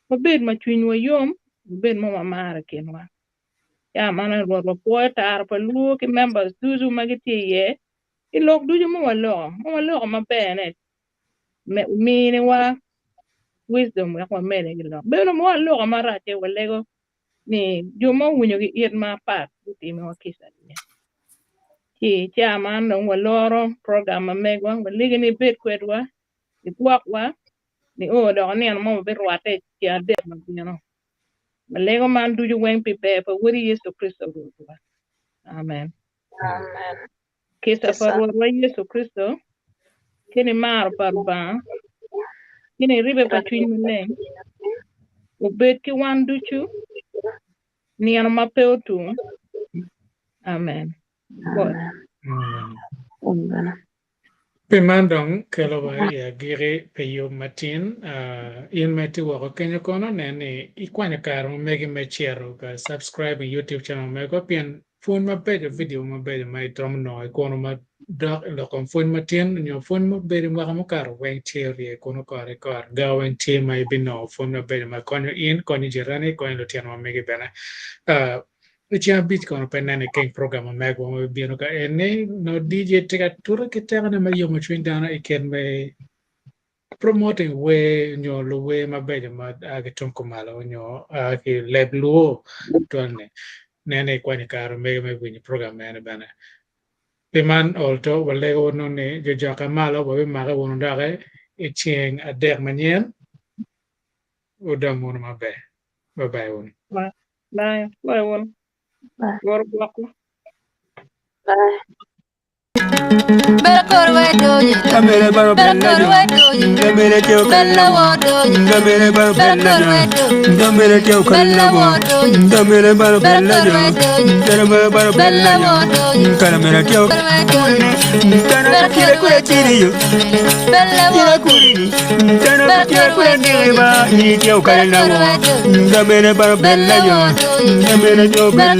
Mabed ma chwinywa yom. Mabed ma mamara kenwa. Ya mana ruot wa poe tar pa luo ki members duzu magiti ye. Ilok duju mo walo mabene. Mini wa wisdom wa mene gilok. Beno mo walo marate walego ni jumo wunyo gi iet ma pat uti me wa kisa niya. Ki chairman nung waloro program ma megwa waligi ni bit kwedwa ni buwak wa ni do ni an mo birwate ki Adek mabino. Malego man duju weng pipe pa wuri Yesu Kristo gudwa. Amen. Amen. Kisa parwa wa Yesu Kristo kini mar parba kini ribe pa chwin muleng ubet ki wan duchu ni an mapeo tu. Amen. Pimandong kelawa ya giri peyo matin in meti wako kenya kono nene ikwanya karo megi mechero ka subscribe YouTube channel mego pian phone mabedo video mabedo mai trom no kono ma dok lokon phone matin nyo phone mabedo mo karo wen theory kono kare kar gawen te mai bino phone mabedo ma kono in kono jirani kono lotiano megi bena Uchian bit kono penene keng program mego mo bino ka ene no DJ teka tura kitanga na mayo mo chwindana iken me promoting we nyo lo we mabedo ma agiton kumalo nyo ki leb luo tuanne nene kwani karo mego me bini program mene bana piman olto walego no ne jojaka malo babe maga wono dare icheng Adek manyen udam wono mabe bye wono Bye won. Gor Gwoko. Bye. Kamere baro bella jo. Kamere teo kalla wo. Kamere baro bella jo. Kamere teo kalla wo. Kamere baro bella jo. Kamere baro bella jo. Kamere teo. Kamere kire kure tiriyo. Kire kuri ni. Kamere kire kure ndiba. Ni teo kalla wo. Kamere baro bella jo. Kamere teo bella.